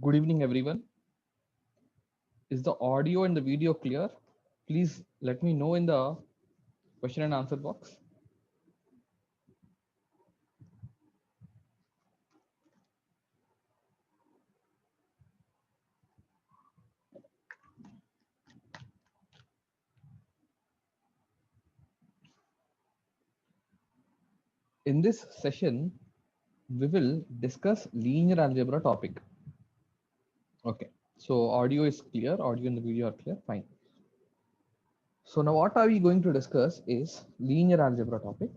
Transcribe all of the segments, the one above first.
Good evening, everyone. Is the audio and the video clear? Please let me know in the question and answer box. In this session, we will discuss linear algebra topic. Okay, so audio is clear, audio and the video are clear, fine. So now what are we going to discuss is linear algebra topic.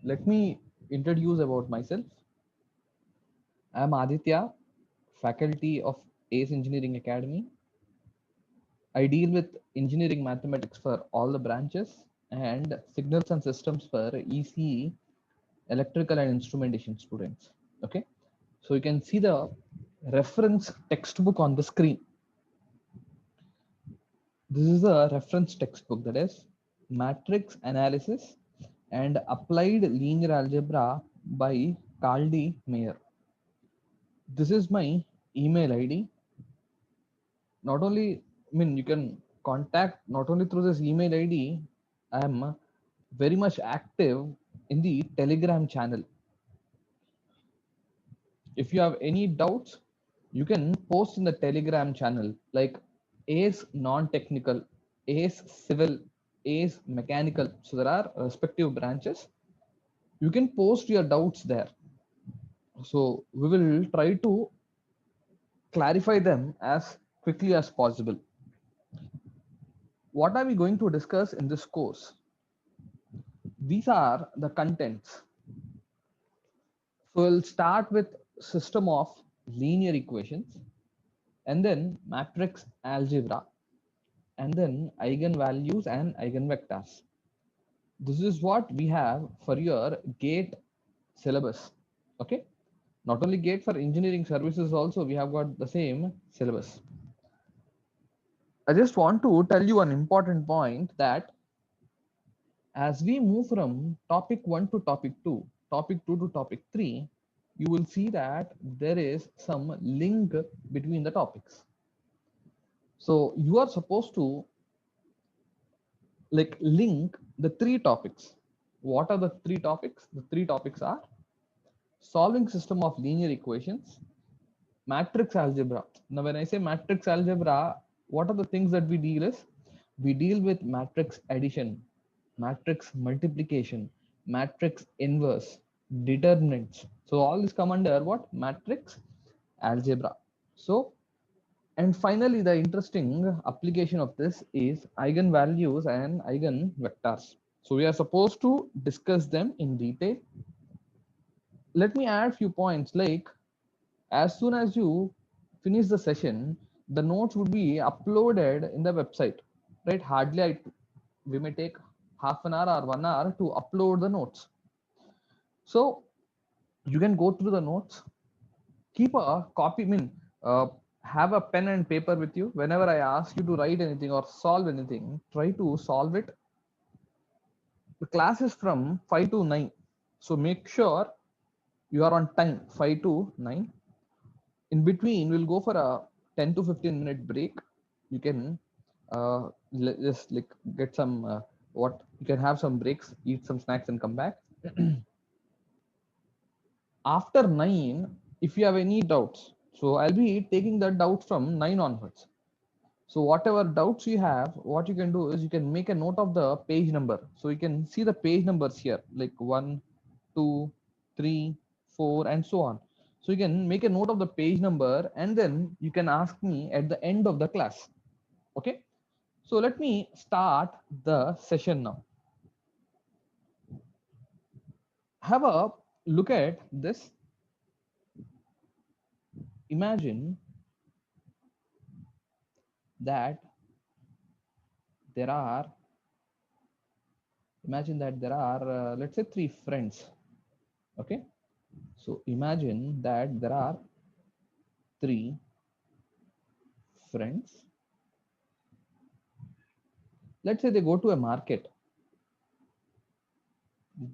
Let me introduce about myself. I am Aditya, faculty of ACE Engineering Academy. I deal with engineering mathematics for all the branches and signals and systems for ECE, electrical and instrumentation students. Okay, so you can see the reference textbook on the screen. This is a reference textbook, that is Matrix Analysis and Applied Linear Algebra by Kaldi Mayer. This is my email ID. Not only, I mean, you can contact not only through this email ID, I am very much active in the Telegram channel. If you have any doubts, you can post in the Telegram channel, like ACE non-technical, ACE civil, ACE mechanical. So there are respective branches. You can post your doubts there. So we will try to clarify them as quickly as possible. What are we going to discuss in this course? These are the contents. So we'll start with system of linear equations, and then matrix algebra, and then eigenvalues and eigenvectors. This is what we have for your GATE syllabus. Okay, not only GATE, for engineering services also we have got the same syllabus. I just want to tell you an important point, that as we move from topic 1 to topic 2, topic 2 to topic 3, you will see that there is some link between the topics. So you are supposed to like link the three topics. What are the three topics? The three topics are solving system of linear equations, matrix algebra. Now when I say matrix algebra, what are the things that we deal is, we deal with matrix addition, matrix multiplication, matrix inverse, determinants. So all this come under what? Matrix algebra. So, and finally the interesting application of this is eigenvalues and eigenvectors. So we are supposed to discuss them in detail. Let me add few points, like as soon as you finish the session, the notes would be uploaded in the website, right? We may take half an hour or 1 hour to upload the notes. So you can go through the notes, keep a copy, I mean, have a pen and paper with you. Whenever I ask you to write anything or solve anything, try to solve it. The class is from 5 to 9. So make sure you are on time, 5 to 9. In between, we'll go for a 10 to 15-minute break. You can just like get some what you can have some breaks, eat some snacks and come back. After 9, if you have any doubts, so I'll be taking the doubts from 9 onwards. So whatever doubts you have, what you can do is you can make a note of the page number. So you can see the page numbers here, like 1, 2, 3, 4, and so on. So you can make a note of the page number, and then you can ask me at the end of the class. Okay. So let me start the session now. Have a look at this. Imagine that there are let's say three friends. Okay, so imagine that there are three friends. Let's say they go to a market.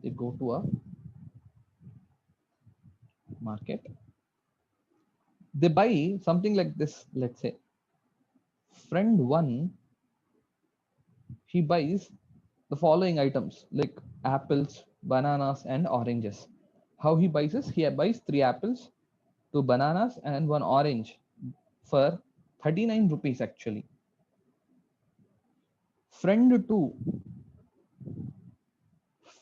They go to a market, They buy something like this. Let's say friend one, he buys the following items like apples, bananas, and oranges. How he buys is he buys three apples, two bananas, and one orange for 39 rupees actually. Friend 2,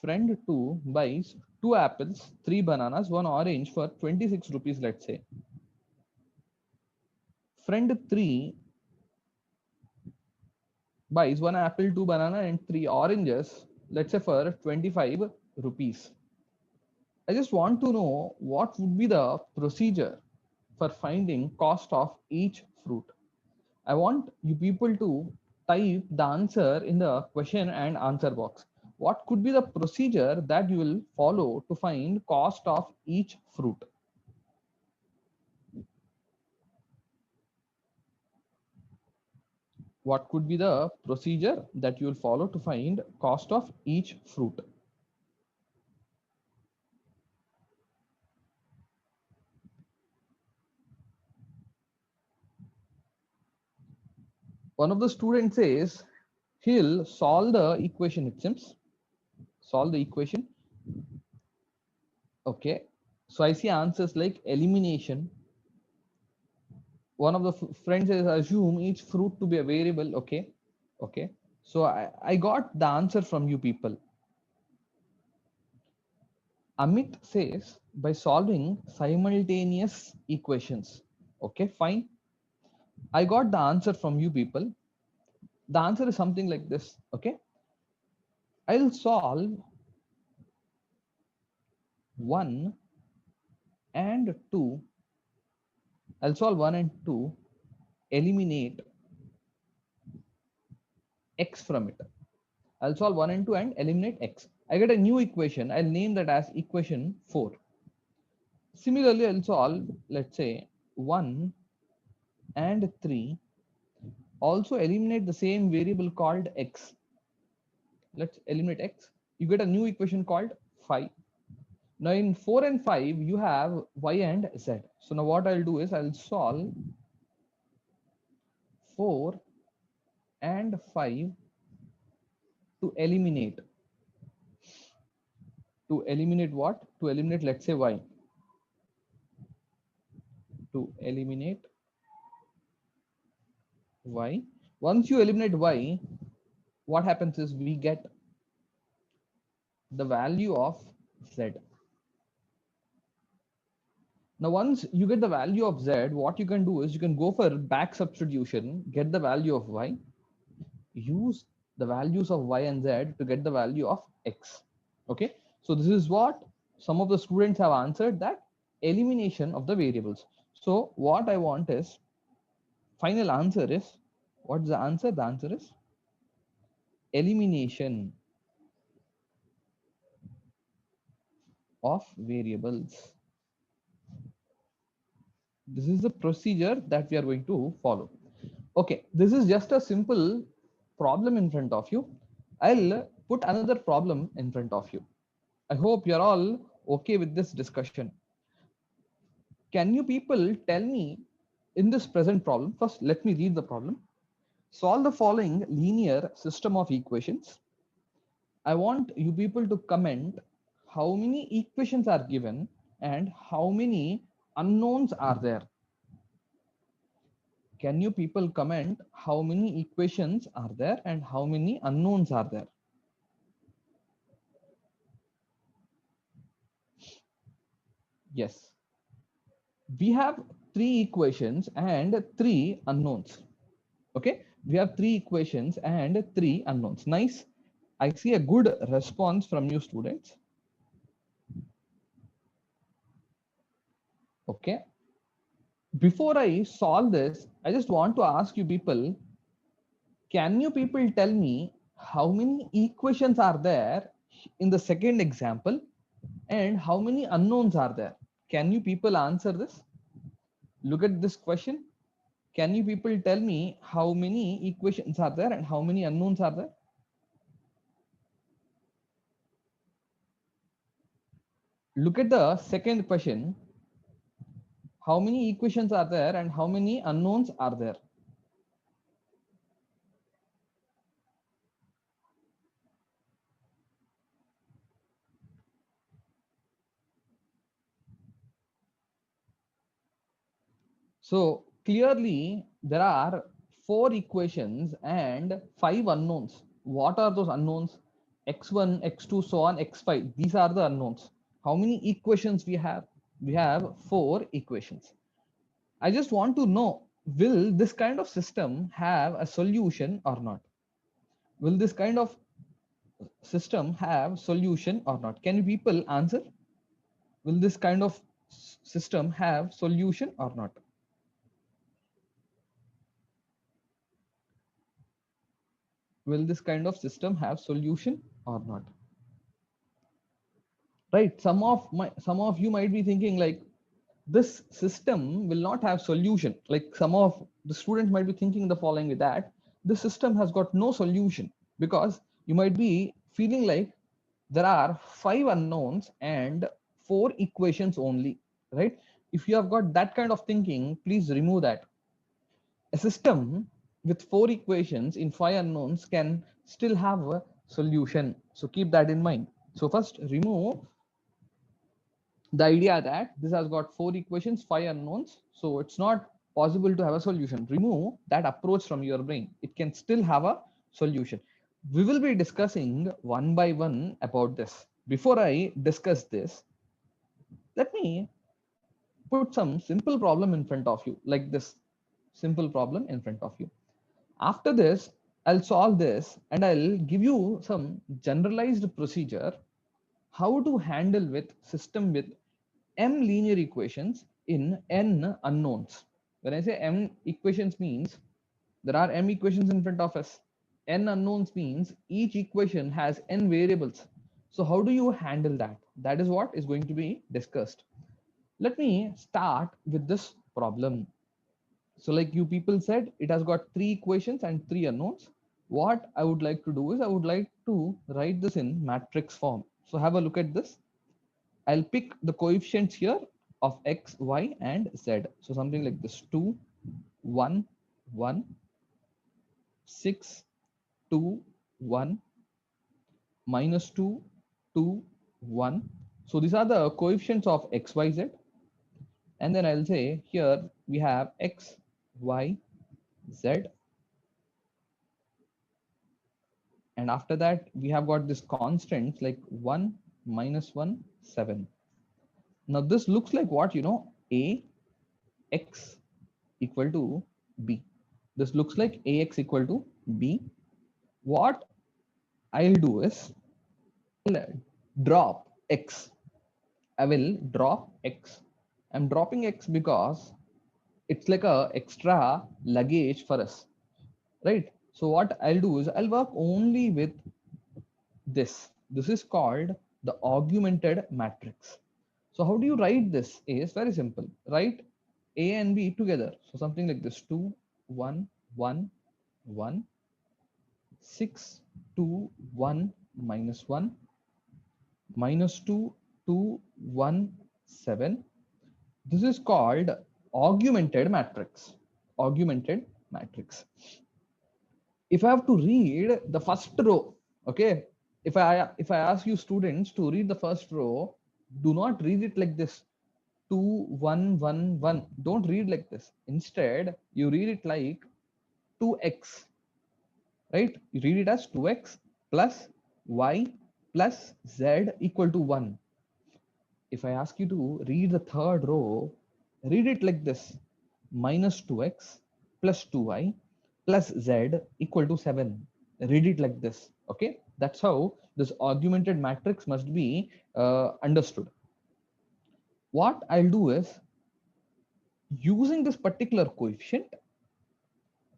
friend 2 buys two apples, three bananas, one orange for 26 rupees, let's say. Friend 3 buys one apple, two banana, and three oranges, let's say for 25 rupees. I just want to know what would be the procedure for finding cost of each fruit. I want you people to type the answer in the question and answer box. What could be the procedure that you will follow to find cost of each fruit? What could be the procedure that you will follow to find cost of each fruit? One of the students says he'll solve the equation, it seems. Solve the equation. Okay. So I see answers like elimination. One of the friends says assume each fruit to be a variable. Okay. Okay. So I got the answer from you people. Amit says by solving simultaneous equations. Okay, fine. I got the answer from you people. The answer is something like this. Okay. I'll solve 1 and 2. I'll solve 1 and 2, eliminate x from it. I'll solve 1 and 2 and eliminate x. I get a new equation. I'll name that as equation 4. Similarly, I'll solve, let's say, 1 and 3. Also eliminate the same variable called x. Let's eliminate x. You get a new equation called 5. Now in 4 and 5, you have y and z. So now what I'll do is I'll solve 4 and 5 to eliminate. To eliminate what? To eliminate, let's say, y. To eliminate y. Once you eliminate y, what happens is we get the value of z. Now, once you get the value of z, what you can do is you can go for back substitution, get the value of y, use the values of y and z to get the value of x. Okay, so this is what some of the students have answered, that elimination of the variables. So what I want is, final answer is, what's the answer? The answer is elimination of variables. This is the procedure that we are going to follow. Okay, this is just a simple problem in front of you. I'll put another problem in front of you. I hope you're all okay with this discussion. Can you people tell me in this present problem? First, let me read the problem. Solve the following linear system of equations. I want you people to comment how many equations are given and how many unknowns are there. Can you people comment how many equations are there and how many unknowns are there? Yes. We have three equations and three unknowns. Okay. We have three equations and three unknowns. Nice. I see a good response from you students. Okay. Before I solve this, I just want to ask you people, can you people tell me how many equations are there in the second example and how many unknowns are there? Can you people answer this? Look at this question. Can you people tell me how many equations are there and how many unknowns are there? Look at the second question. How many equations are there and how many unknowns are there? So clearly there are 4 equations and 5 unknowns. What are those unknowns? X1, X2, so on, X5. These are the unknowns. How many equations we have? We have 4 equations. I just want to know, will this kind of system have a solution or not? Will this kind of system have solution or not? Can you people answer? Will this kind of system have solution or not? Will this kind of system have solution or not? Right, some of you might be thinking like, this system will not have solution. Like some of the students might be thinking the following, that the system has got no solution, because you might be feeling like there are 5 unknowns and 4 equations only, right? If you have got that kind of thinking, please remove that. A system with 4 equations in 5 unknowns can still have a solution. So keep that in mind. So first remove the idea that this has got 4 equations, 5 unknowns, so it's not possible to have a solution. Remove that approach from your brain. It can still have a solution. We will be discussing one by one about this. Before I discuss this, let me put some simple problem in front of you, like this simple problem in front of you. After this, I'll solve this and I'll give you some generalized procedure how to handle with system with m linear equations in n unknowns. When I say m equations means there are m equations in front of us. N unknowns means each equation has n variables. So how do you handle that? That is what is going to be discussed. Let me start with this problem. So like you people said, it has got 3 equations and 3 unknowns. What I would like to do is I would like to write this in matrix form. So have a look at this. I'll pick the coefficients here of x, y, and z. So something like this: 2, 1, 1, 6, 2, 1, minus 2, 2, 1. So these are the coefficients of x, y, z. And then I'll say here we have x, y, z. And after that, we have got this constants like 1, minus 1, 7. Now this looks like what, a x equal to b. This looks like ax equal to b. What I'll do is I'll drop x. I will drop x. I'm dropping x because it's like a extra luggage for us, right? So what I'll do is I'll work only with this. This is called the augmented matrix. So how do you write this? Is very simple. Write a and b together. So something like this: 2, 1, 1, 1, 6, 2, 1, minus 1, minus 2, 2, 1, 7. This is called augmented matrix. Augmented matrix. If I have to read the first row, okay, if I ask you students to read the first row, do not read it like this: 2, 1, 1, 1. Don't read like this. Instead, you read it like 2x, right? You read it as 2x plus y plus z equal to 1. If I ask you to read the third row, read it like this: minus 2x plus 2y plus z equal to 7. Read it like this. Okay, that's how this augmented matrix must be understood. What I'll do is, using this particular coefficient,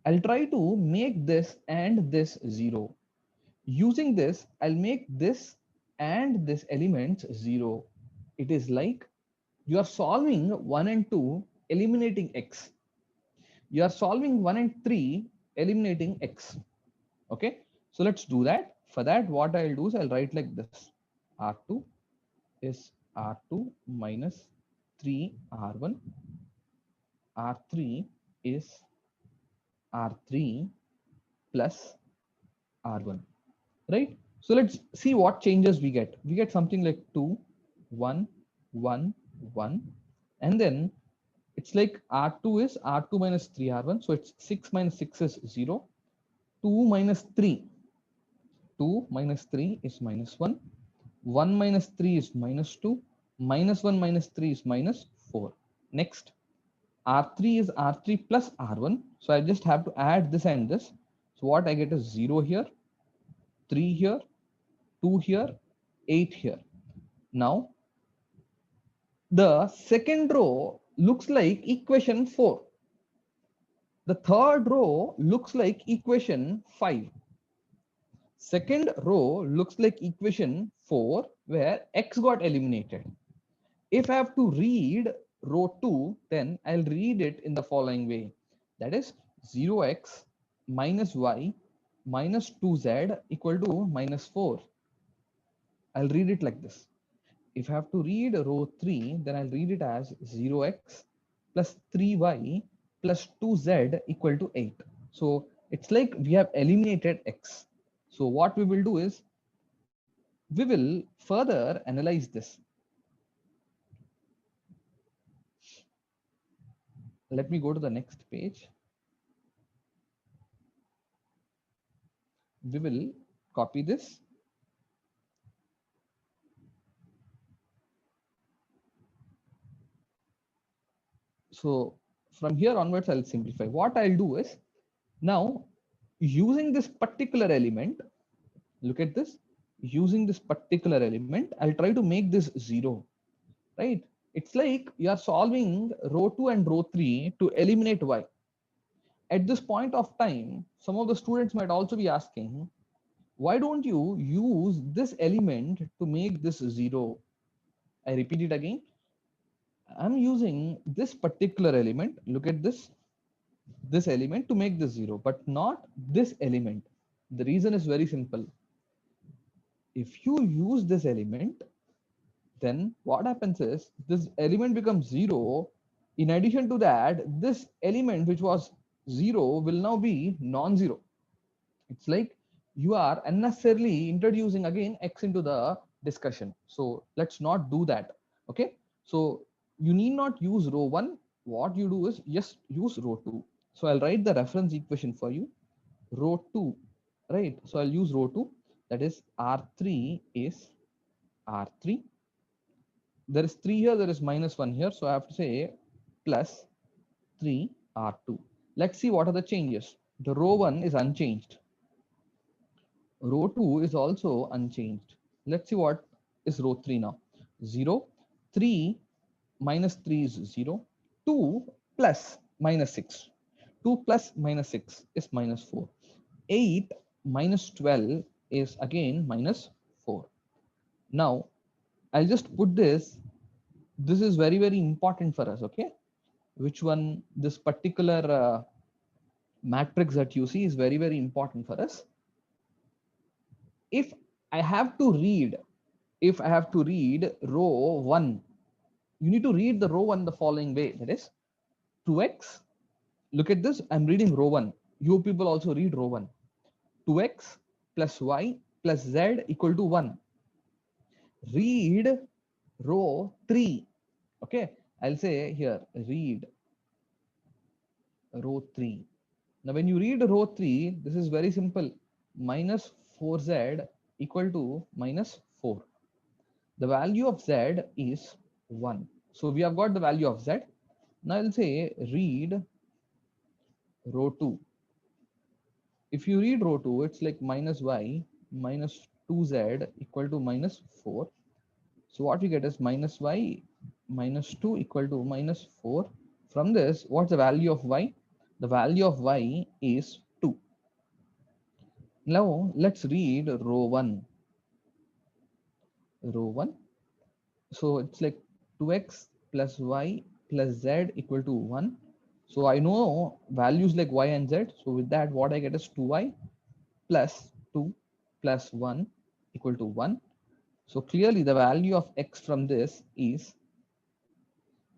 I'll try to make this and this 0. Using this, I'll make this and this element 0. It is like you are solving 1 and 2, eliminating x. You are solving 1 and 3, eliminating x. Okay, so let's do that. For that, what I'll do is I'll write like this: R2 is R2 minus 3R1 R3 is R3 plus R1, right? So let's see what changes we get. We get something like 2, 1, 1, 1, and then it's like R2 is R2 minus 3R1. So it's 6 minus 6 is 0. 2 minus 3. 2 minus 3 is minus 1. 1 minus 3 is minus 2. Minus 1 minus 3 is minus 4. Next, R3 is R3 plus R1. So I just have to add this and this. So what I get is 0 here, 3 here, 2 here, 8 here. Now, the second row looks like equation 4. The third row looks like equation 5. Second row looks like equation 4 where x got eliminated. If I have to read row 2, then I'll read it in the following way. That is 0x minus y minus 2z equal to minus 4. I'll read it like this. If I have to read row 3, then I'll read it as 0x plus 3y plus 2z equal to 8. So it's like we have eliminated x. So what we will do is we will further analyze this. Let me go to the next page. We will copy this. So from here onwards, I'll simplify. What I'll do is now using this particular element, look at this, using this particular element, I'll try to make this 0, right? It's like you are solving row 2 and row 3 to eliminate y. At this point of time, some of the students might also be asking, why don't you use this element to make this 0? I repeat it again. I'm using this particular element. Look at this element to make this 0, but not this element. The reason is very simple. If you use this element, then what happens is this element becomes 0. In addition to that, this element which was 0 will now be non-zero. It's like you are unnecessarily introducing again x into the discussion. So let's not do that. Okay. So you need not use row 1. What you do is just use row 2. So I'll write the reference equation for you. Row 2, right? So I'll use row 2. That is R3 is R3. There is 3 here, there is minus 1 here. So I have to say plus 3 R2. Let's see what are the changes. The row 1 is unchanged. Row 2 is also unchanged. Let's see what is row 3 now. 0, 3 minus 3 is 0, 2 plus minus 6. 2 plus minus 6 is minus 4. 8 minus 12 is again minus 4. Now, I'll just put this. This is very, very important for us, okay? Which one? This particular matrix that you see is very, very important for us. If I have to read row 1, you need to read the row 1 the following way. That is 2x. Look at this. I'm reading row 1. You people also read row 1. 2x plus y plus z equal to 1. Read row 3. Okay. I'll say here, read row 3. Now, when you read row 3, this is very simple. Minus 4z equal to minus 4. The value of z is 1. So we have got the value of z. Now I'll say read row 2. If you read row 2, it's like minus y minus 2z equal to minus 4. So what we get is minus y minus 2 equal to minus 4. From this, what's the value of y? The value of y is 2. Now let's read row 1. Row 1. So it's like 2x plus y plus z equal to 1. So I know values like y and z. So with that, what I get is 2y plus 2 plus 1 equal to 1. So clearly the value of x from this is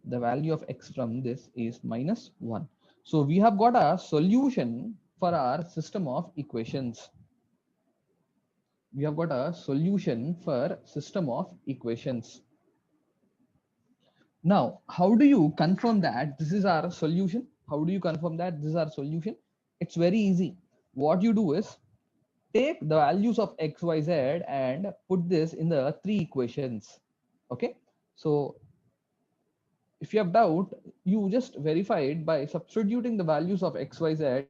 the value of x from this is minus 1. So we have got a solution for our system of equations. We have got a solution for system of equations. Now, how do you confirm that this is our solution? How do you confirm that this is our solution? It's very easy. What you do is take the values of x, y, z and put this in the three equations. Okay. So if you have doubt, you just verify it by substituting the values of x, y, z.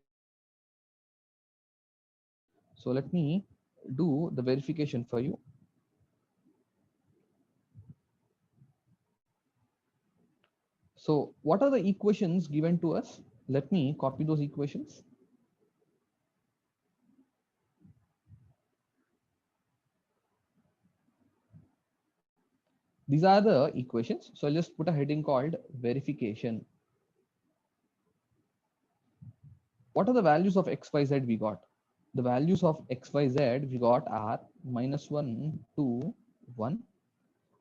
So let me do the verification for you. So what are the equations given to us? Let me copy those equations. These are the equations. So I'll just put a heading called verification. What are the values of x, y, z we got? The values of x, y, z we got are minus 1, 2, 1.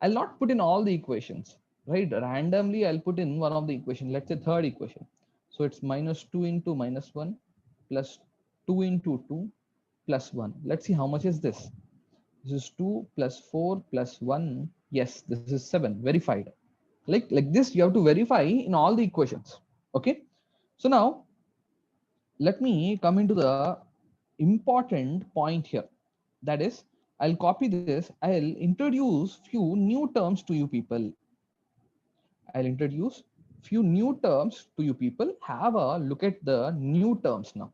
I'll not put in all the equations, right? Randomly, I'll put in one of the equation. Let's say third equation. So it's minus 2 into minus 1 plus 2 into 2 plus 1. Let's see how much is this. This is 2 plus 4 plus 1. Yes, this is 7. Verified. Like this, you have to verify in all the equations. Okay. So now, let me come into the important point here. That is, I'll copy this. I'll introduce few new terms to you people. I'll introduce few new terms to you people. Have a look at the new terms now.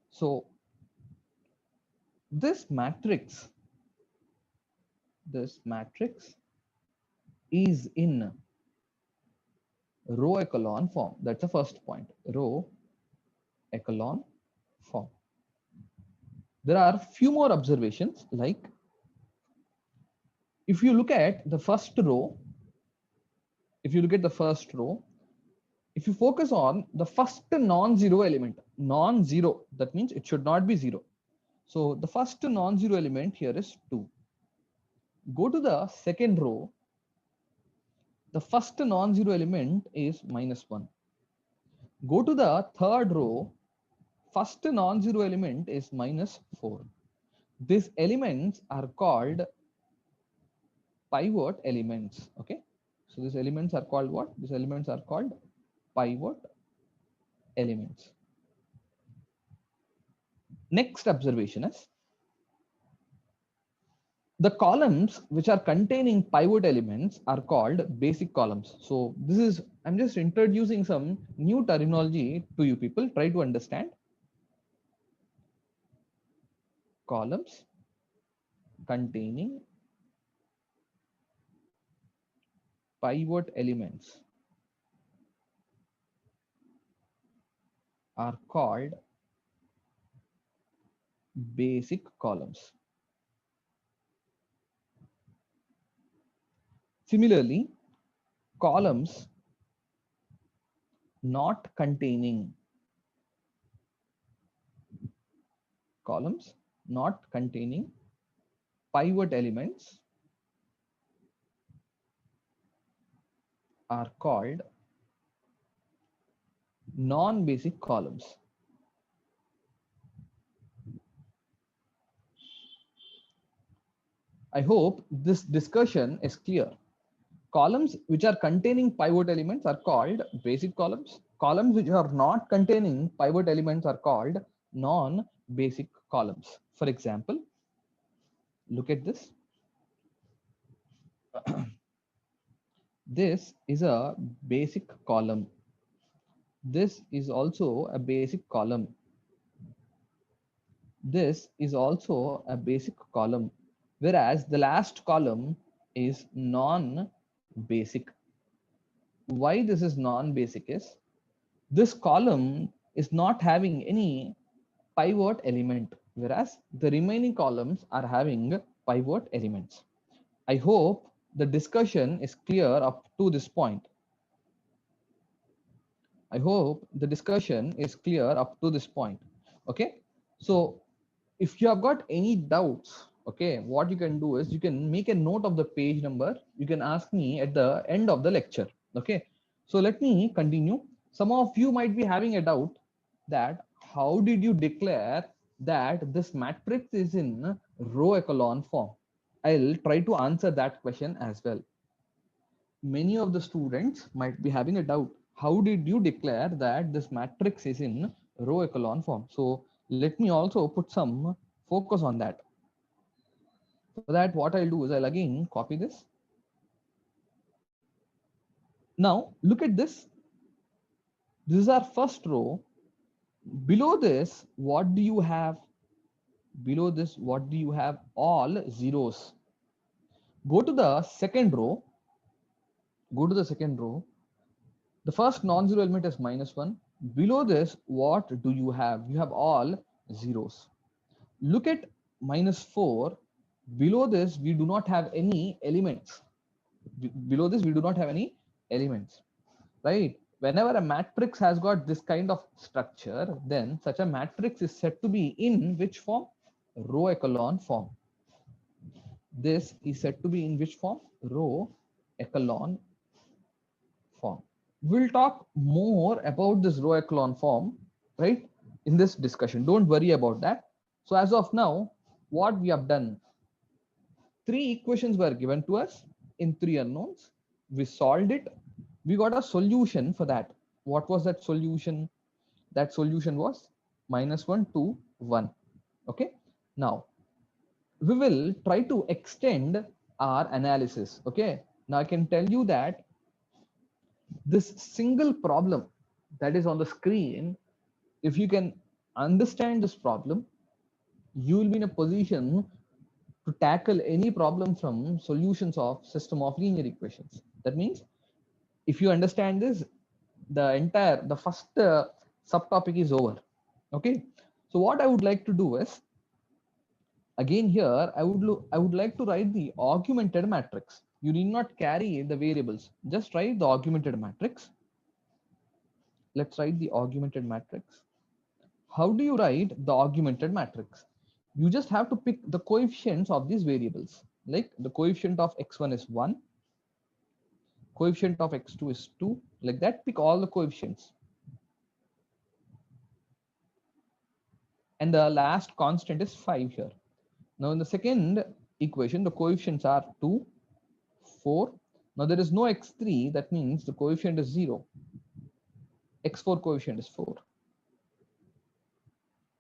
So this matrix is in row echelon form. That's the first point. Row echelon form. There are few more observations, like if you look at the first row, if you focus on the first non-zero element, non-zero, that means it should not be zero. So the first non-zero element here is 2. Go to the second row, the first non-zero element is minus 1. Go to the third row, first non-zero element is minus 4. These elements are called pivot elements. Okay, so these elements are called what? These elements are called pivot elements. Next observation is the columns which are containing pivot elements are called basic columns. So this is, I'm just introducing some new terminology to you people. Try to understand. Columns containing pivot elements are called basic columns. Similarly, columns not containing pivot elements are called non-basic columns. I hope this discussion is clear. Columns which are containing pivot elements are called basic columns. Columns which are not containing pivot elements are called non-basic columns. For example, look at this. This is a basic column. This is also a basic column. This is also a basic column, whereas the last column is non-basic. Why this is non-basic is this column is not having any pivot element, whereas the remaining columns are having pivot elements. I hope the discussion is clear up to this point. I hope the discussion is clear up to this point. Okay, so if you have got any doubts, okay, what you can do is you can make a note of the page number. You can ask me at the end of the lecture. Okay, so let me continue. Some of you might be having a doubt that how did you declare that this matrix is in row echelon form? I'll try to answer that question as well. Many of the students might be having a doubt. How did you declare that this matrix is in row echelon form? So let me also put some focus on that. For that, what I'll do is I'll again copy this. Now look at this. This is our first row. Below this, what do you have? Below this, what do you have? All zeros. Go to the second row. Go to the second row. The first non-zero element is -1. Below this, what do you have? You have all zeros. Look at -4. Below this, we do not have any elements. Below this, we do not have any elements, right? Whenever a matrix has got this kind of structure, then such a matrix is said to be in which form? Row echelon form. This is said to be in which form? Row echelon form. We'll talk more about this row echelon form, right, in this discussion. Don't worry about that. So as of now, what we have done, three equations were given to us in three unknowns. We solved it. We got a solution for that. What was that solution? That solution was -1 to 1. Okay. Now we will try to extend our analysis. Okay. Now I can tell you that this single problem that is on the screen, if you can understand this problem, you will be in a position to tackle any problem from solutions of system of linear equations. That means if you understand this, the first subtopic is over. Okay, so what I would like to do is, again here I would like to write the augmented matrix. You need not carry the variables, just write the augmented matrix. Let's write the augmented matrix. How do you write the augmented matrix? You just have to pick the coefficients of these variables. Like the coefficient of x1 is 1, coefficient of x2 is 2, like that. Pick all the coefficients. And the last constant is 5 here. Now in the second equation, the coefficients are 2, 4. Now there is no x3, that means the coefficient is 0. x4 coefficient is 4.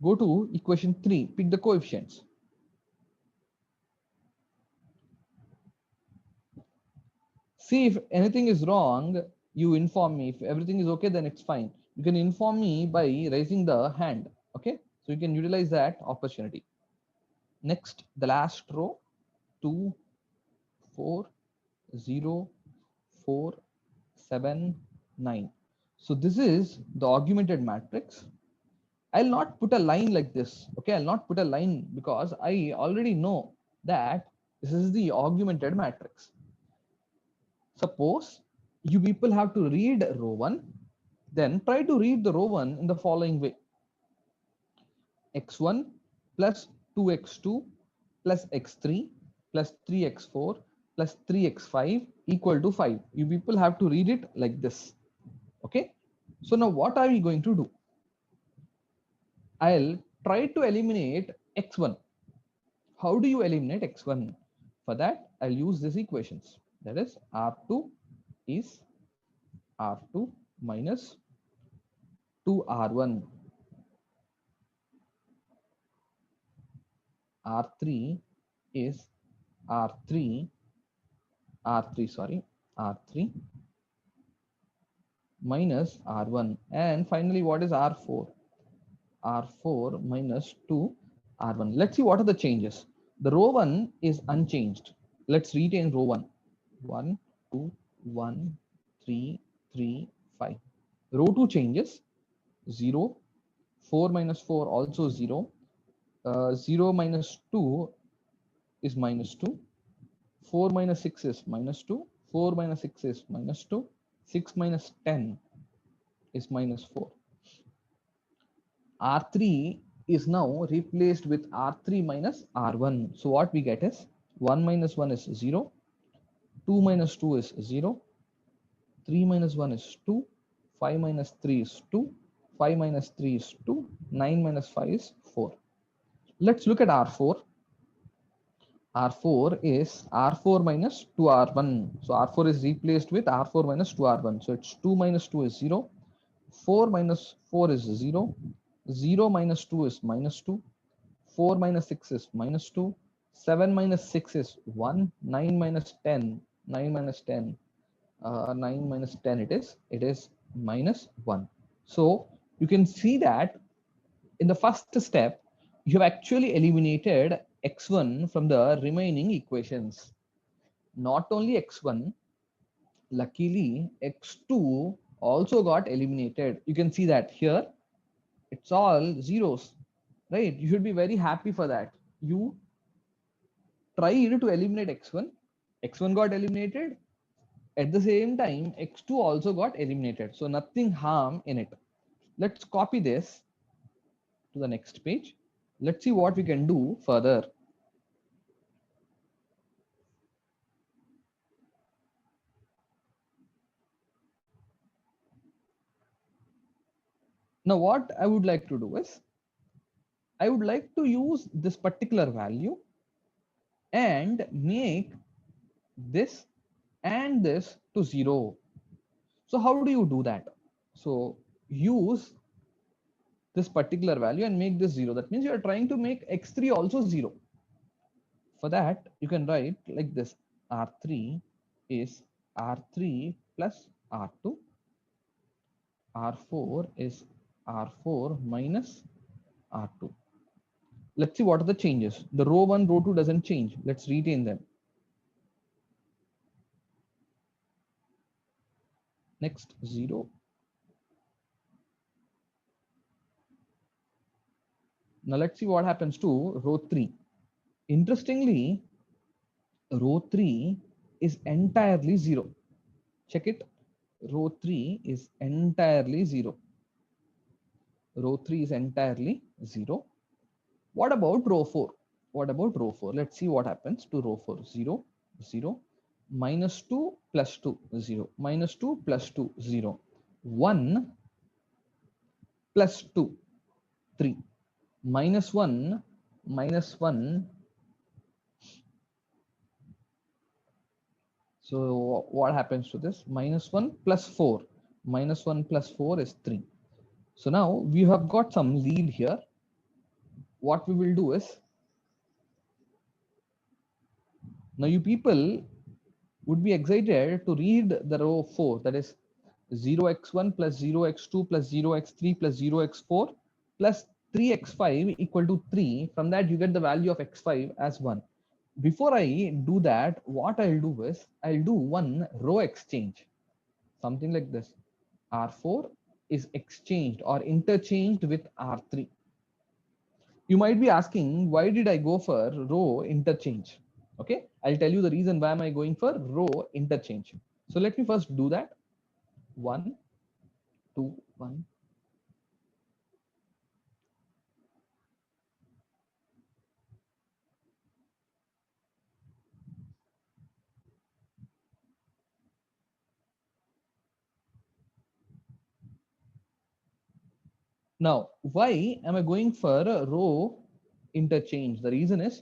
Go to equation 3, pick the coefficients. See, if anything is wrong, you inform me. If everything is okay, then it's fine. You can inform me by raising the hand. Okay, so you can utilize that opportunity. Next, the last row, 2, 4, 0, 4, 7, 9. So this is the augmented matrix. I'll not put a line like this. Okay, I'll not put a line because I already know that this is the augmented matrix. Suppose you people have to read row 1, then try to read the row 1 in the following way. x1 plus 2x2 plus x3 plus 3x4 plus 3x5 equal to 5. You people have to read it like this. Okay, so now what are we going to do? I'll try to eliminate x1. How do you eliminate x1? For that, I'll use these equations. That is, r2 is r2 minus 2r1. r3 is r3 minus r1. And finally, what is r4? r4 minus 2r1. Let's see what are the changes. The row 1 is unchanged. Let's retain row 1. 1, 2, 1, 3, 3, 5. Row 2 changes. 0, 4 minus 4 also 0. 0 minus 2 is minus 2. 4 minus 6 is minus 2. 4 minus 6 is minus 2. 6 minus 10 is minus 4. R3 is now replaced with R3 minus R1. So what we get is 1 minus 1 is 0. 2 minus 2 is 0. 3 minus 1 is 2, 5 minus 3 is 2, 5 minus 3 is 2, 9 minus 5 is 4. Let's look at R4. R4 is R4 minus 2R1. So R4 is replaced with R4 minus 2R1. So it's 2 minus 2 is 0. 4 minus 4 is 0. 0 minus 2 is minus 2. 4 minus 6 is minus 2. 7 minus 6 is 1. 9 minus 10. 9 minus 10. 9 minus 10 it is minus 1. So you can see that in the first step you have actually eliminated x1 from the remaining equations. Not only x1, luckily x2 also got eliminated. You can see that here it's all zeros, right? You should be very happy for that. You tried to eliminate x1, x1 got eliminated. At the same time, x2 also got eliminated. So nothing harm in it. Let's copy this to the next page. Let's see what we can do further. Now what I would like to do is, I would like to use this particular value and make this and this to 0. So how do you do that? So use this particular value and make this 0. That means you are trying to make x3 also 0. For that, you can write like this: R3 is R3 plus R2. R4 is R4 minus R2. Let's see what are the changes. The row 1, row 2 doesn't change. Let's retain them. Next, 0. Now let's see what happens to row 3. Interestingly, row 3 is entirely 0. Check it. Row 3 is entirely 0. Row 3 is entirely 0. What about row 4? What about row 4? Let's see what happens to row 4. 0, 0, minus 2 plus 2, 0, minus 2 plus 2, 0, 1 plus 2, 3, minus 1, minus 1. So what happens to this? Minus 1 plus 4. Minus 1 plus 4 is 3. So now we have got some lead here. What we will do is, now you people would be excited to read the row 4, that is 0x1 plus 0x2 plus 0x3 plus 0x4 plus 3x5 equal to 3. From that you get the value of x5 as 1. Before I do that, what I'll do is I'll do one row exchange, something like this: R4 is exchanged or interchanged with R3. You might be asking, why did I go for row interchange? Okay, I'll tell you the reason why am I going for row interchange. So let me first do that. 1, 2, 1. Now, why am I going for a row interchange? The reason is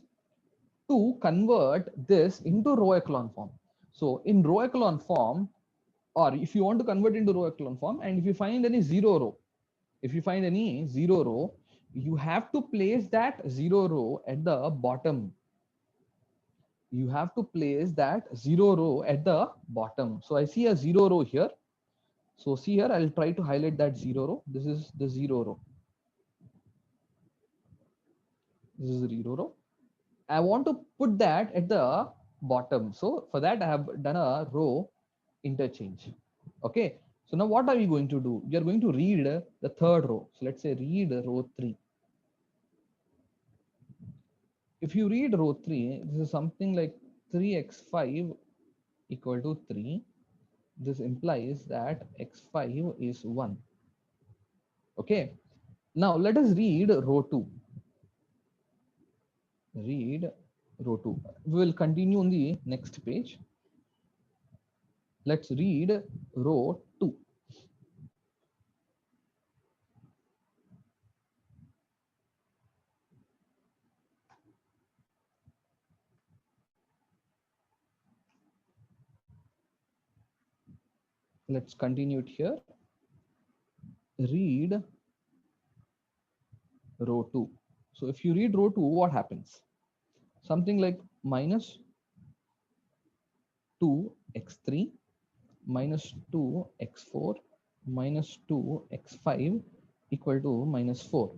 to convert this into row echelon form. So in row echelon form, or if you want to convert into row echelon form, and if you find any zero row, if you find any zero row, you have to place that zero row at the bottom. You have to place that zero row at the bottom. So I see a zero row here. So see here, I'll try to highlight that zero row. This is the zero row. This is the zero row. I want to put that at the bottom. So for that, I have done a row interchange. Okay. So now what are we going to do? We are going to read the third row. So let's say read row 3. If you read row 3, this is something like 3x5 equal to 3. This implies that x5 is 1. Okay. Now let us read row 2. Read row 2. We will continue on the next page. Let's read row 2. Let's continue it here. Read row 2. So if you read row 2, what happens? Something like minus 2x3 minus 2x4 minus 2x5 equal to minus 4.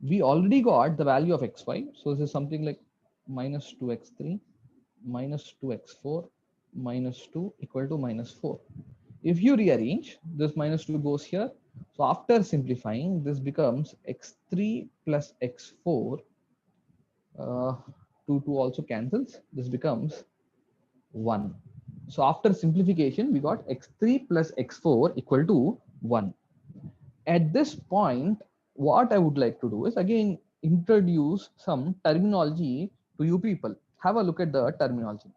We already got the value of xy. So this is something like minus 2x3 minus 2x4 minus 2 equal to minus 4. If you rearrange, this minus 2 goes here. So after simplifying, this becomes x3 plus x4. 2 also cancels. This becomes 1. So after simplification, we got x3 plus x4 equal to 1. At this point, what I would like to do is again introduce some terminology to you people. Have a look at the terminology.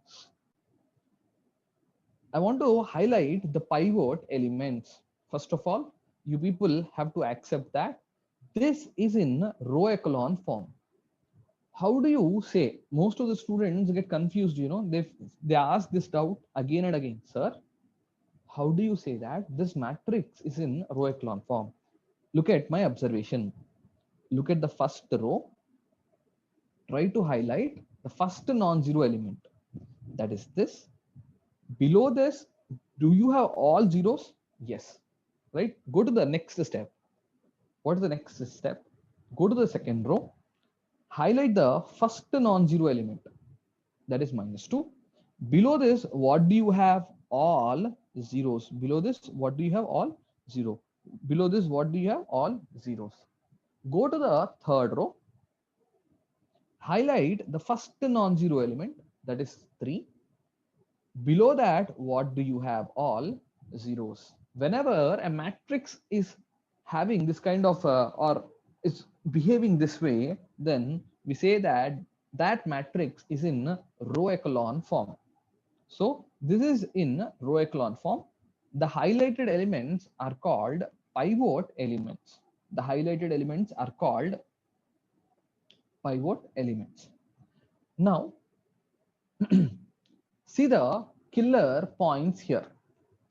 I want to highlight the pivot elements. First of all, you people have to accept that this is in row echelon form. How do you say? Most of the students get confused, they ask this doubt again and again. Sir, how do you say that this matrix is in row echelon form? Look at my observation. Look at the first row. Try to highlight the first non-zero element. That is this. Below this, do you have all zeros? Yes. Right? Go to the next step. What is the next step? Go to the second row. Highlight the first non-zero element. That is minus 2. Below this, what do you have? All zeros. Below this, what do you have? All 0. Below this, what do you have? All zeros. Go to the third row. Highlight the first non-zero element, that is 3. Below that, what do you have? All zeros. Whenever a matrix is having this kind of or is behaving this way, then we say that that matrix is in row echelon form. So this is in row echelon form. The highlighted elements are called pivot elements. The highlighted elements are called pivot elements. Now, see the killer points here.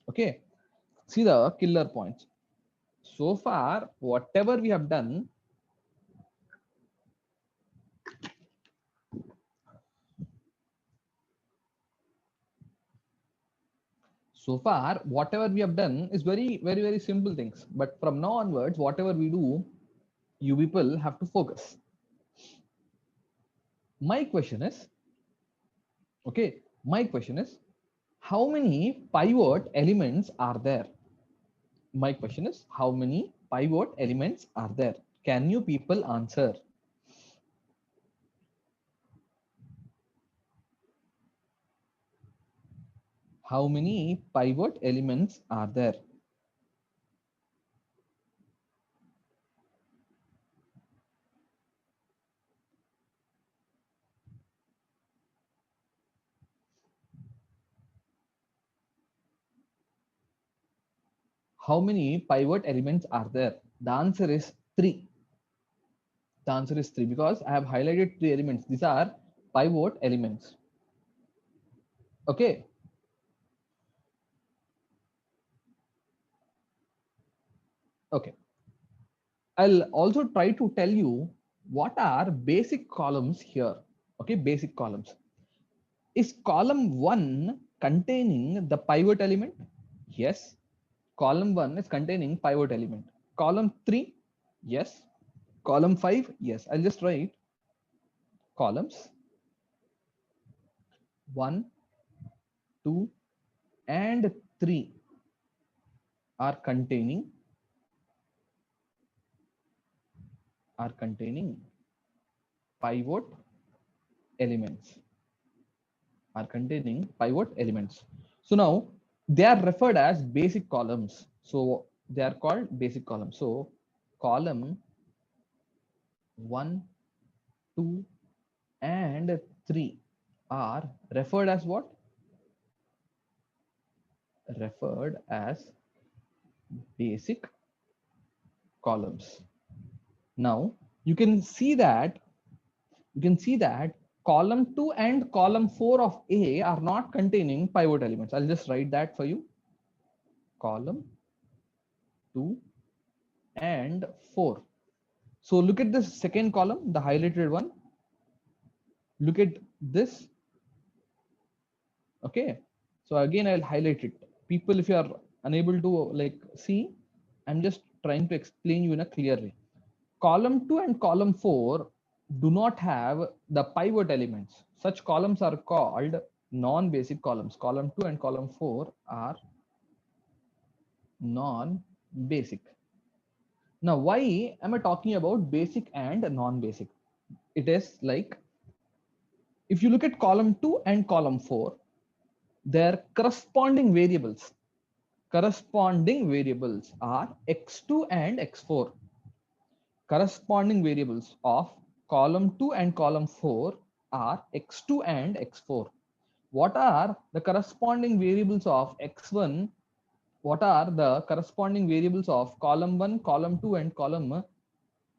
Okay, see the killer points. So far, whatever we have done, is very simple things. But from now onwards, whatever we do, you people have to focus. My question is, okay, my question is, how many pivot elements are there? My question is, how many pivot elements are there? Can you people answer? How many pivot elements are there? How many pivot elements are there? The answer is 3. The answer is 3 because I have highlighted 3 elements. These are pivot elements. Okay. Okay. I'll also try to tell you what are basic columns here. Okay, basic columns. Is column 1 containing the pivot element? Yes. Column 1 is containing pivot element. Column 3? Yes. Column 5? Yes. I'll just write columns 1, 2, and 3 are containing pivot elements. So now they are referred as basic columns. So they are called basic columns. So column 1, 2, and 3 are referred as what? referred as basic columns. Now you can see that column 2 and column 4 of A are not containing pivot elements. I'll just write that for you. Column 2 and 4. So look at this second column, the highlighted one. Look at this. Okay. So again, I'll highlight it. People, if you are unable to like see, I'm just trying to explain you in a clear way. Column 2 and column 4 do not have the pivot elements. Such columns are called non-basic columns. Column 2 and column 4 are non-basic. Now, why am I talking about basic and non-basic? It is like, if you look at column 2 and column 4, their corresponding variables are x2 and x4. Corresponding variables of column 2 and column 4 are x2 and x4. What are the corresponding variables of x1? What are the corresponding variables of column 1, column 2 and column?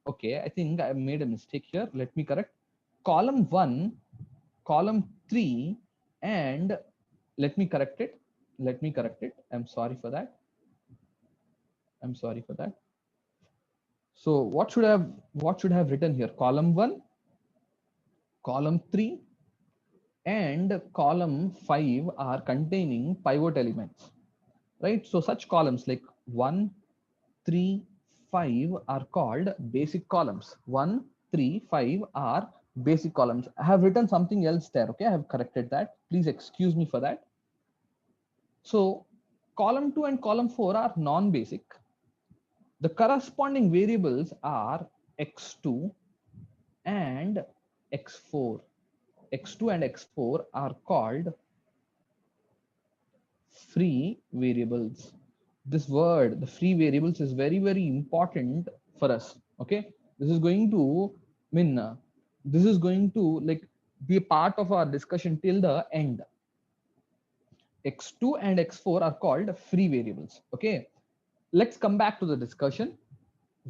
Okay, I think I made a mistake here. Let me correct. Column 1, column 3, and let me correct it. I'm sorry for that. So what should I have written here? Column 1, column 3, and column 5 are containing pivot elements, right? So such columns like 1, 3, 5 are called basic columns. 1, 3, 5 are basic columns. I have written something else there. Okay, I have corrected that. Please excuse me for that. So column 2 and column 4 are non-basic. The corresponding variables are x2 and x4. x2 and x4 are called free variables. This word, the free variables, is very, very important for us. Okay, this is going to like be a part of our discussion till the end. x2 and x4 are called free variables. Okay, let's come back to the discussion.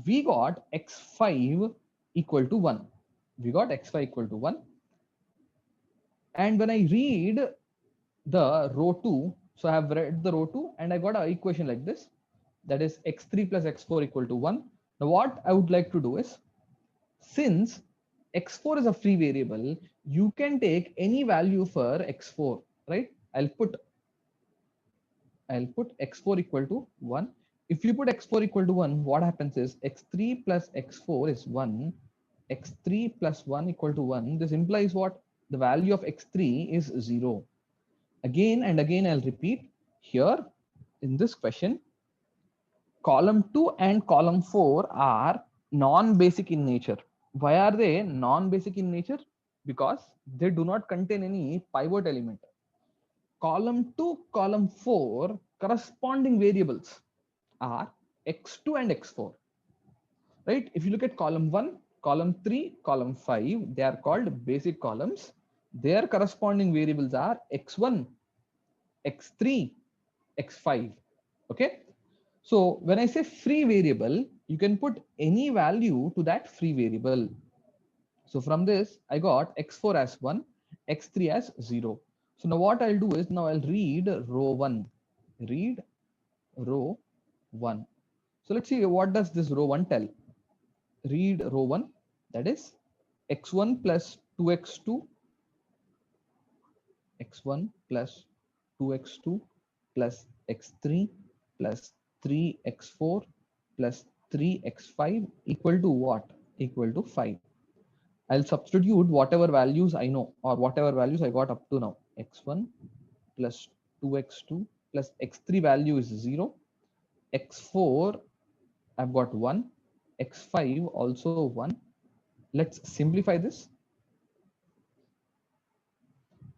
We got x5 equal to 1. And when I read the row 2, so I have read the row 2 and I got an equation like this, that is x3 plus x4 equal to 1. Now what I would like to do is, since x4 is a free variable, you can take any value for x4, right? I'll put x4 equal to 1. If you put x4 equal to 1, what happens is x3 plus x4 is 1. x3 plus 1 equal to 1. This implies what? The value of x3 is 0. Again and again, I'll repeat here in this question, column 2 and column 4 are non-basic in nature. Why are they non-basic in nature? Because they do not contain any pivot element. Column 2, column 4 corresponding variables are x2 and x4, right? If you look at column 1, column 3, column 5, they are called basic columns. Their corresponding variables are x1, x3, x5. Okay, so when I say free variable, you can put any value to that free variable. So from this, I got x4 as 1, x3 as 0. So now what I'll do is, now I'll read row 1. Read row 1. So let's see, what does this row 1 tell? Read row 1, that is x1 plus 2x2, x1 plus 2x2 plus x3 plus 3x4 plus 3x5 equal to what? Equal to 5. I'll substitute whatever values I know or whatever values I got up to now. x1 plus 2x2 plus x3 value is 0. x4 I've got 1. x5 also 1. Let's simplify this.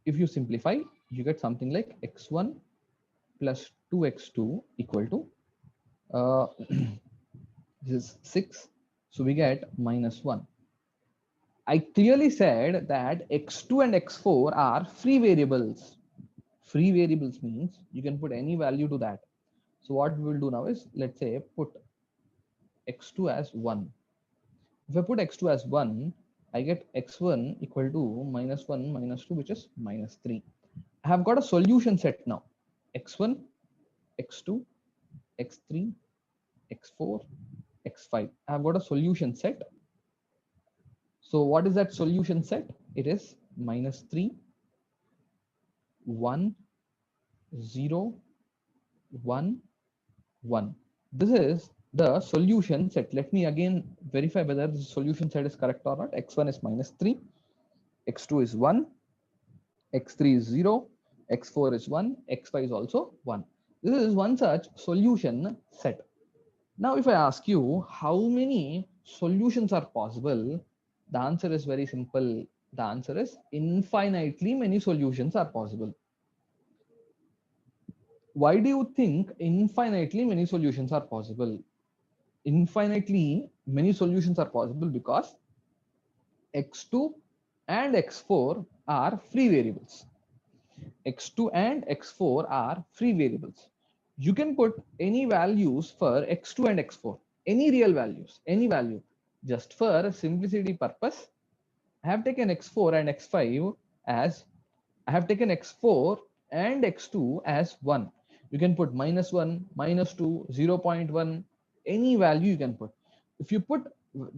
If you simplify, you get something like x1 plus 2x2 equal to this is 6. So we get minus 1. I clearly said that x2 and x4 are free variables. Free variables means you can put any value to that. So what we will do now is, let's say, put x2 as 1. If I put x2 as 1, I get x1 equal to -1 -2, which is -3. I have got a solution set now. x1, x2, x3, x4, x5. I have got a solution set. So what is that solution set? It is -3, 1, 0, 1, 1. This is the solution set. Let me again verify whether the solution set is correct or not. x1 is -3, x2 is 1, x3 is 0, x4 is 1, x5 is also 1. This is one such solution set. Now, if I ask you how many solutions are possible, the answer is very simple. The answer is infinitely many solutions are possible. Why do you think infinitely many solutions are possible? Infinitely many solutions are possible because x2 and x4 are free variables. x2 and x4 are free variables. You can put any values for x2 and x4, any real values, any value. Just for simplicity purpose, I have taken x4 and x5 as, I have taken x4 and x2 as 1. You can put -1, -2, 0.1, any value you can put. If you put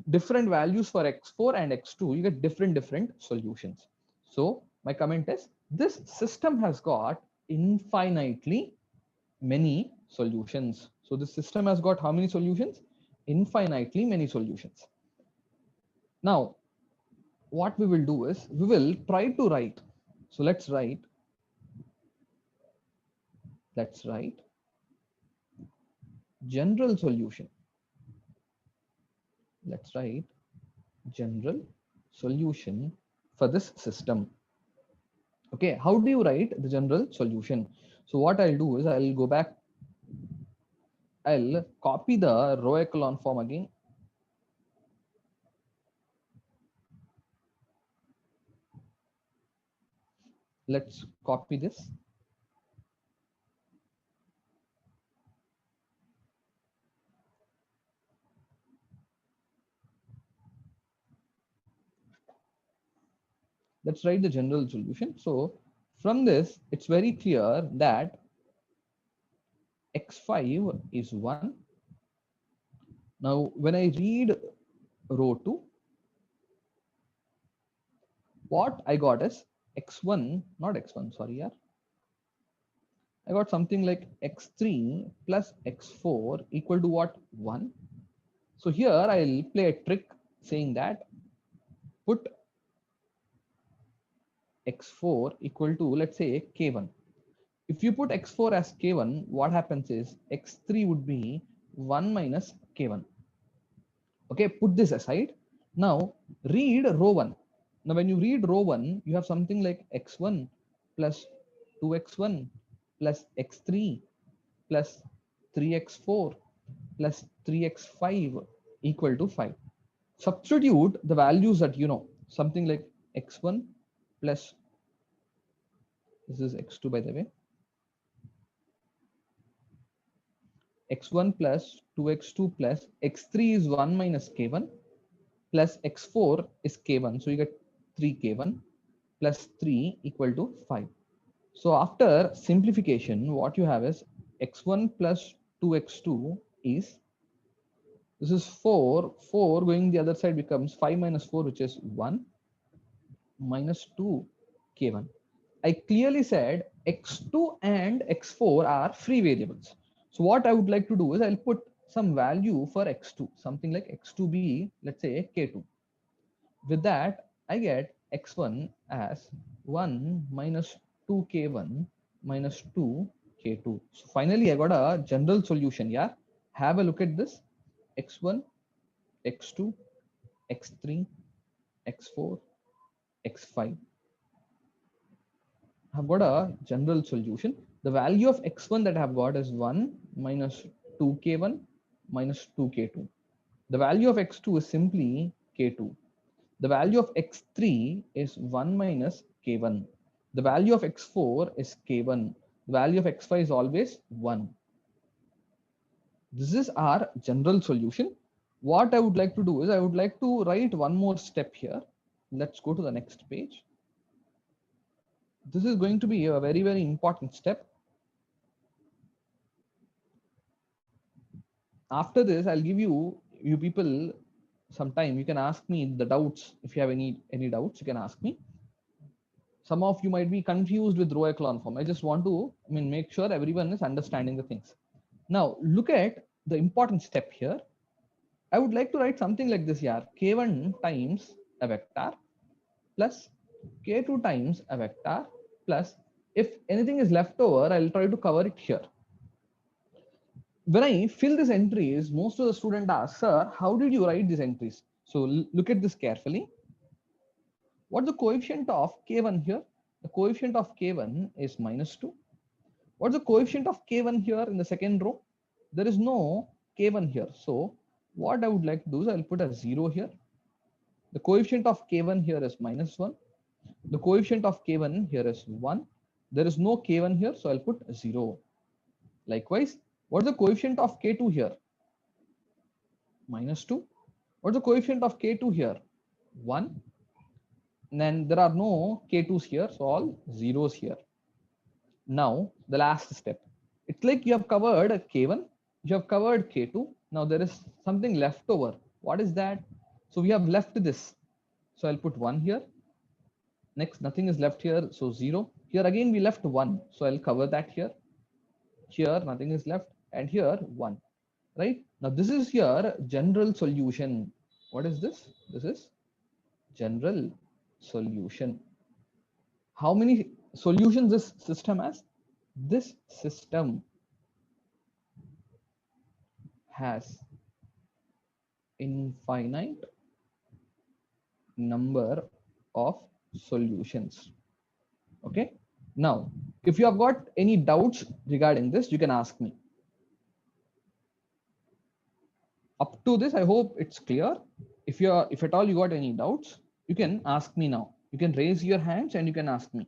different values for x4 and x2, you get different solutions. So my comment is, this system has got infinitely many solutions. So this system has got how many solutions? Infinitely many solutions. Now, what we will do is, we will try to write. So let's write general solution. Let's write general solution for this system. Okay, how do you write the general solution? So what I'll do is, I'll go back, I'll copy the row echelon form again. Let's copy this. Let's write the general solution. So from this, it's very clear that x5 is 1. Now, when I read row 2, what I got is x1, not x1, sorry, yeah. I got something like x3 plus x4 equal to what? 1. So here I'll play a trick saying that put x4 equal to, let's say, k1. If you put x4 as k1, what happens is x3 would be 1 minus k1. Okay, put this aside. Now read row 1. Now when you read row 1, you have something like x1 plus 2x1 plus x3 plus 3x4 plus 3x5 equal to 5. Substitute the values that you know, something like x1 plus, this is x2 by the way, x1 plus 2x2 plus x3 is 1 minus k1 plus x4 is k1. So you get 3k1 plus 3 equal to 5. So after simplification, what you have is x1 plus 2x2 is, this is 4. 4 going the other side becomes 5 minus 4, which is 1 minus 2 k1. I clearly said x2 and x4 are free variables. So what I would like to do is, I'll put some value for x2, something like x2 be, let's say, k2. With that, I get x1 as 1 minus 2k1 minus 2k2. So finally, I got a general solution. Yeah, have a look at this. x1, x2, x3, x4, x5. I've got a general solution. The value of x1 that I've got is 1 minus 2k1 minus 2k2. The value of x2 is simply k2. The value of x3 is 1 minus k1. The value of x4 is k1. The value of x5 is always 1. This is our general solution. What I would like to do is I would like to write one more step here. Let's go to the next page. This is going to be a very, very important step. After this, I'll give you people some time. You can ask me the doubts. If you have any doubts, you can ask me. Some of you might be confused with row echelon form. I just want to make sure everyone is understanding the things. Now look at the important step here. I would like to write something like this here. K1 times a vector plus K2 times a vector plus, if anything is left over, I'll try to cover it here. When I fill these entries, most of the students ask, sir, how did you write these entries? So look at this carefully. What's the coefficient of K1 here? The coefficient of K1 is -2. What's the coefficient of K1 here in the second row? There is no K1 here. So what I would like to do is I'll put a 0 here. The coefficient of K1 here is -1. The coefficient of K1 here is 1. There is no K1 here, so I'll put 0. Likewise, what's the coefficient of K2 here? -2. What's the coefficient of K2 here? 1. And then there are no K2s here, so all zeros here. Now the last step. It's like you have covered K1, you have covered K2. Now there is something left over. What is that? So we have left this. So I'll put 1 here. Next, nothing is left here, so 0. Here again we left 1, so I'll cover that here. Here nothing is left, and here 1. Right? Now this is your general solution. What is this? This is general solution. How many solutions this system has? This system has infinite number of solutions. Okay. Now, if you have got any doubts regarding this, you can ask me. Up to this, I hope it's clear. If at all you got any doubts, you can ask me now. You can raise your hands and you can ask me.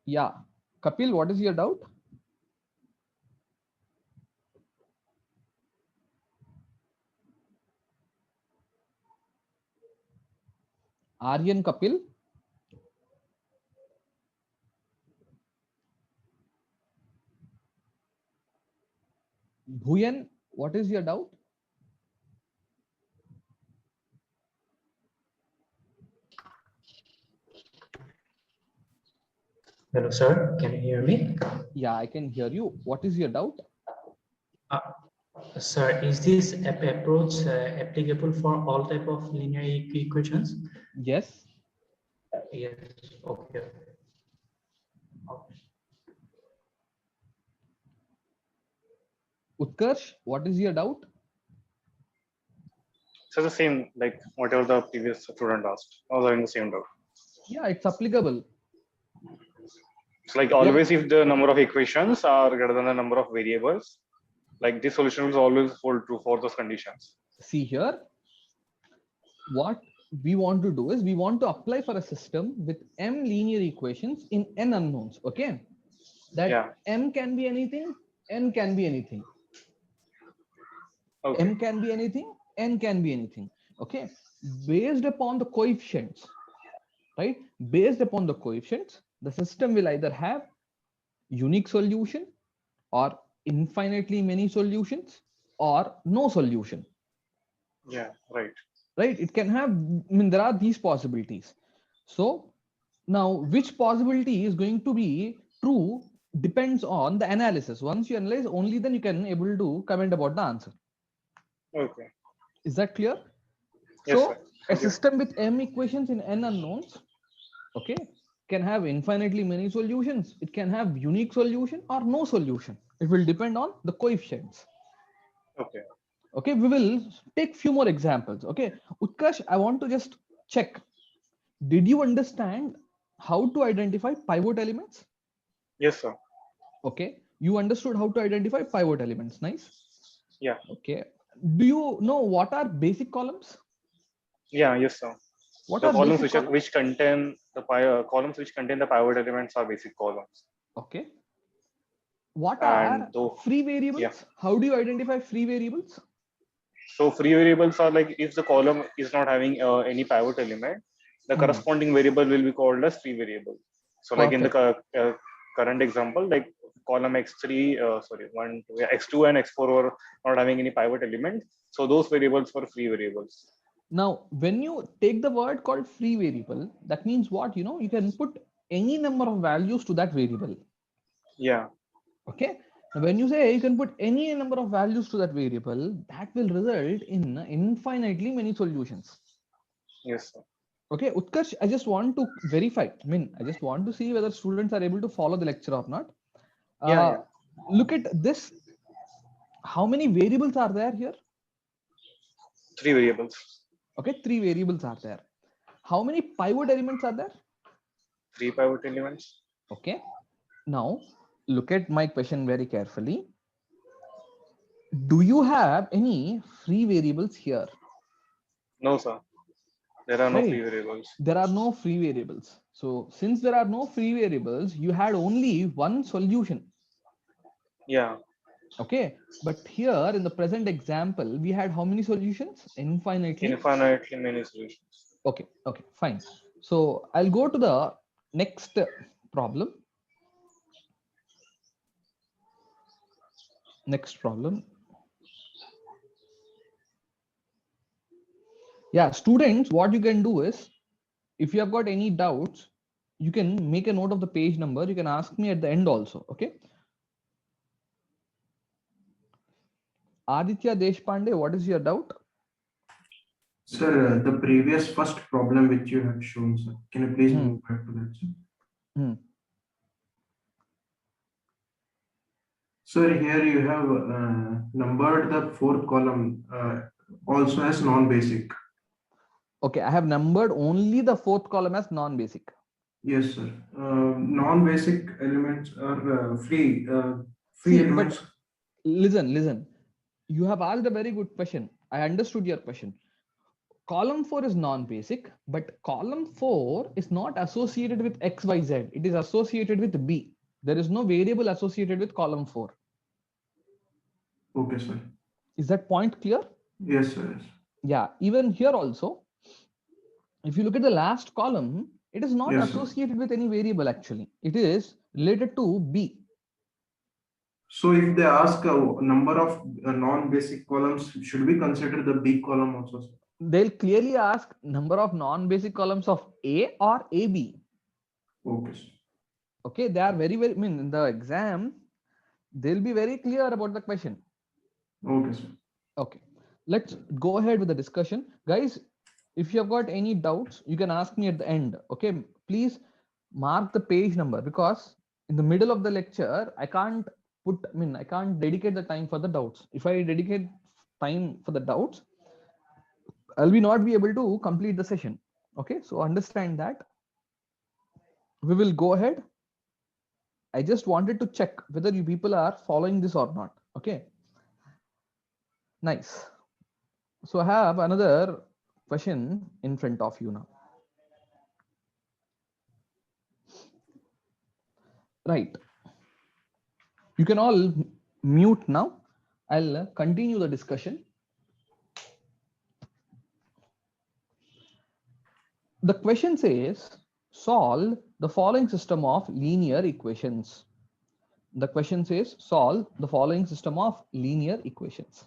Yeah, Kapil, what is your doubt? Aryan, Kapil. Bhuyan, what is your doubt? Hello, sir. Can you hear me? Yeah, I can hear you. What is your doubt? Sir, is this approach applicable for all type of linear equations? Yes. Yes. Okay. Utkarsh, what is your doubt? So the same, like whatever the previous student asked, I was having the same doubt. Yeah, it's applicable. It's like always, if the number of equations are greater than the number of variables, like this solution will always hold true for those conditions. See here, what we want to do is we want to apply for a system with m linear equations in n unknowns. Okay, that m can be anything, n can be anything. Okay. M can be anything, n can be anything. Okay, based upon the coefficients, right? Based upon the coefficients, the system will either have unique solution or infinitely many solutions or no solution. Yeah, right. Right, it can have, there are these possibilities. So now which possibility is going to be true depends on the analysis. Once you analyze, only then you can able to comment about the answer. Okay, is that clear? Yes, so sir. A system with m equations in n unknowns, okay, can have infinitely many solutions. It can have unique solution or no solution. It will depend on the coefficients. Okay. Okay, we will take few more examples. Okay, Utkarsh, I want to just check. Did you understand how to identify pivot elements? Yes, sir. Okay, you understood how to identify pivot elements. Nice. Yeah. Okay, Do you know what are basic columns? Yeah, yes, sir. What The are columns basic columns? which contain the columns which contain the pivot elements are basic columns. Okay. What And are though, free yeah. variables? How do you identify free variables? So free variables are like if the column is not having any pivot element, the corresponding variable will be called as free variable. So like in the Perfect. current example, like column x3, sorry, 1, 2, yeah, x2 and x4 were not having any pivot element. So those variables were free variables. Now, when you take the word called free variable, that means what? You know, you can put any number of values to that variable. Yeah. Okay. Now, when you say you can put any number of values to that variable, that will result in infinitely many solutions. Yes, sir. Okay, Utkarsh, I just want to verify. I mean, I just want to see whether students are able to follow the lecture or not. Yeah, yeah. Look at this. How many variables are there here? 3 variables. Okay, 3 variables are there. How many pivot elements are there? 3 pivot elements. Okay. Now, look at my question very carefully. Do you have any free variables here? No, sir. There are no free Right. variables. There are no free variables. So since there are no free variables, you had only one solution. Yeah. Okay. But here in the present example, we had how many solutions? Infinitely. Infinitely many solutions. Okay. Okay. Fine. So I'll go to the next problem. Next problem. Yeah, students, what you can do is, if you have got any doubts, you can make a note of the page number. You can ask me at the end also. Okay. Aditya Deshpande, what is your doubt? Sir, the previous first problem which you have shown, sir, can you please move back to that, sir? Sir, here you have numbered the fourth column also as non-basic. Okay, I have numbered only the fourth column as non-basic. Yes, sir. Non-basic elements are free. See, Elements. but listen. You have asked a very good question. I understood your question. Column 4 is non-basic, but column 4 is not associated with X, Y, Z. It is associated with B. There is no variable associated with column 4. Okay, sir. Is that point clear? Yes, sir. Yes. Yeah, even here also, if you look at the last column, it is not associated with any variable actually. It is related to B. So if they ask a number of non-basic columns, should we consider the B column also, sir? They'll clearly ask number of non-basic columns of A or AB. Okay, sir. Okay, they are very, I mean, in the exam, they'll be very clear about the question. Okay, sir. Okay, let's go ahead with the discussion. Guys, if you have got any doubts, you can ask me at the end. Okay, please mark the page number, because in the middle of the lecture, I can't dedicate the time for the doubts. If I dedicate time for the doubts, I'll not be able to complete the session. Okay, so understand that. We will go ahead. I just wanted to check whether you people are following this or not. Okay, nice. So I have another question in front of you now. Right. You can all mute now. I'll continue the discussion. The question says, solve the following system of linear equations. The question says, solve the following system of linear equations.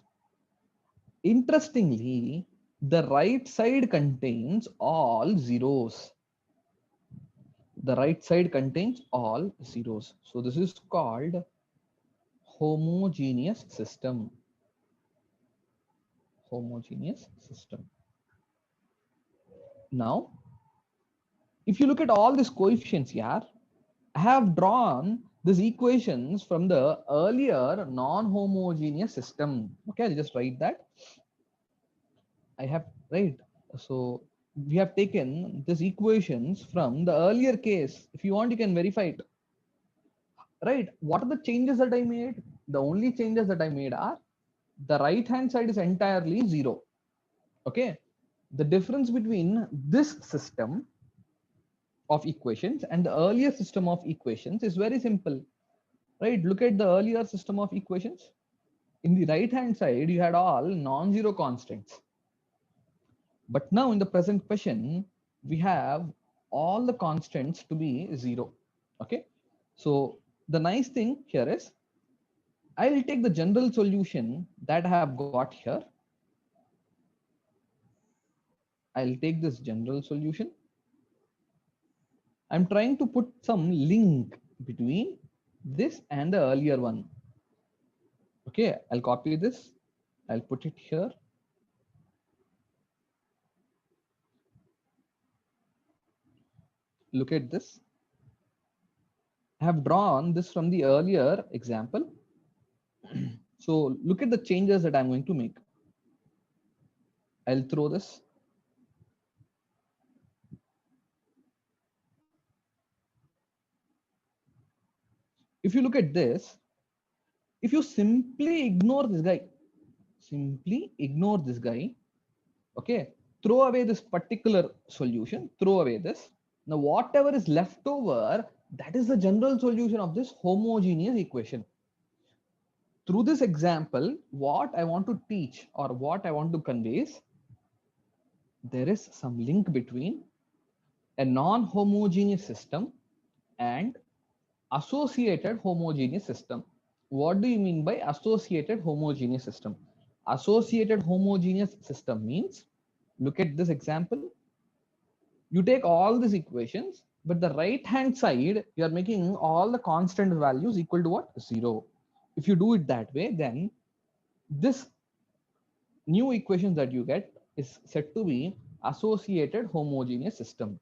Interestingly, the right side contains all zeros. The right side contains all zeros. So this is called homogeneous system. Homogeneous system. Now, if you look at all these coefficients here, I have drawn these equations from the earlier non-homogeneous system. Okay, I'll just write that. I have, right? So we have taken these equations from the earlier case. If you want, you can verify it. Right? What are the changes that I made? The only changes that I made are the right hand side is entirely 0. Okay, the difference between this system of equations and the earlier system of equations is very simple, right? Look at the earlier system of equations. In the right hand side, you had all non-zero constants. But now in the present question, we have all the constants to be 0. Okay, so the nice thing here is I'll take the general solution that I have got here. I'll take this general solution. I'm trying to put some link between this and the earlier one. Okay, I'll copy this. I'll put it here. Look at this. I have drawn this from the earlier example. So look at the changes that I'm going to make. I'll throw this. If you look at this, if you simply ignore this guy, okay, throw away this particular solution, throw away this. Now, whatever is left over, that is the general solution of this homogeneous equation. Through this example, what I want to teach or what I want to convey is there is some link between a non-homogeneous system and associated homogeneous system. What do you mean by associated homogeneous system? Associated homogeneous system means, look at this example. You take all these equations, but the right hand side, you are making all the constant values equal to what? 0. If you do it that way, then this new equation that you get is said to be associated homogeneous system.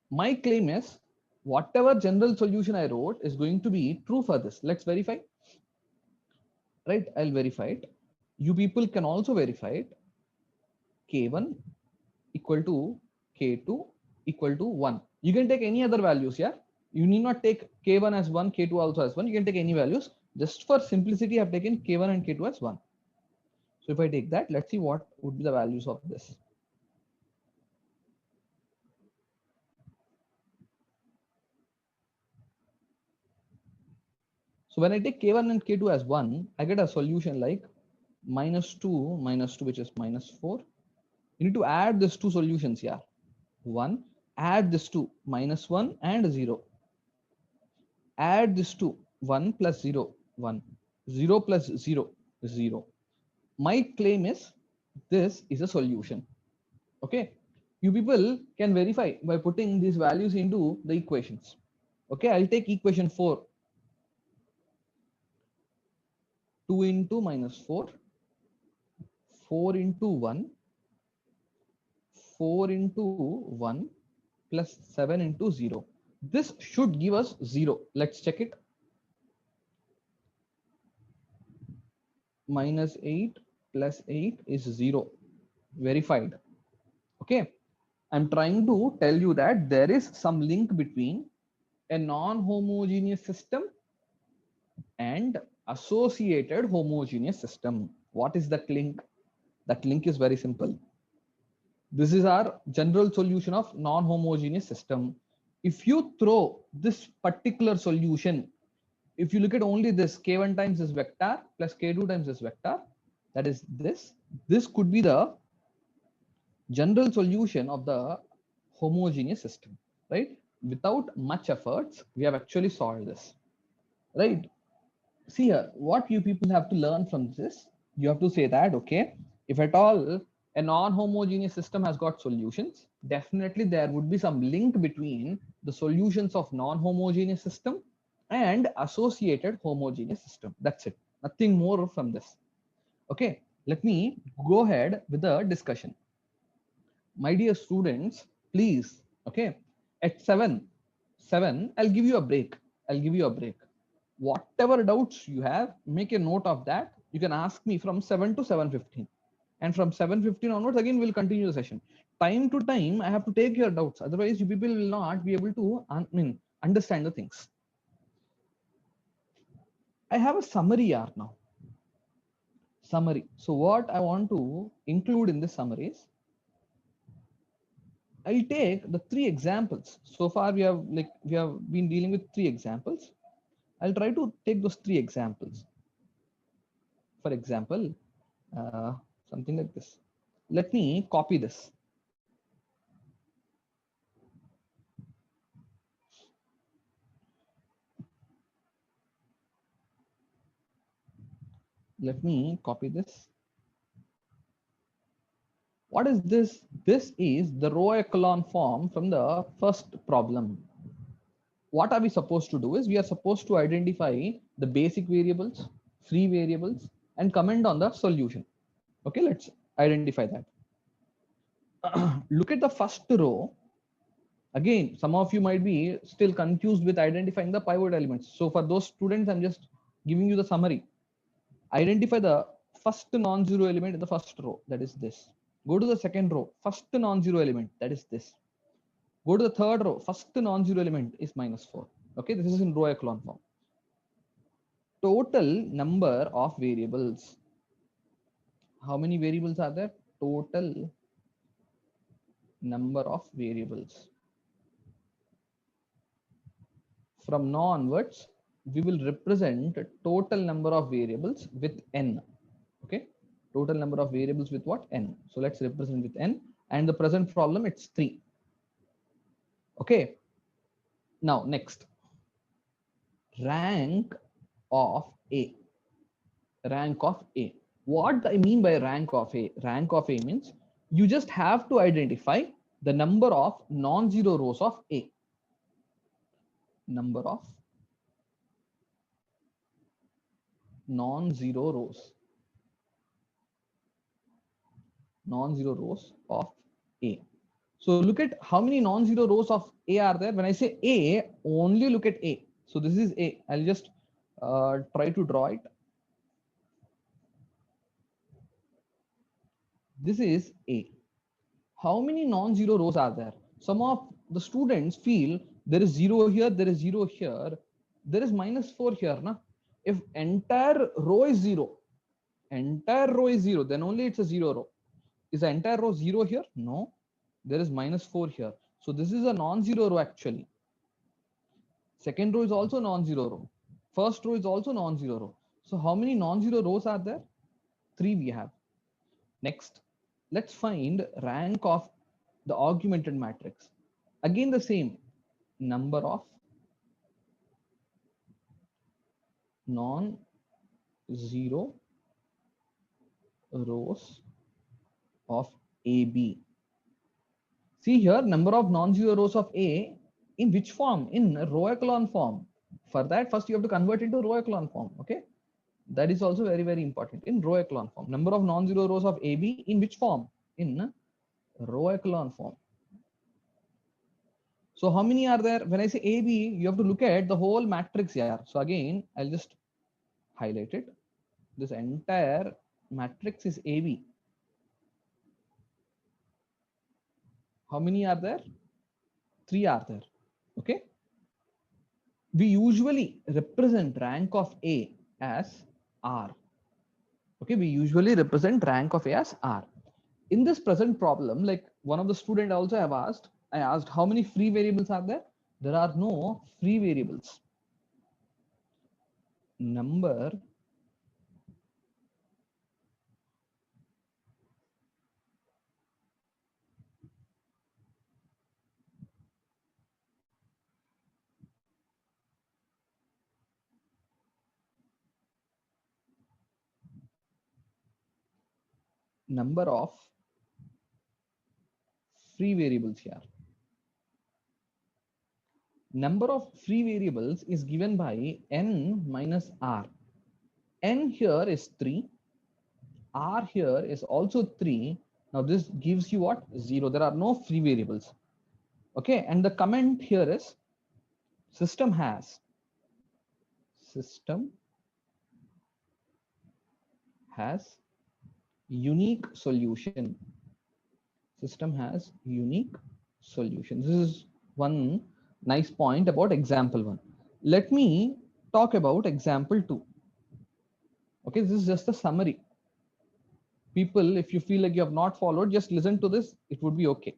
My claim is whatever general solution I wrote is going to be true for this. Let's verify. Right, I'll verify it. You people can also verify it. K1 equal to K2 equal to 1. You can take any other values here. You need not take K1 as 1, K2 also as 1. You can take any values. Just for simplicity, I've taken K1 and K2 as 1. So if I take that, let's see what would be the values of this. So when I take K1 and K2 as 1, I get a solution like -2, which is -4. You need to add these two solutions here. 1, add this to -1 and 0. Add this to 1 plus 0, 1. 0 plus 0, 0. My claim is this is a solution. Okay. You people can verify by putting these values into the equations. Okay, I'll take equation 4. 2 into -4, 4 into 1, 4 into 1 plus 7 into 0. This should give us 0. Let's check it. -8 plus 8 is 0. Verified. Okay. I'm trying to tell you that there is some link between a non-homogeneous system and associated homogeneous system. What is that link? That link is very simple. This is our general solution of non-homogeneous system. If you throw this particular solution, if you look at only this K1 times this vector plus K2 times this vector, that is this could be the general solution of the homogeneous system, right? Without much efforts, we have actually solved this, right? See here, what you people have to learn from this, you have to say that, okay, if at all a non-homogeneous system has got solutions, definitely there would be some link between the solutions of non-homogeneous system and associated homogeneous system. That's it, nothing more from this. Okay, let me go ahead with the discussion. My dear students, please, okay, at 7, I'll give you a break. Whatever doubts you have, make a note of that. You can ask me from 7 to 7:15. And from 7:15 onwards, again, we'll continue the session. Time to time, I have to take your doubts. Otherwise, you people will not be able to understand the things. I have a summary here now. summary. So what I want to include in this summary is, I'll take the 3 examples. So far we have been dealing with 3 examples. I'll try to take those 3 examples. For example, something like this. Let me copy this. Let me copy this. What is this? This is the row echelon form from the first problem. What are we supposed to do is, we are supposed to identify the basic variables, free variables, and comment on the solution. Okay, let's identify that. Look at the first row. Again, some of you might be still confused with identifying the pivot elements. So for those students, I'm just giving you the summary. Identify the first non-zero element in the first row, that is this. Go to the second row, first non-zero element, that is this. Go to the third row, first non-zero element is -4. Okay, this is in row echelon form. Total number of variables. How many variables are there? Total number of variables. From now onwards, we will represent total number of variables with n. Okay, total number of variables with what? N. So let's represent with n, and the present problem, it's 3. Okay, now next, rank of A. Rank of A. What I mean by rank of A? Rank of A means you just have to identify the number of non-zero rows of A. Number of non-zero rows. Non-zero rows of A. So look at how many non-zero rows of A are there. When I say A, only look at A. So this is A. I'll just try to draw it. This is A. How many non-zero rows are there? Some of the students feel there is 0 here, there is 0 here, there is -4 here. Na? If entire row is 0, then only it's a 0 row. Is the entire row 0 here? No, there is -4 here. So this is a non-zero row actually. Second row is also non-zero row. First row is also non-zero row. So how many non-zero rows are there? 3 we have. Next, let's find rank of the augmented matrix. Again the same, number of non-zero rows of AB. See here, number of non-zero rows of A in which form? In row echelon form. For that, first you have to convert into row echelon form. Okay, that is also very, very important. In row echelon form, number of non-zero rows of AB in which form? In row echelon form. So how many are there? When I say AB, you have to look at the whole matrix here. So again, I'll just highlight it. This entire matrix is AB. How many are there? 3 are there. Okay. We usually represent rank of A as R. Okay, we usually represent rank of A as R. In this present problem, like one of the student also have asked, I asked how many free variables are there? There are no free variables. Number of free variables here. Number of free variables is given by n minus r. N here is 3. R here is also 3. Now this gives you what? 0. There are no free variables. Okay, and the comment here is system has unique solution. System has unique solution. This is one nice point about example 1. Let me talk about example 2. Okay, this is just a summary. People, if you feel like you have not followed, just listen to this, it would be okay.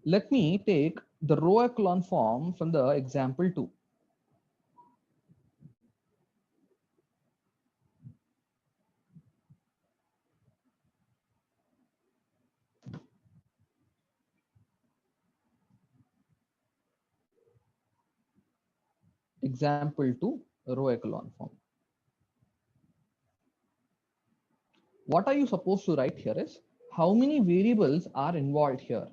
Let me take the row echelon form from the example 2. Example 2, row echelon form. What are you supposed to write here is how many variables are involved here.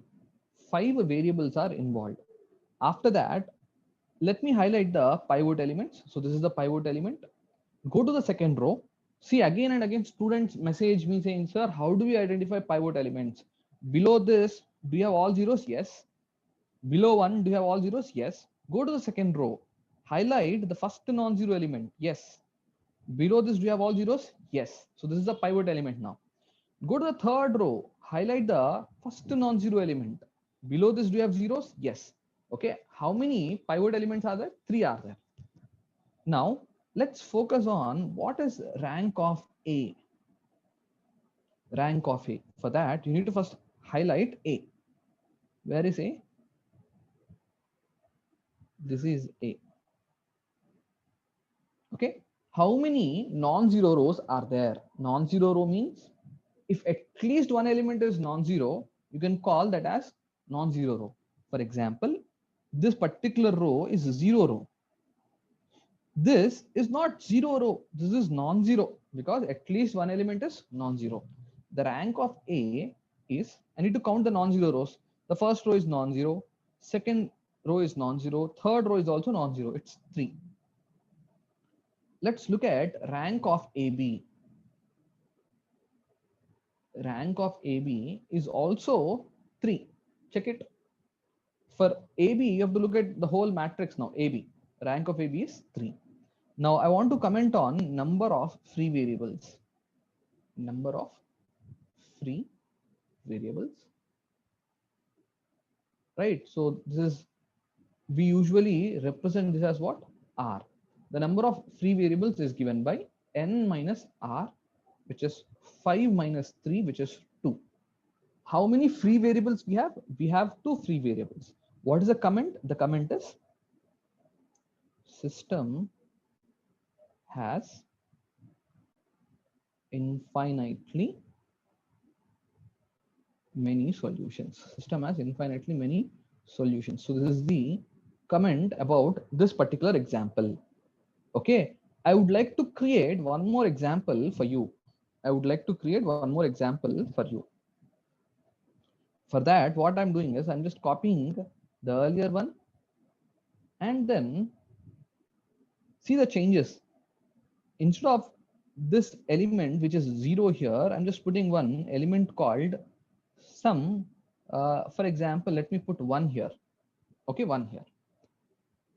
5 variables are involved. After that, let me highlight the pivot elements. So this is the pivot element. Go to the second row. See, again and again students message me saying, sir, how do we identify pivot elements? Below this, do you have all zeros? Yes. Below 1, do you have all zeros? Yes. Go to the second row. Highlight the first non-zero element. Yes. Below this, do you have all zeros? Yes. So this is the pivot element now. Go to the third row. Highlight the first non-zero element. Below this, do you have zeros? Yes. Okay. How many pivot elements are there? 3 are there. Now, let's focus on what is rank of A. Rank of A. For that, you need to first highlight A. Where is A? This is A. Okay. How many non-zero rows are there? Non-zero row means if at least one element is non-zero, you can call that as non-zero row. For example, this particular row is 0 row. This is not 0 row. This is non-zero because at least one element is non-zero. The rank of A is, I need to count the non-zero rows. The first row is non-zero. Second row is non-zero. Third row is also non-zero. It's 3. Let's look at rank of AB. Rank of AB is also 3. Check it. For AB, you have to look at the whole matrix now. AB. Rank of AB is 3. Now I want to comment on number of free variables. Number of free variables. Right. So this is, we usually represent this as what? R. The number of free variables is given by n minus r, which is 5 minus 3, which is 2. How many free variables we have? We have 2 free variables. What is the comment? The comment is system has infinitely many solutions. System has infinitely many solutions. So this is the comment about this particular example. Okay, I would like to create one more example for you. I would like to create one more example for you. For that, what I'm doing is I'm just copying the earlier one and then see the changes. Instead of this element, which is 0 here, I'm just putting one element called some, for example, let me put 1 here. Okay, 1 here.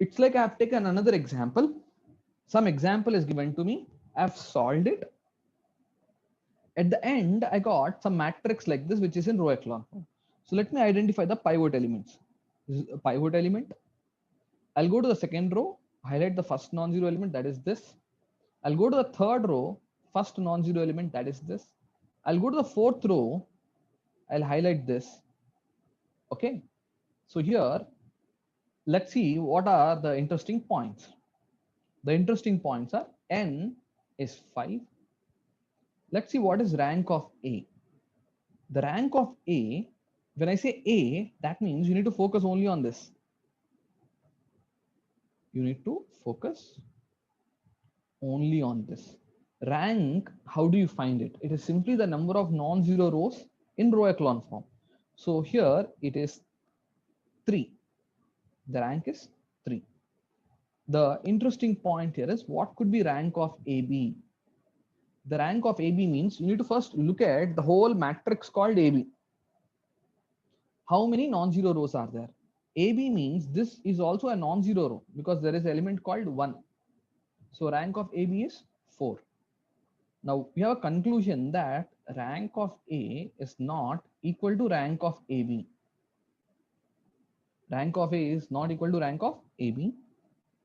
It's like I have taken another example. Some example is given to me. I've solved it. At the end, I got some matrix like this, which is in row echelon form. So let me identify the pivot elements. This is a pivot element. I'll go to the second row, highlight the first non-zero element, that is this. I'll go to the third row, first non-zero element, that is this. I'll go to the fourth row, I'll highlight this. Okay. So here, let's see what are the interesting points. The interesting points are n is 5. Let's see what is rank of A. The rank of A, when I say A, that means you need to focus only on this. You need to focus only on this. Rank, how do you find it? It is simply the number of non-zero rows in row echelon form. So here it is 3. The rank is 3. The interesting point here is what could be rank of AB? The rank of AB means you need to first look at the whole matrix called AB. How many non-zero rows are there? AB means this is also a non-zero row because there is an element called 1. So rank of AB is 4. Now we have a conclusion that rank of A is not equal to rank of AB. Rank of A is not equal to rank of AB.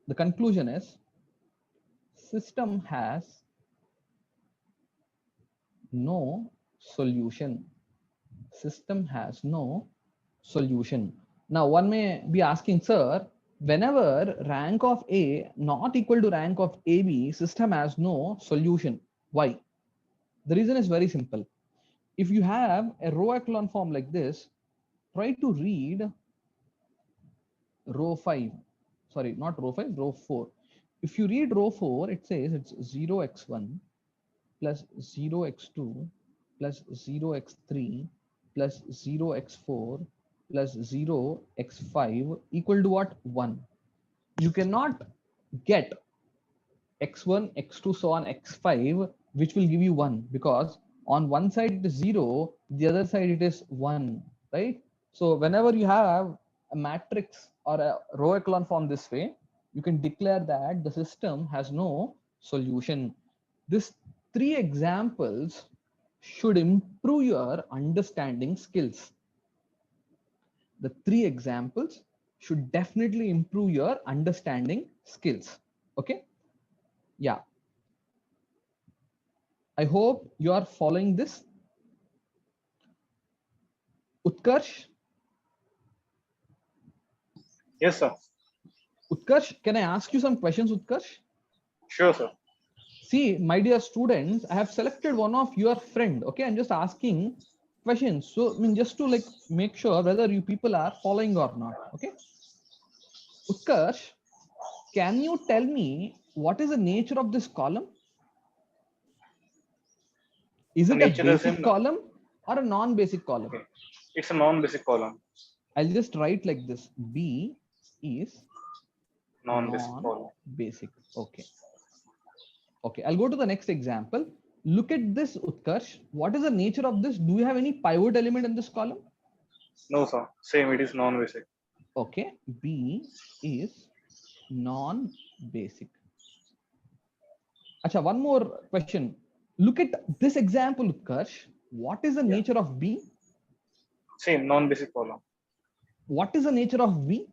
The conclusion is system has no solution. System has no solution. Now, one may be asking, sir, whenever rank of A not equal to rank of AB, system has no solution. Why? The reason is very simple. If you have a row echelon form like this, try to read row 5. Sorry, not row 5, row 4. If you read row 4, it says it's 0x1 plus 0x2 plus 0x3 plus 0x4 plus 0x5 equal to what? 1. You cannot get x1, x2, so on x5, which will give you 1, because on one side it is 0, the other side it is 1, right? So whenever you have a matrix or a row echelon form this way, you can declare that the system has no solution. This 3 examples should improve your understanding skills. The 3 examples should definitely improve your understanding skills. Okay. Yeah. I hope you are following this. Utkarsh? Yes, sir. Utkarsh, can I ask you some questions, Utkarsh? Sure, sir. See, my dear students, I have selected one of your friend. Okay, I'm just asking questions. So, I mean, just to like make sure whether you people are following or not. Okay. Utkarsh, can you tell me what is the nature of this column? Is The it a nature as basic in, column or a non-basic column? okay, it's a non-basic column. I'll just write like this. B is Non-basic column. non-basic. Okay. Okay, I'll go to the next example. Look at this, Utkarsh. What is the nature of this? Do you have any pivot element in this column? No, sir. Same, it is non-basic. Okay, B is non-basic. Acha, one more question. Look at this example, Utkarsh. What is the nature of B? Same, non-basic column. What is the nature of B?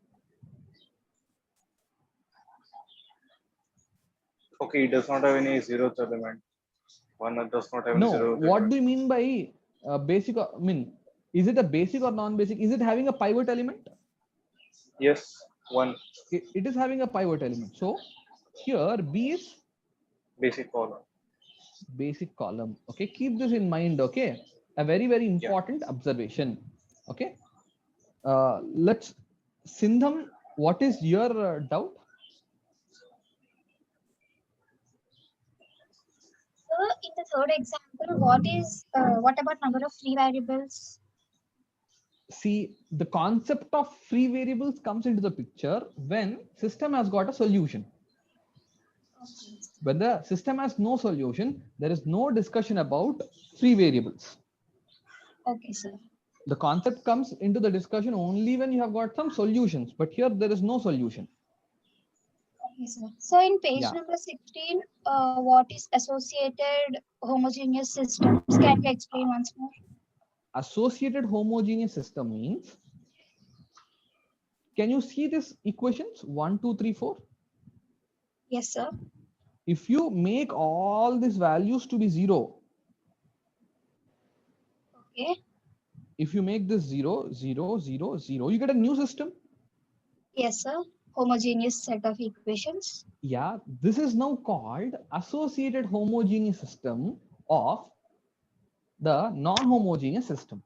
Okay, it does not have any zeroth element. One that does not have any No, zeroth what element. do you mean by basic? I mean, is it a basic or non-basic? Is it having a pivot element? Yes, one It is having a pivot element. So here B is basic column. basic column. Okay, keep this in mind. Okay, a very important observation. Okay, let's Sindham, what is your doubt? So in the third example, what about number of free variables? See, the concept of free variables comes into the picture when system has got a solution. Okay. When the system has no solution, there is no discussion about free variables. Okay, sir. The concept comes into the discussion only when you have got some solutions, but here there is no solution. Okay, sir. So in page Yeah. number 16, what is associated homogeneous systems? Can you explain once more? Associated homogeneous system means, can you see this equations 1, 2, 3, 4? Yes, sir. If you make all these values to be 0, Okay. if you make this 0, 0, 0, 0, you get a new system. Yes, sir. Homogeneous set of equations. Yeah, this is now called associated homogeneous system of the non-homogeneous system.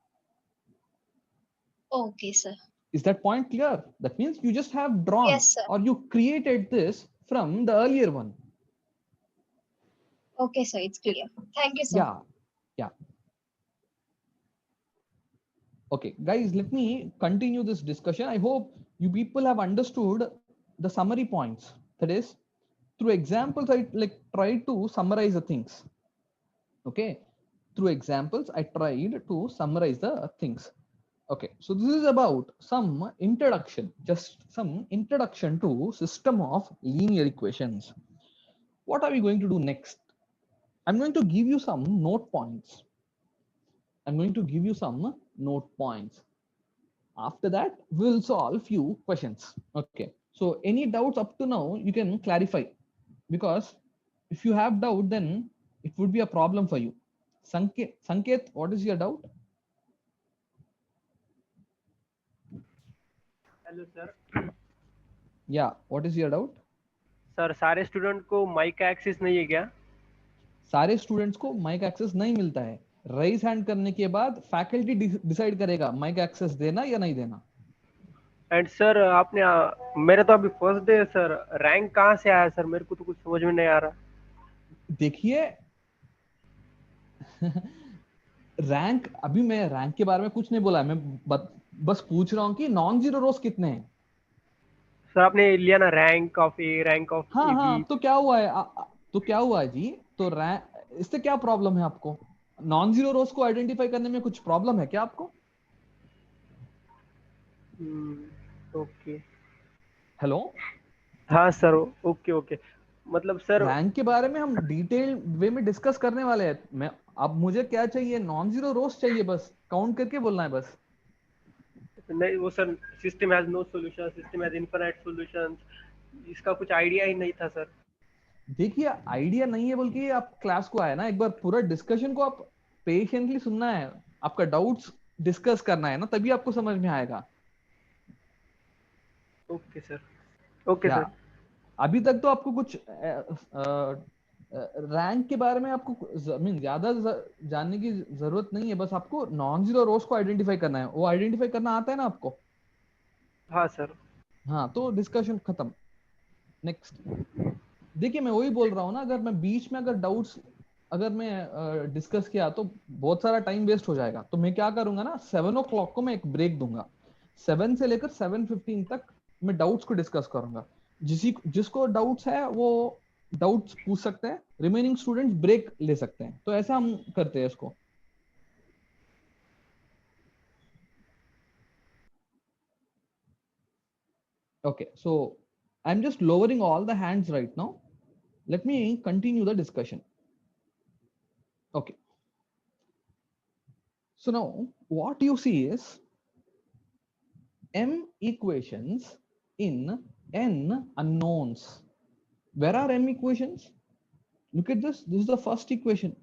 Okay, sir. Is that point clear? That means you just have drawn Yes, sir. or you created this from the earlier one. Okay, sir. It's clear. Thank you, sir. Yeah, yeah. Okay, guys, let me continue this discussion. I hope you people have understood the summary points. That is, through examples, I like tried to summarize the things. Okay, through examples, I tried to summarize the things. Okay, so this is about some introduction, just some introduction to system of linear equations. What are we going to do next? I'm going to give you some note points. I'm going to give you some note points. After that, we'll solve few questions. Okay, so any doubts up to now, you can clarify, because if you have doubt, then it would be a problem for you. Sanket, what is your doubt? Hello sir. Yeah, what is your doubt? Sir सारे student को mic का access नहीं है क्या? सारे students को mic access नहीं मिलता है. राइज हैंड करने के बाद फैकल्टी डिसाइड करेगा माइक एक्सेस देना या नहीं देना. एंड सर आपने मेरा तो अभी फर्स्ट डे है सर. रैंक कहाँ से आया सर? मेरे को तो कुछ समझ में नहीं आ रहा. देखिए रैंक, अभी मैं रैंक के बारे में कुछ नहीं बोला है, मैं बस पूछ रहा हूँ कि नॉन जीरो रोज कितने हैं. सर आपने लिया ना rank of A, rank of हाँ हाँ, बी. तो क्या हुआ है? तो क्या हुआ है जी? तो इससे क्या प्रॉब्लम है आपको? नॉन जीरो रोज को आइडेंटिफाई करने में कुछ प्रॉब्लम है क्या आपको? ओके. हेलो, हाँ सर. Okay okay. मतलब सर रैंक के बारे में हम डिटेल वे में डिस्कस करने वाले हैं. मैं अब मुझे क्या चाहिए? नॉन जीरो रोज चाहिए, बस काउंट करके बोलना है बस. नहीं, वो sir system has no solution, system has infinite solutions, इसका कुछ आइडिया ही नहीं था सर. देखिए आइडिया नहीं है बोल के आप क्लास को आए ना, एक बार पूरा डिस्कशन को आप पेशेंटली सुनना है, आपका डाउट्स डिस्कस करना है ना, तभी आपको समझ में आएगा. Okay sir. ओके क्या सर. अभी तक तो आपको कुछ रैंक के बारे में आपको ज्यादा जानने की जरूरत नहीं है, बस आपको नॉन जीरो रोज को आइडेंटिफाई करना है. वो आइडेंटिफाई करना आता है ना आपको? हाँ सर. हाँ, तो डिस्कशन खत्म. नेक्स्ट. देखिए मैं वही बोल रहा हूँ ना, अगर मैं बीच में अगर डाउट्स अगर मैं डिस्कस किया तो बहुत सारा टाइम वेस्ट हो जाएगा. तो मैं क्या करूंगा ना, 7 o'clock को मैं एक ब्रेक दूंगा. 7 से लेकर 7:15 तक मैं डाउट्स को डिस्कस करूंगा. जिसको डाउट्स है वो डाउट्स पूछ सकते हैं, रिमेनिंग स्टूडेंट्स ब्रेक ले सकते हैं. तो ऐसा हम करते हैं इसको. Okay, so I'm just lowering all the hands right now. Let me continue the discussion. Okay. So now what you see is m equations in n unknowns. Where are m equations? Look at this. This is the first equation.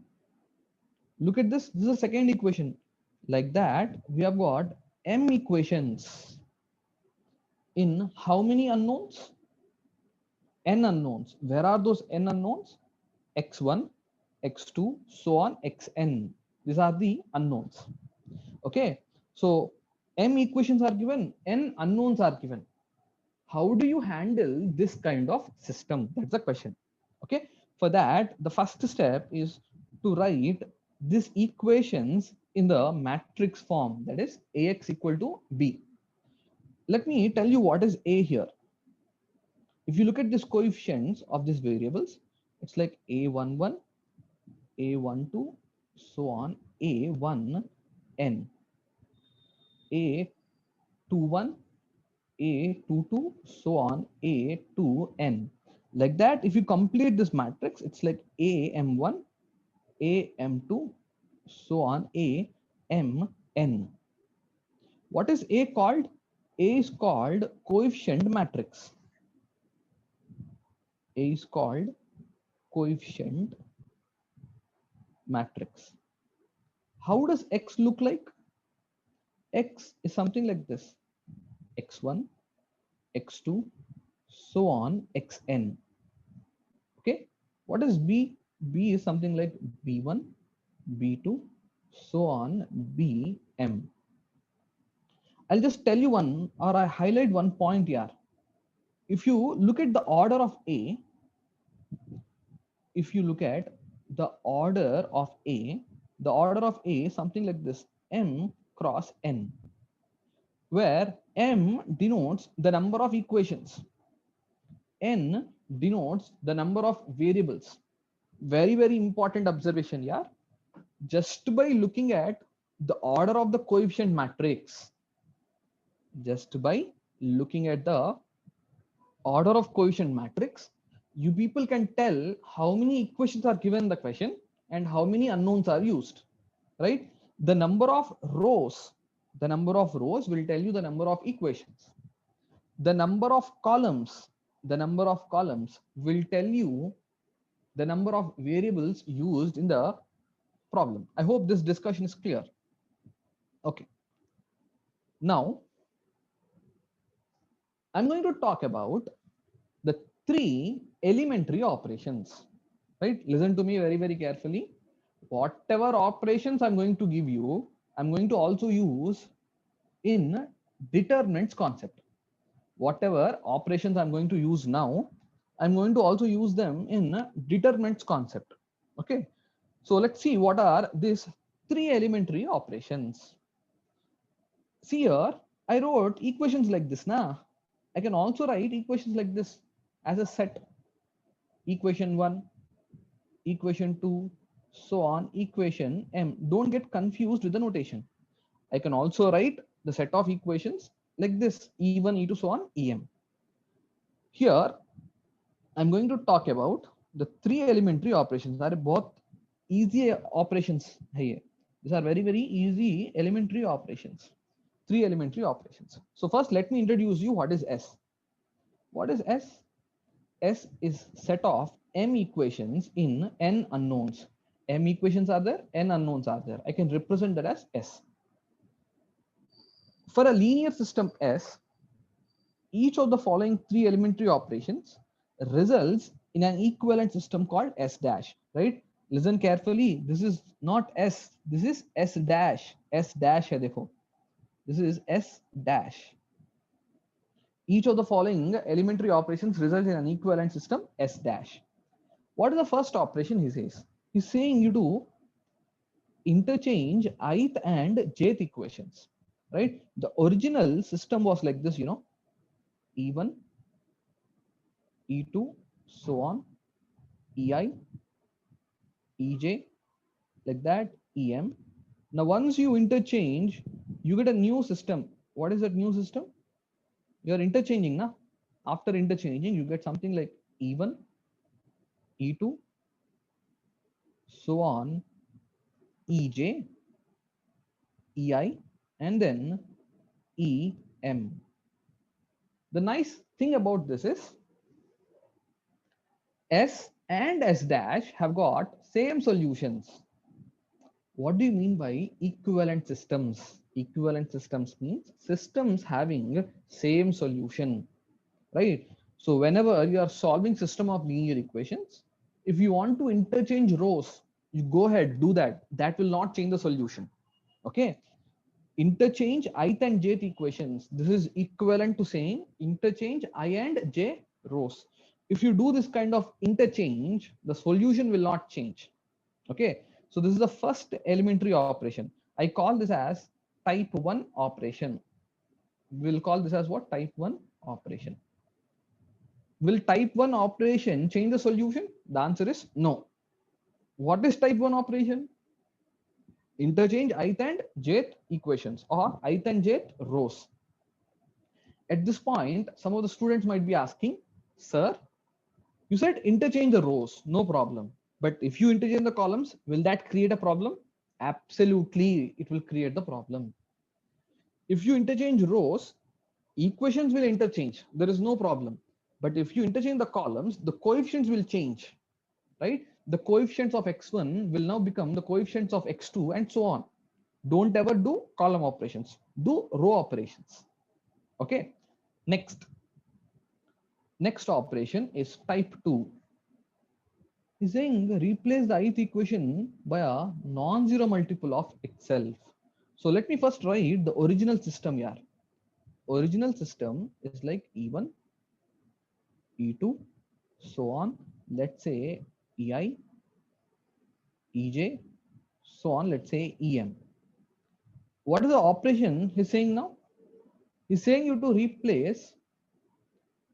Look at this. This is the second equation. Like that, we have got m equations in how many unknowns? N unknowns. Where are those n unknowns? X1, X2, so on, Xn. These are the unknowns. Okay. So m equations are given, n unknowns are given. How do you handle this kind of system? That's the question. Okay. For that, the first step is to write these equations in the matrix form, that is Ax equal to B. Let me tell you what is A here. If you look at these coefficients of these variables, it's like A11, A12, so on, A1n, A21, A22, so on, A2n. Like that, if you complete this matrix, it's like AM1, AM2, so on, AMN. What is A called? A is called coefficient matrix. A is called coefficient matrix. How does X look like? X is something like this: X1, X2, so on, Xn. Okay. What is B? B is something like B1, B2, so on, Bm. I'll just tell you one, or I highlight one point here. If you look at the order of A, if you look at the order of A, the order of A is something like this: M cross N, where M denotes the number of equations, N denotes the number of variables. Very, very important observation here. Just by looking at the order of the coefficient matrix, just by looking at the order of coefficient matrix, you people can tell how many equations are given in the question and how many unknowns are used, right? The number of rows will tell you the number of equations. The number of columns will tell you the number of variables used in the problem. I hope this discussion is clear. Okay. Now, I'm going to talk about the 3 elementary operations, right? Listen to me very, very carefully. Whatever operations I'm going to give you, I'm going to also use in determinants concept. Whatever operations I'm going to use now, I'm going to also use them in determinants concept. Okay. So let's see what are these 3 elementary operations. See here, I wrote equations like this. Now, I can also write equations like this as a set. Equation 1, equation 2, so on, equation m. Don't get confused with the notation. I can also write the set of equations like this, E1, E2, so on, Em. Here, I'm going to talk about the 3 elementary operations. They are both easy operations here. These are very, very easy elementary operations. 3 elementary operations. So first, let me introduce you what is S. What is S? S is set of m equations in n unknowns. M equations are there, n unknowns are there. I can represent that as S. For a linear system S, each of the following 3 elementary operations results in an equivalent system called S dash, right? Listen carefully. This is not S. This is S dash. S dash hai dekho. This is S dash. Each of the following elementary operations results in an equivalent system S dash. What is the first operation he says? He's saying you do interchange ith and jth equations, right? The original system was like this, you know, E1, E2, so on, EI, EJ, like that, EM. Now, once you interchange, you get a new system. What is that new system? You're interchanging now. After interchanging, you get something like E1, E2, so on, EJ, EI, and then EM. The nice thing about this is S and S dash have got same solutions. What do you mean by equivalent systems? Equivalent systems means systems having same solution, right? So whenever you are solving system of linear equations, if you want to interchange rows, you go ahead, do that. That will not change the solution. Okay. Interchange ith and jth equations. This is equivalent to saying interchange I and j rows. If you do this kind of interchange, the solution will not change. Okay. So this is the first elementary operation. I call this as type 1 operation. We'll call this as what? Type 1 operation. Will type 1 operation change the solution? The answer is no. What is type 1 operation? Interchange ith and jth equations or ith and jth rows. At this point, some of the students might be asking, sir, you said interchange the rows, no problem. But if you interchange the columns, will that create a problem? Absolutely, it will create the problem. If you interchange rows, equations will interchange. There is no problem. But if you interchange the columns, the coefficients will change, right? The coefficients of x1 will now become the coefficients of x2 and so on. Don't ever do column operations. Do row operations. Okay. Next operation is type 2. He's saying replace the ith equation by a non-zero multiple of itself. So let me first write the original system here. Original system is like E1, E2, so on. Let's say EI, EJ, so on. Let's say EM. What is the operation he's saying now? He's saying you to replace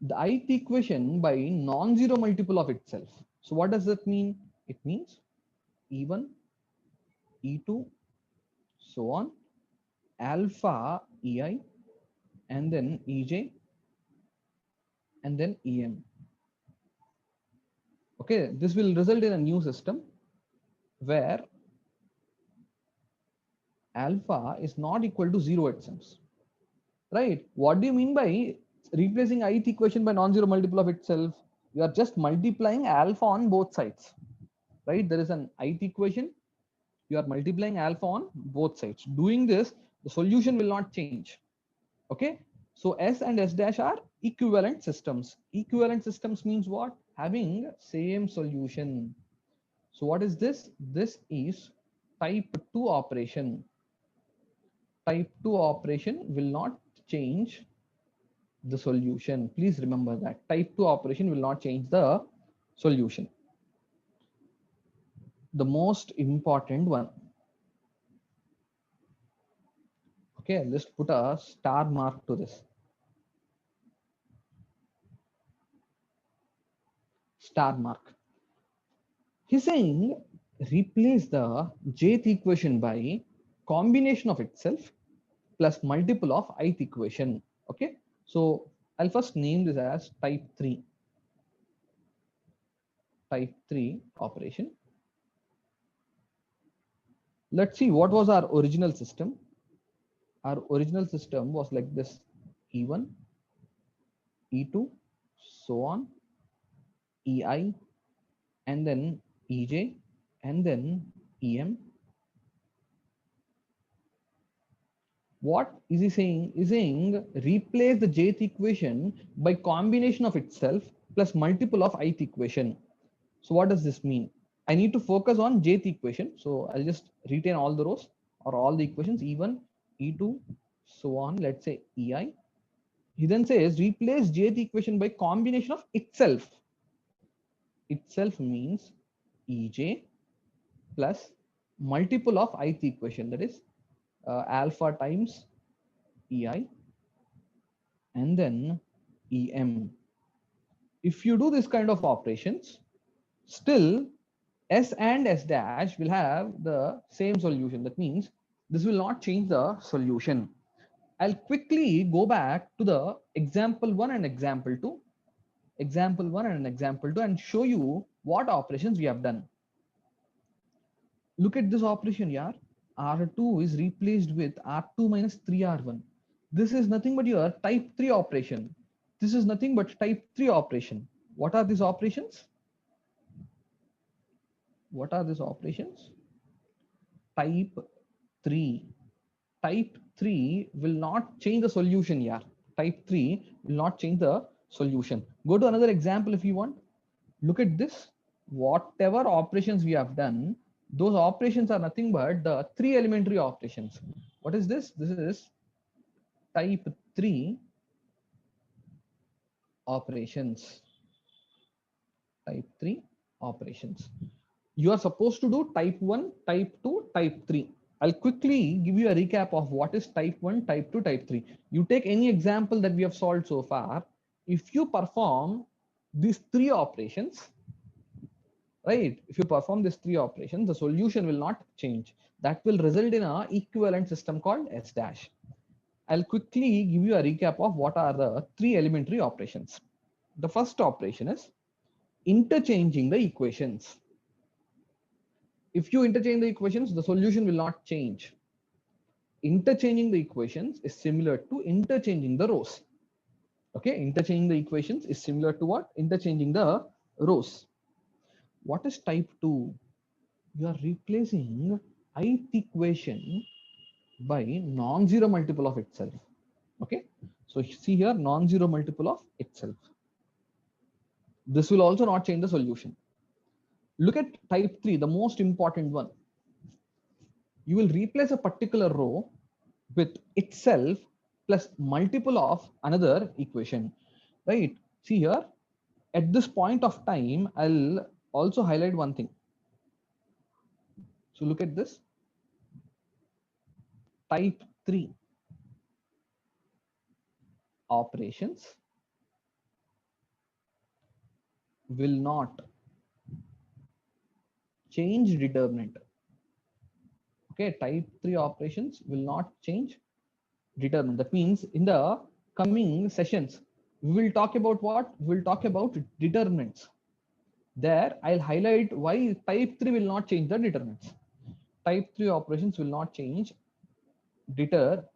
the ith equation by non-zero multiple of itself. So what does that mean? It means E1, E2, so on, alpha EI, and then EJ, and then EM. Okay, this will result in a new system where alpha is not equal to 0, it seems. Right? What do you mean by replacing ith equation by non-zero multiple of itself? You are just multiplying alpha on both sides. Right? There is an ith equation You are multiplying alpha on both sides. Doing this, the solution will not change. Okay. So S and S dash are equivalent systems. Equivalent systems means what? Having same solution. So what is this? This is type 2 operation. Type 2 operation will not change the solution. Please remember that type 2 operation will not change the solution. The most important one. Okay, let's put a star mark to this. Star mark. He's saying replace the jth equation by combination of itself plus multiple of ith equation. Okay, so I'll first name this as type 3. Type 3 operation. Let's see what was our original system. Our original system was like this: E1, E2, so on, EI, and then EJ, and then EM. What is he saying? He's saying replace the jth equation by combination of itself plus multiple of ith equation. So what does this mean? I need to focus on jth equation. So I'll just retain all the rows or all the equations, E1, E2, so on. Let's say EI. He then says replace jth equation by combination of itself. Itself means EJ plus multiple of ith equation, that is alpha times EI and then EM. If you do this kind of operations, still S and S dash will have the same solution. That means this will not change the solution. I'll quickly go back to the example 1 and example 2. Example 1 and example 2 and show you what operations we have done. Look at this operation here. R2 is replaced with R2 minus 3R1. This is nothing but your type 3 operation. This is nothing but type 3 operation. What are these operations? What are these operations? Type 3. Type 3 will not change the solution here. Type 3 will not change the solution. Go to another example if you want. Look at this. Whatever operations we have done, those operations are nothing but the 3 elementary operations. What is this? This is type 3 operations. Type 3 operations. You are supposed to do type 1, type 2, type 3. I'll quickly give you a recap of what is type 1, type 2, type 3. You take any example that we have solved so far. If you perform these 3 operations, right? If you perform these 3 operations, the solution will not change. That will result in an equivalent system called S dash. I'll quickly give you a recap of what are the 3 elementary operations. The first operation is interchanging the equations. If you interchange the equations, the solution will not change. Interchanging the equations is similar to interchanging the rows. Okay, interchanging the equations is similar to what? Interchanging the rows. What is type 2? You are replacing ith equation by non-zero multiple of itself. Okay, so see here, non-zero multiple of itself. This will also not change the solution. Look at type 3, the most important one. You will replace a particular row with itself plus multiple of another equation, right? See here, at this point of time, I'll also highlight one thing. So look at this. Type 3 operations will not change determinant. Okay, type 3 operations will not change determinant. That means in the coming sessions, we will talk about what? We will talk about determinants. There, I'll highlight why type 3 will not change the determinants. Type 3 operations will not change determinants.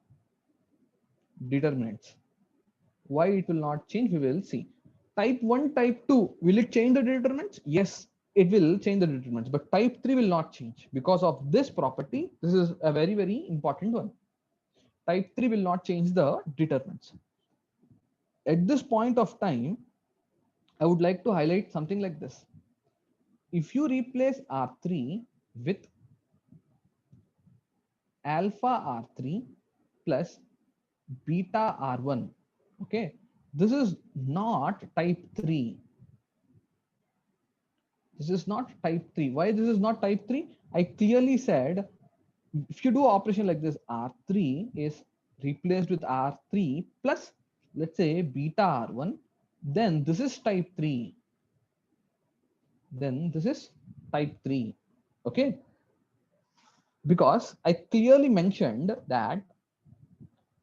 Why it will not change, we will see. Type 1, type 2, will it change the determinants? Yes, it will change the determinants, but type 3 will not change because of this property. This is a very, very important one. Type 3 will not change the determinants. At this point of time, I would like to highlight something like this. If you replace R3 with alpha R3 plus beta R1, okay, this is not type 3. This is not type 3. Why this is not type 3? I clearly said, if you do operation like this, R3 is replaced with R3 plus, let's say, beta R1, then this is type 3. Then this is type 3. Okay. Because I clearly mentioned that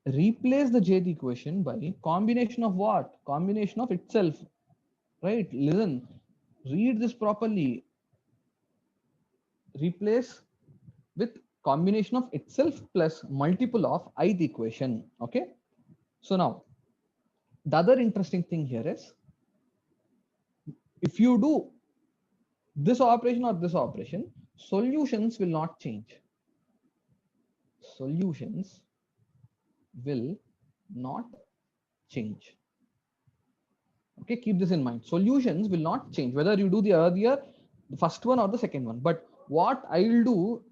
replace the jth equation by combination of what? Combination of itself. Right? Listen, read this properly. Replace with combination of itself plus multiple of ith equation. Okay. So now, the other interesting thing here is, if you do this operation or this operation, solutions will not change. Solutions will not change. Okay, keep this in mind. Solutions will not change, whether you do the earlier, the first one or the second one. But what I will do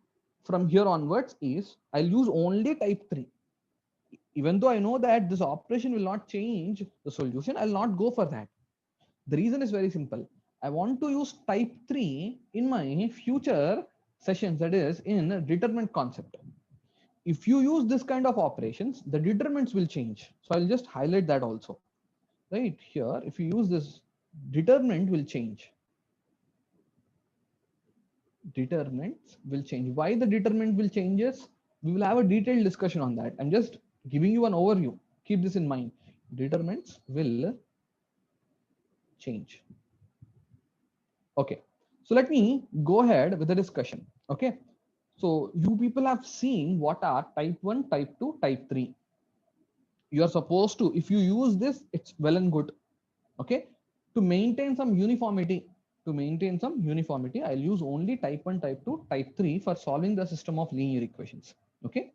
from here onwards is I'll use only type 3. Even though I know that this operation will not change the solution, I'll not go for that. The reason is very simple. I want to use type 3 in my future sessions, that is in determinant concept. If you use this kind of operations, the determinants will change. So I'll just highlight that also. Right here, if you use this, determinant will change. Determinants will change. Why the determinant will changes? We will have a detailed discussion on that. I'm just giving you an overview. Keep this in mind. Determinants will change. Okay, so let me go ahead with the discussion. Okay, so you people have seen what are type 1, type 2, type 3. You are supposed to, if you use this, it's well and good. Okay, to maintain some uniformity, I'll use only type 1, type 2, type 3 for solving the system of linear equations. Okay,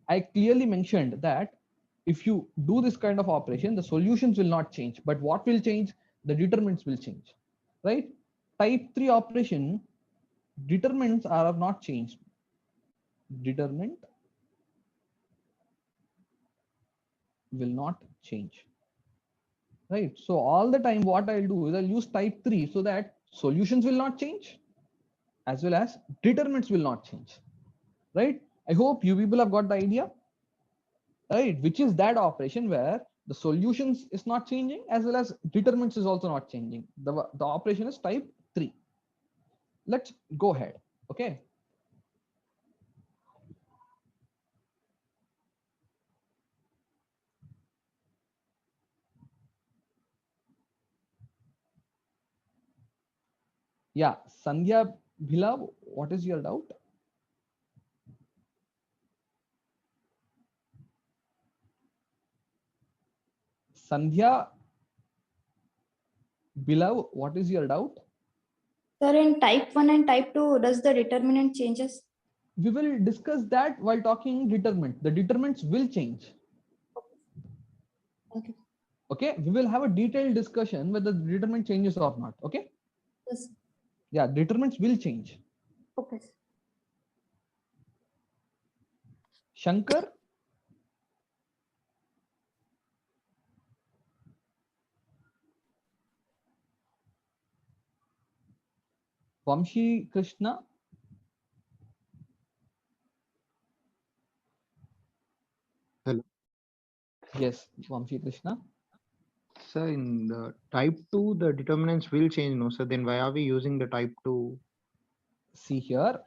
I clearly mentioned that if you do this kind of operation, the solutions will not change, but what will change? The determinants will change, right? Type 3 operation, determinants are not changed. Determinant will not change, right? So all the time what I'll do is I'll use type 3 so that solutions will not change as well as determinants will not change, right? I hope you people have got the idea, right? Which is that operation where the solutions is not changing as well as determinants is also not changing. The operation is type 3. Let's go ahead. Okay. Yeah, Sandhya Bhila, what is your doubt? Sandhya Bhila, what is your doubt? Sir, in type 1 and type 2, does the determinant changes? We will discuss that while talking determinant. The determinants will change. Okay. Okay, we will have a detailed discussion whether the determinant changes or not. Okay. Yes. Yeah, determinants will change. Okay. Shankar. Vamshi Krishna. Hello. Yes, Vamshi Krishna. Sir, in the type 2, the determinants will change, no? So then why are we using the type 2? See here,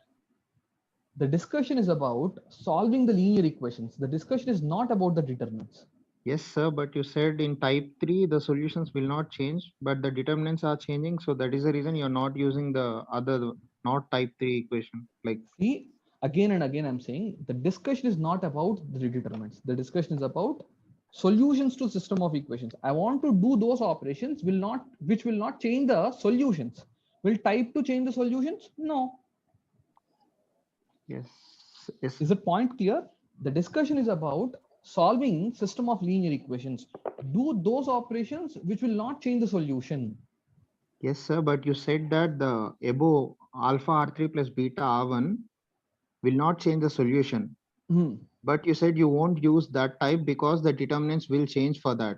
the discussion is about solving the linear equations. The discussion is not about the determinants. Yes, sir, but you said in type 3, the solutions will not change, but the determinants are changing. So that is the reason you're not using the other, not type 3 equation. Like, see, again and again, I'm saying the discussion is not about the determinants. The discussion is about solutions to system of equations. I want to do those operations which will not change the solutions. Will type 2 change the solutions? No. Yes. Yes. Is the point clear? The discussion is about solving system of linear equations. Do those operations which will not change the solution. Yes, sir. But you said that the above alpha R3 plus beta R1 will not change the solution. Hmm. But you said you won't use that type because the determinants will change for that.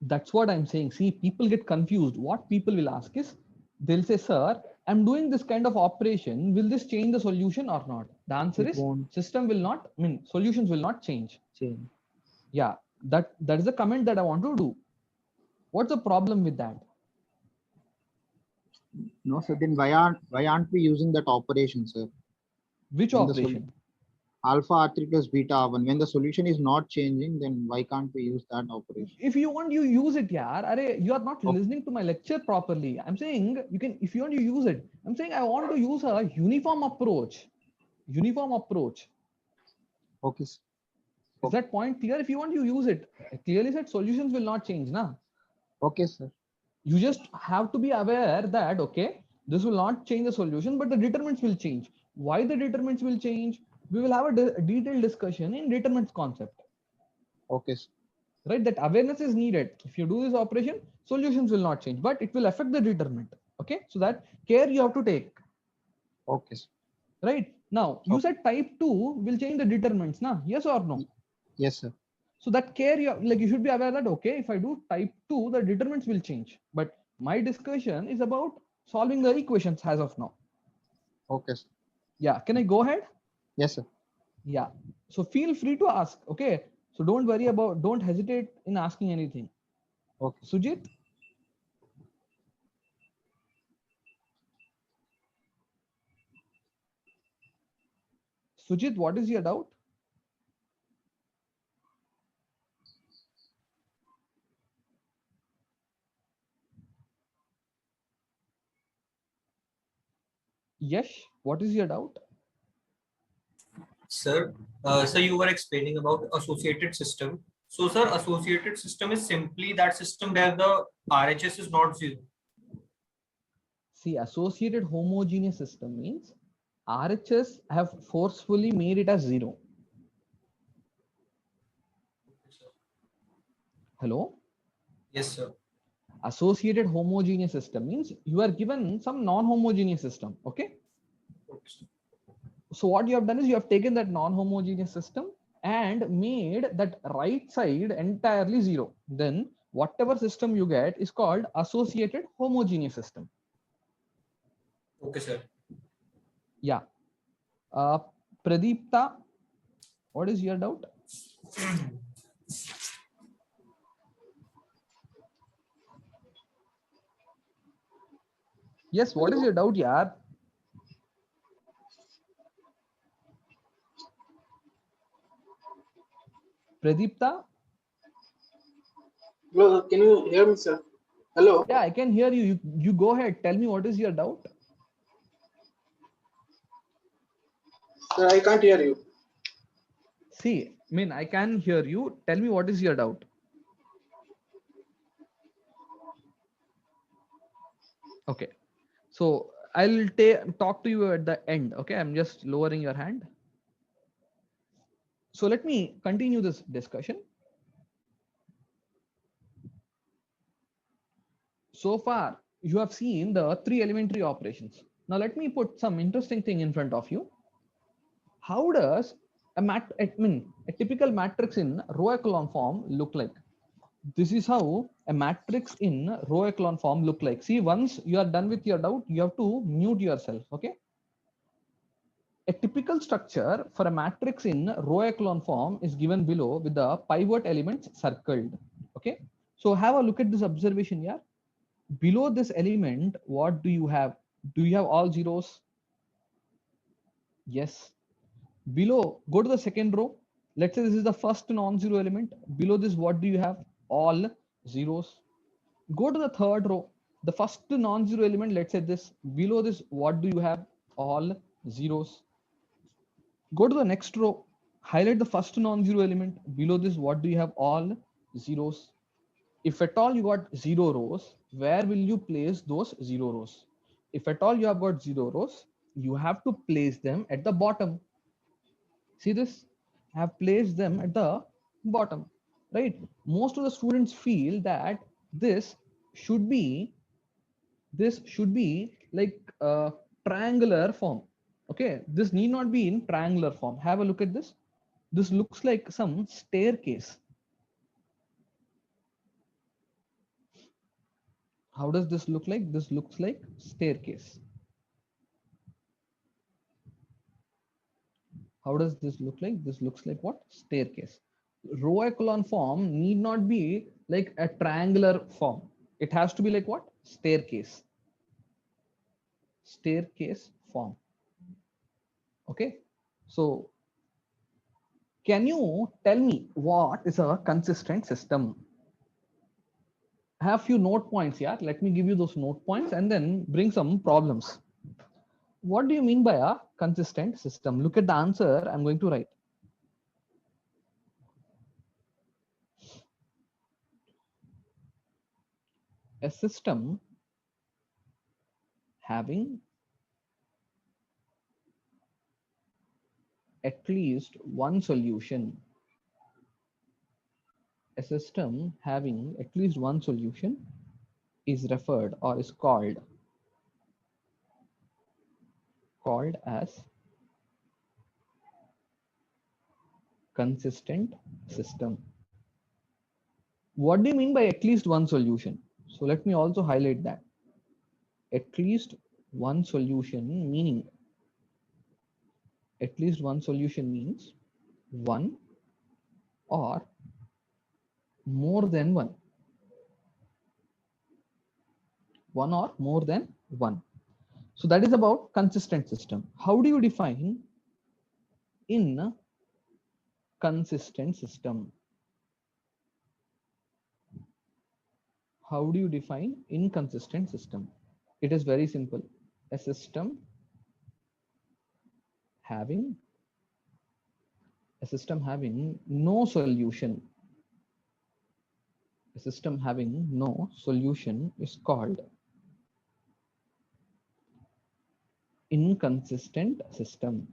That's what I'm saying. See, people get confused. What people will ask is, they'll say, sir, I'm doing this kind of operation. Will this change the solution or not? The answer It is won't system will not, solutions will not change. change. Yeah, that is the comment that I want to do. What's the problem with that? No, sir. Then why aren't we using that operation, sir? Which When the operation? Alpha R3 plus beta R1. When the solution is not changing, then why can't we use that operation? If you want, you use it, yaar. Arey, you are not Okay. listening to my lecture properly. I'm saying you can, if you want, you use it. I'm saying I want to use a uniform approach. Uniform approach. Okay. Sir. Is that point clear? If you want, you use it. I clearly said solutions will not change, na? Okay, sir. You just have to be aware that, okay, this will not change the solution, but the determinants will change. Why the determinants will change? We will have a detailed discussion in determinants concept, Okay, sir. right? That awareness is needed. If you do this operation, solutions will not change, but it will affect the determinant. Okay, so that care you have to take, Okay, sir. right? Now, you Okay. said type 2 will change the determinants, na? Yes or no? Yes, sir. So that care you should be aware that, okay, if I do type 2, the determinants will change. But my discussion is about solving the equations as of now. Okay, sir. Yeah, can I go ahead? Yes, sir. Yeah. So feel free to ask. Okay. So don't hesitate in asking anything. Okay. Sujit? Sujit, what is your doubt? Yes, what is your doubt? Sir, so you were explaining about associated system. So, sir, associated system is simply that system where the RHS is not zero. See, associated homogeneous system means RHS have forcefully made it as 0. Hello? Yes, sir. Associated homogeneous system means you are given some non-homogeneous system. Okay. So what you have done is you have taken that non-homogeneous system and made that right side entirely 0. Then whatever system you get is called associated homogeneous system. Okay, sir. Yeah. Pradeepta, what is your doubt? Yes, what is your doubt, yaar? Pradeepta? Hello, can you hear me, sir? Hello. Yeah, I can hear you. You go ahead. Tell me what is your doubt? Sir, I can't hear you. See, I can hear you. Tell me what is your doubt? Okay. So I'll talk to you at the end. Okay. I'm just lowering your hand. So let me continue this discussion. So far, you have seen the 3 elementary operations. Now let me put some interesting thing in front of you. How does a typical matrix in row echelon form look like? This is how a matrix in row echelon form look like. See, once you are done with your doubt, you have to mute yourself. Okay. A typical structure for a matrix in row echelon form is given below with the pivot elements circled. Okay. So have a look at this observation here. Below this element, what do you have? Do you have all zeros? Yes. Below, go to the second row. Let's say this is the first non-zero element. Below this, what do you have? All zeros. Go to the third row. The first non-zero element, let's say this. Below this, what do you have? All zeros. Go to the next row. Highlight the first non-zero element. Below this, what do you have? All zeros. If at all you got 0 rows, where will you place those 0 rows? If at all you have got 0 rows, you have to place them at the bottom. See this? I have placed them at the bottom, right? Most of the students feel that this should be like a triangular form. Okay, this need not be in triangular form. Have a look at this. This looks like some staircase. How does this look like? This looks like staircase. How does this look like? This looks like what? Staircase. Row echelon form need not be like a triangular form. It has to be like what? Staircase. Staircase form. Okay. So can you tell me what is a consistent system? I have few note points here. Let me give you those note points and then bring some problems. What do you mean by a consistent system? Look at the answer I'm going to write. A system having at least one solution. A system having at least one solution is referred or is called as consistent system. What do you mean by at least one solution? So let me also highlight that. At least one solution meaning, at least one solution means one or more than one. One or more than one. So that is about consistent system. How do you define in consistent system? How do you define inconsistent system? It is very simple. A system having no solution. A system having no solution is called inconsistent system.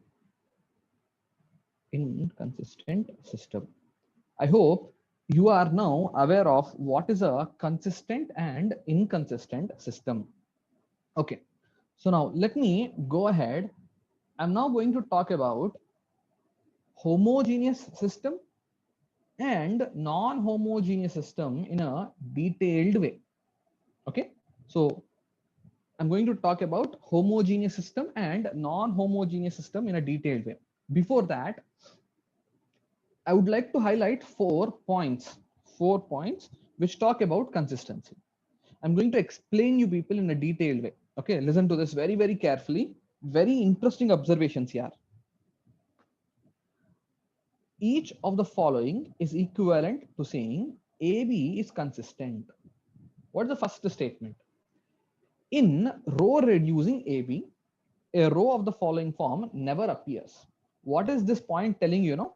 Inconsistent system. I hope you are now aware of what is a consistent and inconsistent system. Okay, so now let me go ahead. I'm now going to talk about homogeneous system and non-homogeneous system in a detailed way. Okay, so I'm going to talk about homogeneous system and non-homogeneous system in a detailed way. Before that, I would like to highlight 4 points which talk about consistency. I'm going to explain you people in a detailed way. Okay, listen to this very, very carefully. Very interesting observations here. Each of the following is equivalent to saying AB is consistent. What's the first statement? In row reducing AB, a row of the following form never appears. What is this point telling you? Know?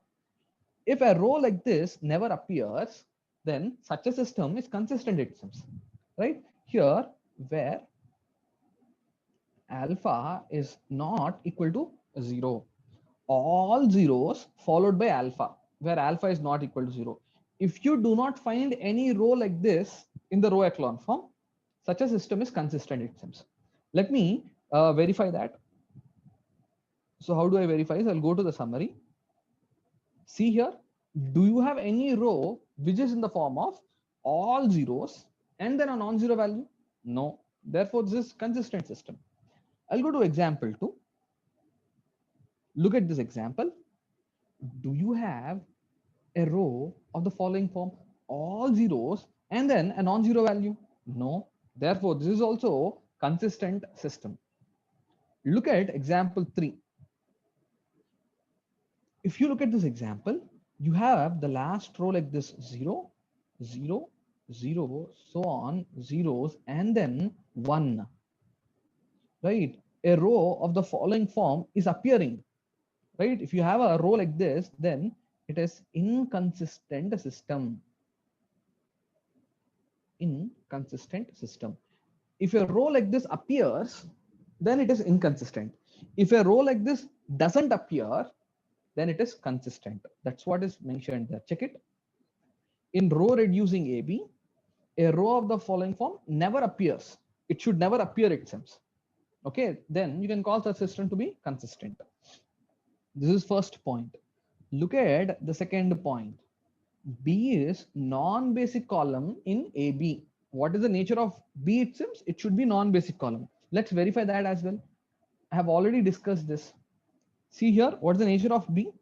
If a row like this never appears, then such a system is consistent, it seems. Right? Here, where alpha is not equal to 0. All zeros followed by alpha, where alpha is not equal to 0. If you do not find any row like this in the row echelon form, such a system is consistent, it seems. Let me verify that. So how do I verify this? I'll go to the summary. See here, do you have any row which is in the form of all zeros and then a non-zero value? No. Therefore, this is consistent system. I'll go to example 2. Look at this example. Do you have a row of the following form? All zeros and then a non-zero value? No. Therefore, this is also consistent system. Look at example 3. If you look at this example, you have the last row like this 0, 0, 0, so on, zeros, and then 1. Right? A row of the following form is appearing. Right? If you have a row like this, then it is inconsistent system. inconsistent system. If a row like this appears, then it is inconsistent. If a row like this doesn't appear, then it is consistent. That's what is mentioned there. Check it. In row reducing AB, a row of the following form never appears. It should never appear, it seems. Okay, then you can call the system to be consistent. This is first point. Look at the second point. B is non-basic column in AB. What is the nature of B? It seems it should be non-basic column. Let's verify that as well. I have already discussed this. See here, what's the nature of B?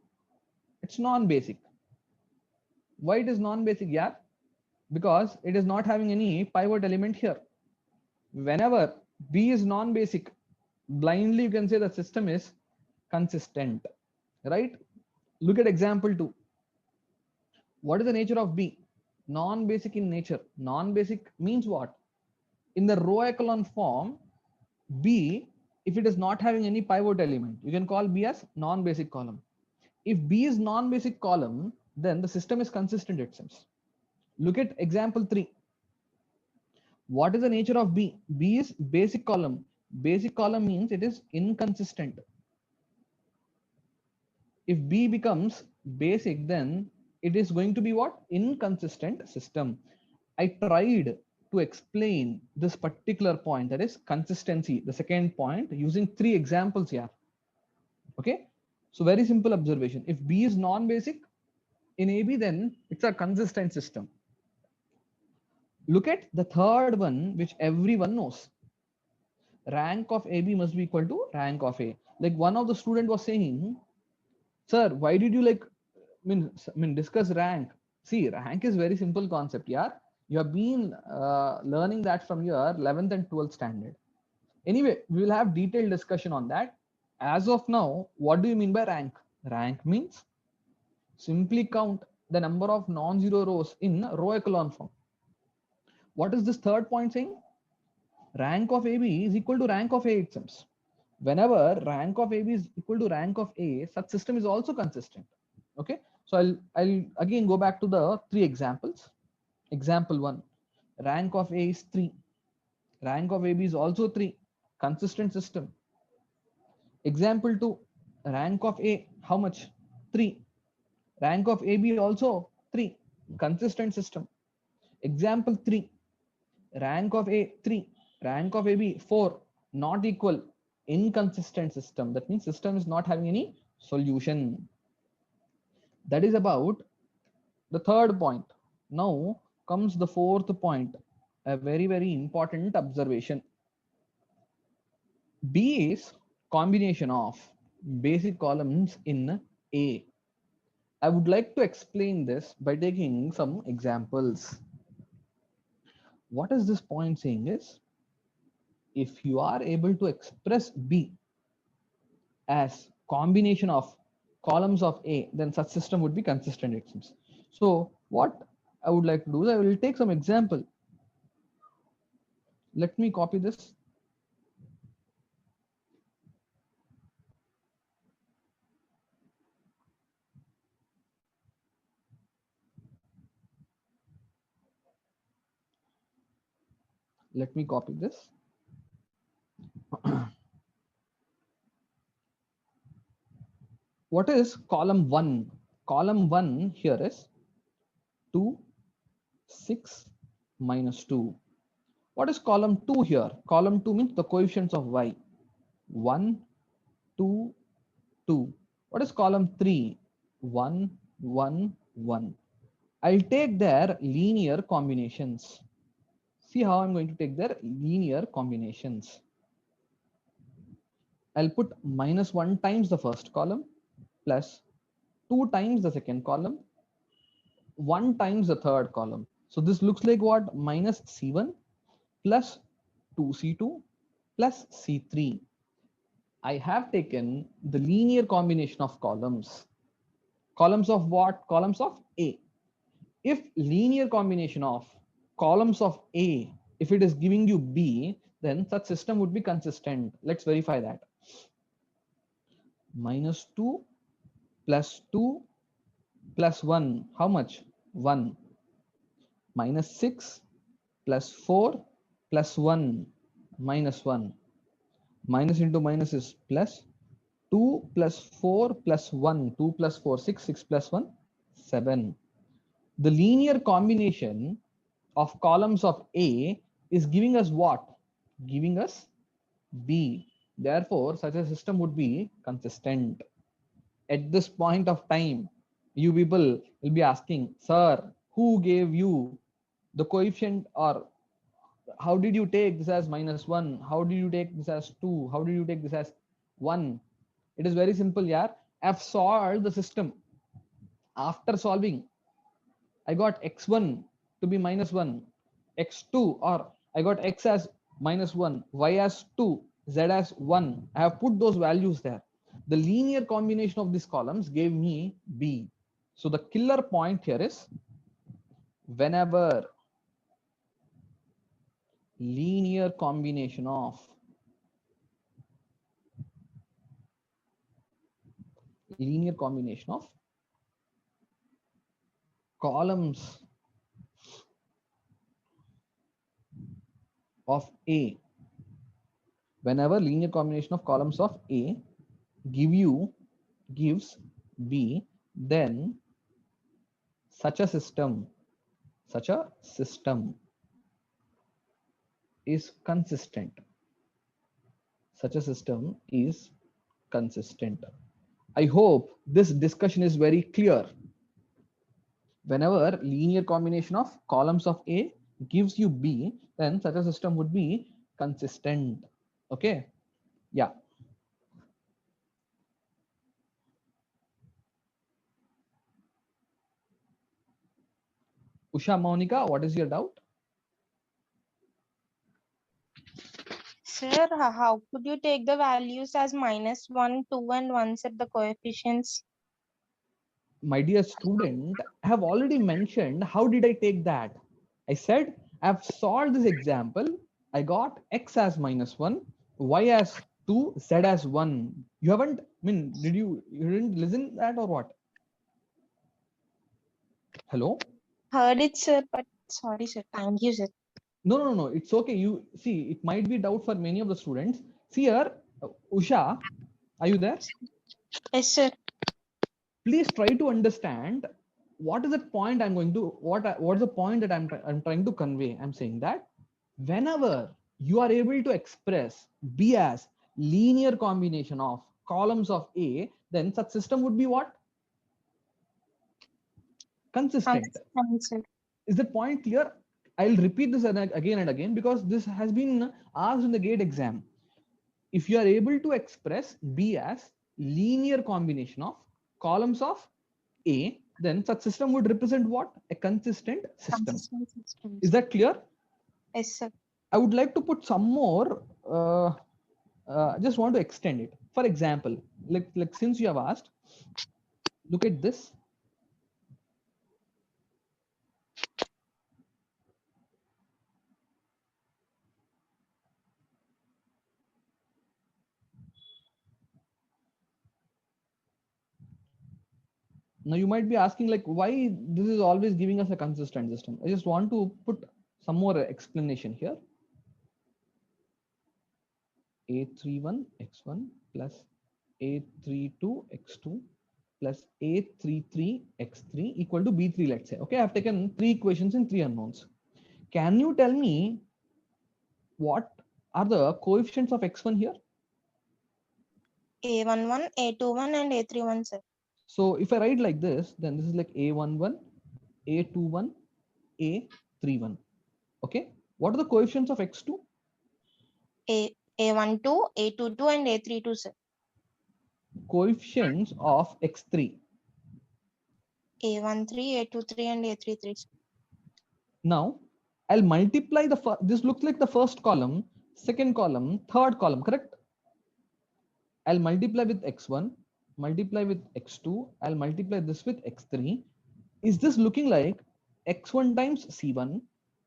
It's non-basic. Why it is non-basic? Yeah, because it is not having any pivot element here. Whenever B is non-basic, blindly you can say the system is consistent, right? Look at example 2. What is the nature of B? Non-basic in nature. Non-basic means what? In the row echelon form, B, if it is not having any pivot element, you can call B as non-basic column. If B is non-basic column, then the system is consistent, it seems. Look at example 3. What is the nature of B? B is basic column. Basic column means it is inconsistent. If B becomes basic, then it is going to be what? Inconsistent system. I tried to explain this particular point, that is consistency, the second point, using 3 examples here. Okay, so very simple observation. If B is non-basic in AB, then it's a consistent system. Look at the third one, which everyone knows. Rank of AB must be equal to rank of A. Like one of the student was saying, sir, why did you discuss rank? See, rank is very simple concept. Yeah, you have been learning that from your 11th and 12th standard. Anyway, we will have detailed discussion on that. As of now, what do you mean by rank? Rank means simply count the number of non-zero rows in row echelon form. What is this third point saying? Rank of AB is equal to rank of A, it seems. Whenever rank of AB is equal to rank of A, such system is also consistent. Okay, so I'll again go back to the 3 examples. Example 1, rank of A is 3. Rank of AB is also 3. Consistent system. Example 2, rank of A, how much? 3. Rank of AB also 3. Consistent system. Example 3, rank of A 3, rank of AB 4, not equal, inconsistent system. That means system is not having any solution. That is about the third point. Now comes the fourth point, a very, very important observation. B is combination of basic columns in A. I would like to explain this by taking some examples. What is this point saying is, if you are able to express B as combination of columns of A, then such system would be consistent, it seems. So what I would like to do is I will take some example. Let me copy this. Let me copy this. What is column 1? Column 1 here is 2, 6, minus 2. What is column 2 here? Column 2 means the coefficients of y. 1, 2, 2. What is column 3? 1, 1, 1. I'll take their linear combinations. See how I'm going to take their linear combinations. I'll put minus 1 times the first column, plus 2 times the second column, 1 times the third column. So this looks like what? Minus C1 plus 2C2 plus C3. I have taken the linear combination of columns. Columns of what? Columns of A. If linear combination of columns of A, if it is giving you B, then such system would be consistent. Let's verify that. Minus 2 plus 2 plus 1, how much? 1. Minus 6 plus 4 plus 1 minus 1. Minus into minus is plus 2 plus 4 plus 1. 2 plus 4, 6. 6 plus 1, 7. The linear combination of columns of A is giving us what? Giving us B. Therefore, such a system would be consistent. At this point of time, you people will be asking, sir, who gave you the coefficient, or how did you take this as -1? How did you take this as 2? How did you take this as 1? It is very simple, yeah. I've solved the system. After solving, I got x1 to be -1, x2, or I got x as -1, y as 2, z as 1. I have put those values there. The linear combination of these columns gave me B. So the killer point here is whenever linear combination of columns of A, whenever linear combination of columns of A gives B, then such a system is consistent. Such a system is consistent. I hope this discussion is very clear. Whenever linear combination of columns of A gives you B, then such a system would be consistent. Okay, yeah. Usha, Monica, what is your doubt? Sir, how could you take the values as -1, 2, and 1 set the coefficients? My dear student, I have already mentioned how did I take that. I said I've solved this example. I got x as -1, y as 2, z as 1. You haven't, I mean, you didn't listen that or what? Hello? Heard it, sir, but sorry, sir. Thank you, sir. No, it's okay. You see, it might be doubt for many of the students. See here, Usha, are you there? Yes, sir. Please try to understand what is the point I'm going to, what's the point that I'm trying to convey. I'm saying that whenever you are able to express B as linear combination of columns of A, then such system would be what? Consistent. Sir. Is the point clear? I'll repeat this again and again because this has been asked in the GATE exam. If you are able to express B as linear combination of columns of A, then such system would represent what? A consistent system. Is that clear? Yes, sir. I would like to put some more, just want to extend it. For example, like since you have asked, look at this. Now you might be asking like why this is always giving us a consistent system. I just want to put some more explanation here. A31 x1 plus A32 x2 plus A33 x3 equal to B3, let's say. Okay, I've taken 3 equations in 3 unknowns. Can you tell me what are the coefficients of x1 here? A11, A21, and A31, sir. So if I write like this, then this is like A11, A21, A31. Okay. What are the coefficients of x2? A12, A22, and A32, sir. Coefficients of x3. A13, A23, and A33, sir. Now I'll multiply this looks like the first column, second column, third column, correct? I'll multiply with x1, multiply with x2, I'll multiply this with x3. Is this looking like x1 times c1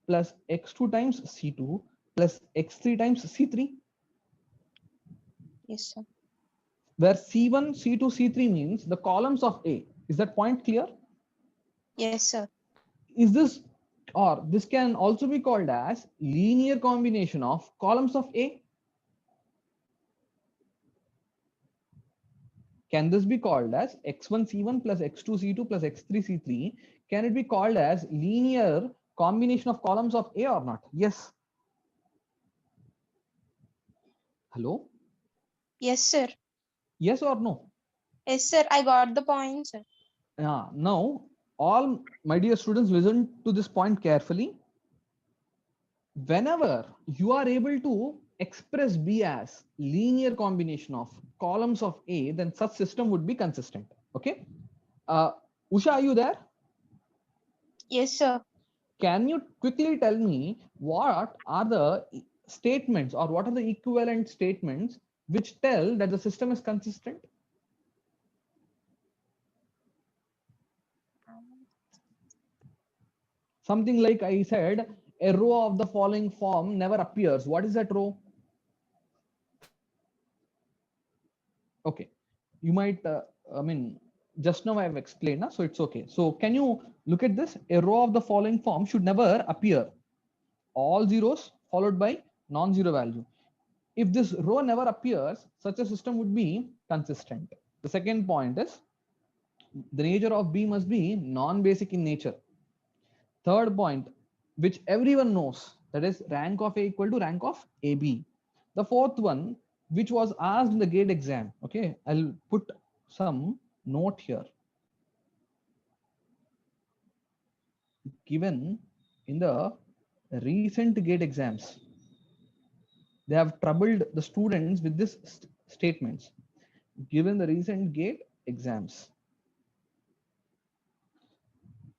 plus x2 times c2 plus x3 times c3? Yes, sir. Where c1, c2, c3 means the columns of A. Is that point clear? Yes, sir. Is this Or this can also be called as linear combination of columns of A. Can this be called as x1c1 plus x2c2 plus x3c3? Can it be called as linear combination of columns of A or not? Yes. Hello? Yes, sir. Yes or no? Yes, sir. I got the point, sir. Now, all my dear students, listen to this point carefully. Whenever you are able to express B as linear combination of columns of A, then such system would be consistent. Okay. Usha, are you there? Yes, sir. Can you quickly tell me what are the statements or what are the equivalent statements which tell that the system is consistent? Something like I said, a row of the following form never appears. What is that row? Okay, you might, I mean, just now I have explained, so it's okay. So can you look at this? A row of the following form should never appear. All zeros followed by non-zero value. If this row never appears, such a system would be consistent. The second point is the nature of B must be non-basic in nature. Third point, which everyone knows, that is rank of A equal to rank of AB. The fourth one, which was asked in the GATE exam. Okay, I'll put some note here. Given in the recent GATE exams, they have troubled the students with this statements. Given the recent GATE exams,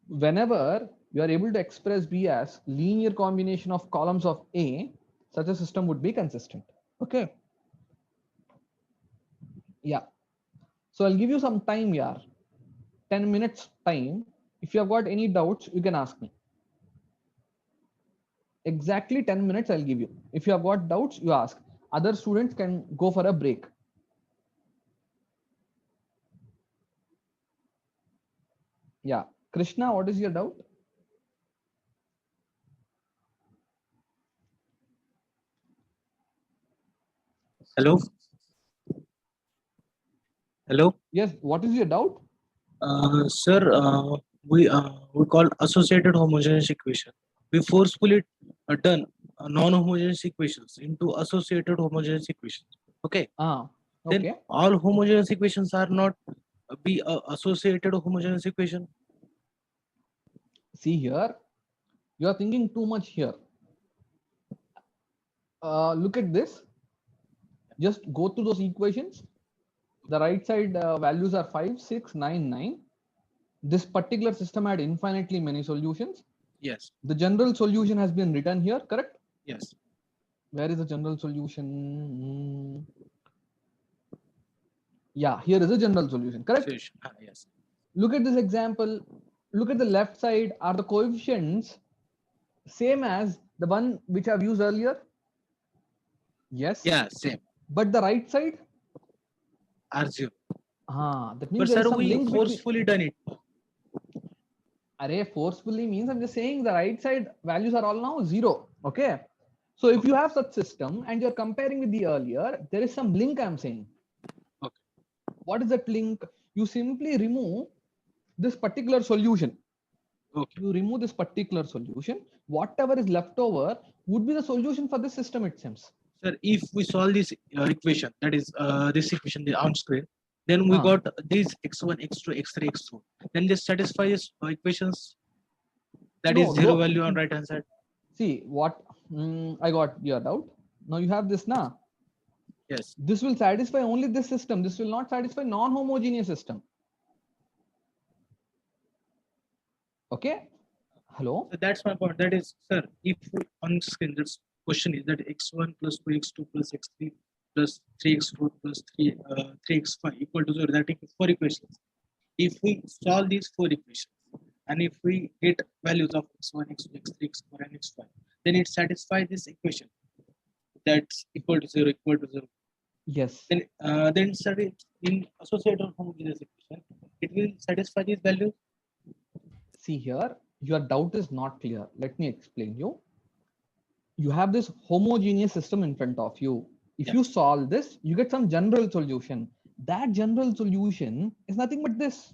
whenever you are able to express B as linear combination of columns of A, such a system would be consistent. Okay. Yeah. So I'll give you some time here, 10 minutes time. If you have got any doubts, you can ask me. Exactly 10 minutes I'll give you. If you have got doubts, you ask. Other students can go for a break. Yeah. Krishna, what is your doubt? Hello. Hello. Yes. What is your doubt? Sir, we call associated homogeneous equation. We forcefully turn non-homogeneous equations into associated homogeneous equations. Okay. Okay. Then all homogeneous equations are not be associated homogeneous equation. See here, you are thinking too much here. Look at this. Just go through those equations. The right side values are 5, 6, 9, 9. This particular system had infinitely many solutions. Yes. The general solution has been written here, correct? Yes. Where is the general solution? Yeah, here is a general solution, correct? Yes. Look at this example. Look at the left side. Are the coefficients same as the one which I've used earlier? Yes. Yeah, same. But the right side? R0. That means But there is sir, some we link forcefully done it. Array forcefully means I'm just saying the right side values are all now 0. Okay. So if you have such system and you're comparing with the earlier, there is some link I'm saying. Okay. What is that link? You simply remove this particular solution. Okay. You remove this particular solution. Whatever is left over would be the solution for this system, it seems. Sir, if we solve this equation, that is this equation on screen, then we got these x1, x2, x3, x4. Then this satisfies equations that is zero value on right hand side. See what I got your doubt. Now you have this now. Yes. This will satisfy only this system. This will not satisfy non-homogeneous system. Okay. Hello. So that's my point. That is, sir, if we on screen this question is that x1 plus 2x2 plus x3 plus 3x4 plus 3x5 equal to 0. That is 4 equations. If we solve these 4 equations and if we get values of x1, x2, x3, x4, and x5, then it satisfies this equation. That's equal to 0, equal to 0. Yes. Then sir, in associated homogeneous equation, it will satisfy these values. See here, your doubt is not clear. Let me explain you. You have this homogeneous system in front of you. If you solve this, you get some general solution. That general solution is nothing but this.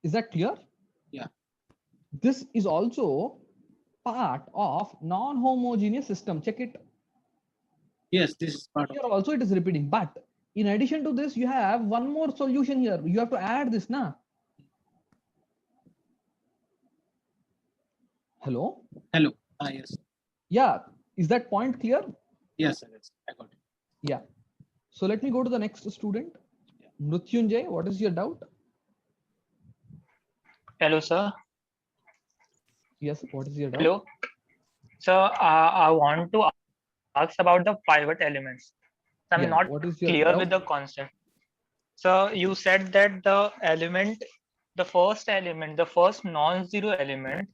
Is that clear? Yeah. This is also part of non-homogeneous system. Check it. Yes, this is part of Here also it is repeating, but in addition to this, you have one more solution here. You have to add this now. Hello? hello. Yes. Yeah. Is that point clear? Yes, sir. Yes, I got it. Yeah. So let me go to the next student. Mrutyunjay, what is your doubt? Hello, sir. Yes, what is your doubt? Hello. So I want to ask about the pivot elements. So I'm Yeah, not what is your clear doubt? with the concept. So you said that the element, the first element, the first non-zero element,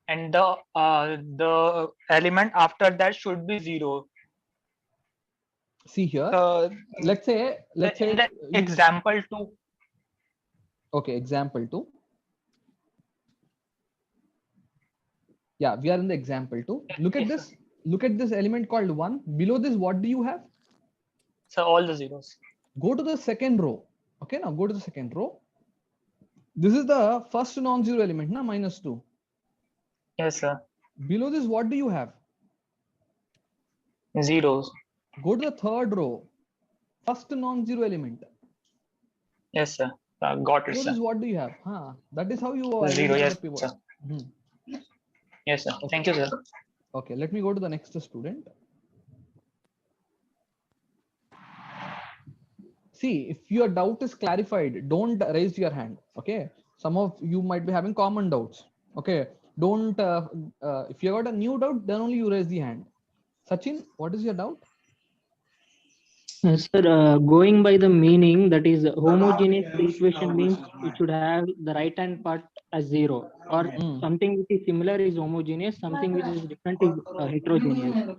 and the element after that should be zero. See here. Let's say in the example 2. Okay, example 2. Yeah, we are in the example 2. Look at this. Look at this element called 1. Below this, what do you have? So all the zeros. Go to the second row. Okay, now go to the second row. This is the first non-zero element, na, -2. Yes, sir. Below this, what do you have? Zeros. Go to the third row. First non-zero element. Yes, sir. Got it, Below sir. this, what do you have? That is how you Zero. identify Yes, the pivot. sir. Hmm. Yes, sir. Okay. Thank you, sir. Okay, let me go to the next student. See, if your doubt is clarified, don't raise your hand. Okay, some of you might be having common doubts. Okay, don't. If you got a new doubt, then only you raise the hand. Sachin, what is your doubt? Sir, going by the meaning, that is homogeneous equation means it should have the right hand part as 0, or something which is similar is homogeneous, something which is different is heterogeneous.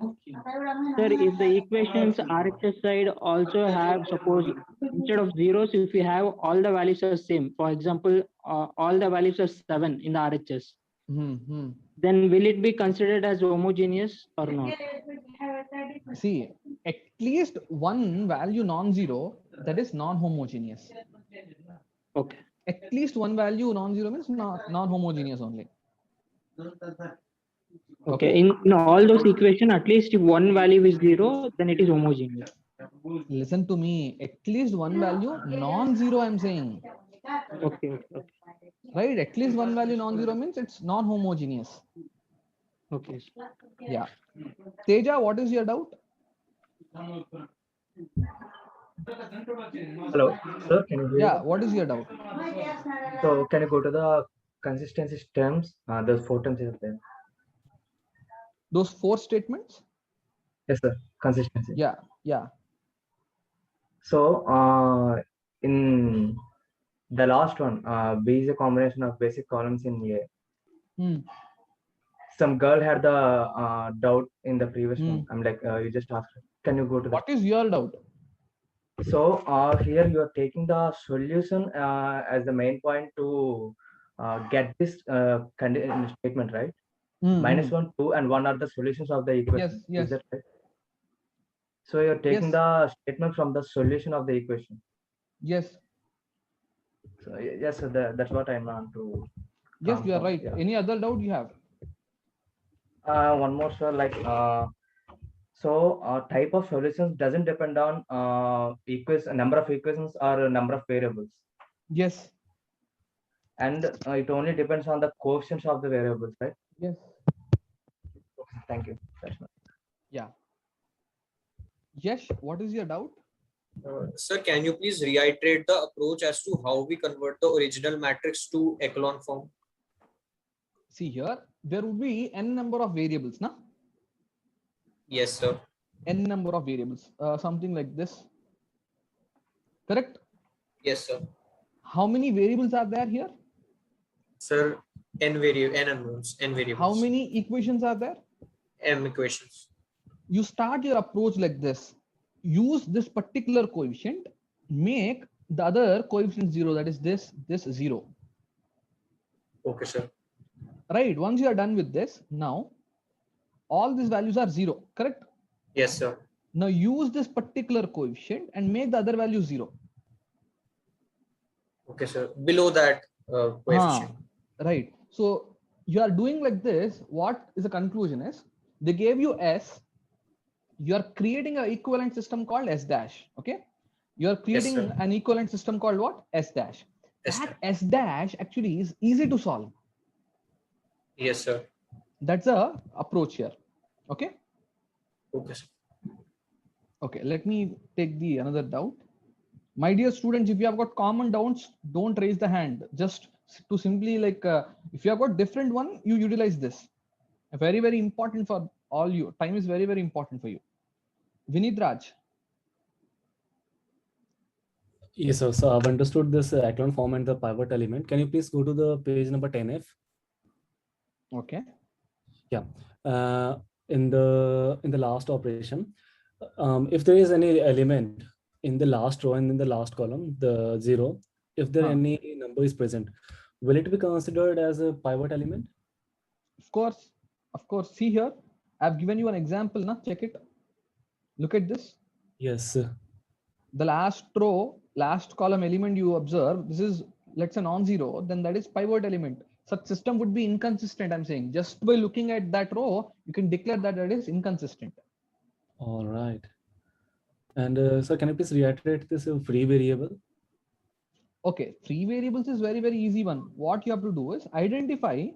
Sir, if the equations RHS side also have, suppose instead of zeros, if we have all the values are same, for example, all the values are 7 in the RHS, then will it be considered as homogeneous or not? See, at least one value non-zero, that is non-homogeneous. Okay. At least one value non-zero means non-homogeneous only. Okay. In all those equations, at least if one value is 0, then it is homogeneous. Listen to me. At least one value non-zero, I'm saying. Okay. Right? At least one value non-zero means it's non-homogeneous. Okay. Yeah. Teja, what is your doubt? Hello, sir. Can you hear Yeah. me? What is your doubt? So can you go to the consistency terms? Those 4 terms are there. Those 4 statements? Yes, sir. Consistency. Yeah. So in the last one, B is a combination of basic columns in A. Some girl had the doubt in the previous one. I'm like, you just asked her. Can you go to What is your doubt? So here you are taking the solution as the main point to get this statement, right? -1, 2, and 1 are the solutions of the equation. Yes. Is that right? So you're taking the statement from the solution of the equation. Yes. So yes, so that's what I'm on to. Yes, you are right. Yeah. Any other doubt you have? One more, sir. Like type of solutions doesn't depend on number of equations or number of variables. Yes. And it only depends on the coefficients of the variables, right? Yes. Okay, thank you. That's my... Yeah. Yes, what is your doubt? Sir, can you please reiterate the approach as to how we convert the original matrix to echelon form? See here, there would be n number of variables, na? Yes, sir. N number of variables, something like this. Correct? Yes, sir. How many variables are there here? Sir, n unknowns, n variables. How many equations are there? M equations. You start your approach like this. Use this particular coefficient, make the other coefficient 0, that is this 0. Okay, sir. Right. Once you are done with this, now all these values are 0, correct? Yes, sir. Now use this particular coefficient and make the other value 0. Okay, sir. Below that coefficient. Right. So you are doing like this. What is the conclusion is they gave you S. You are creating an equivalent system called S dash. Okay. You are creating an equivalent system called what? S dash. That S dash actually is easy to solve. Yes, sir. That's a approach here. Okay. Okay, sir. Okay. Let me take the another doubt. My dear students, if you have got common doubts, don't raise the hand. Just to simply like, if you have got different one, you utilize this. Very, very important for all you. Time is very, very important for you. Vinit Raj. Yes, sir. So I've understood this echelon form and the pivot element. Can you please go to the page number 10F? Okay. Yeah. In the last operation, if there is any element in the last row and in the last column, the 0, if there any number is present, will it be considered as a pivot element? Of course. Of course. See here, I've given you an example. Now check it. Look at this. Yes. The last row, last column element you observe, this is, let's say, non-zero, then that is pivot element. Such system would be inconsistent, I'm saying. Just by looking at that row, you can declare that it is inconsistent. All right. And sir, can you please reiterate this free variable? Okay, free variables is very, very easy one. What you have to do is identify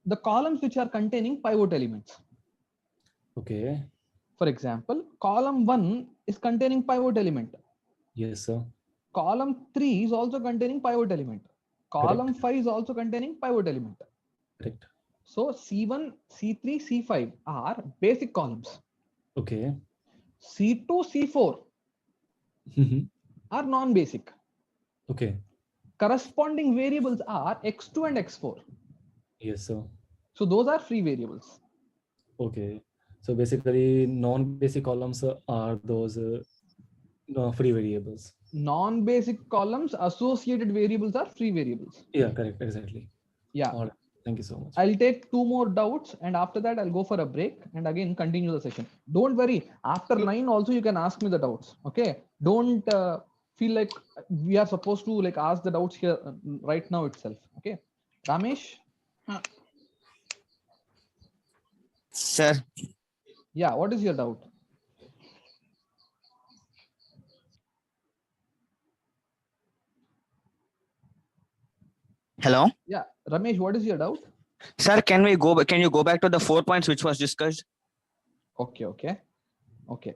the columns which are containing pivot elements. Okay. For example, column 1 is containing pivot element. Yes, sir. Column 3 is also containing pivot element. Column 5 is also containing pivot element. Correct. So C1, C3, C5 are basic columns. Okay. C2, C4 are non-basic. Okay. Corresponding variables are X2 and X4. Yes, sir. So those are free variables. Okay. So basically, non-basic columns are those free variables. Non-basic columns, associated variables are free variables. Yeah, correct. Exactly. Yeah. All right. Thank you so much. I'll take 2 more doubts and after that I'll go for a break and again continue the session. Don't worry. After 9 also you can ask me the doubts. Okay. Don't feel like we are supposed to like ask the doubts here right now itself. Okay. Ramesh. Sir. Yeah. What is your doubt? Hello. Yeah. Ramesh, what is your doubt? Sir, can you go back to the 4 points which was discussed? Okay. Okay. Okay.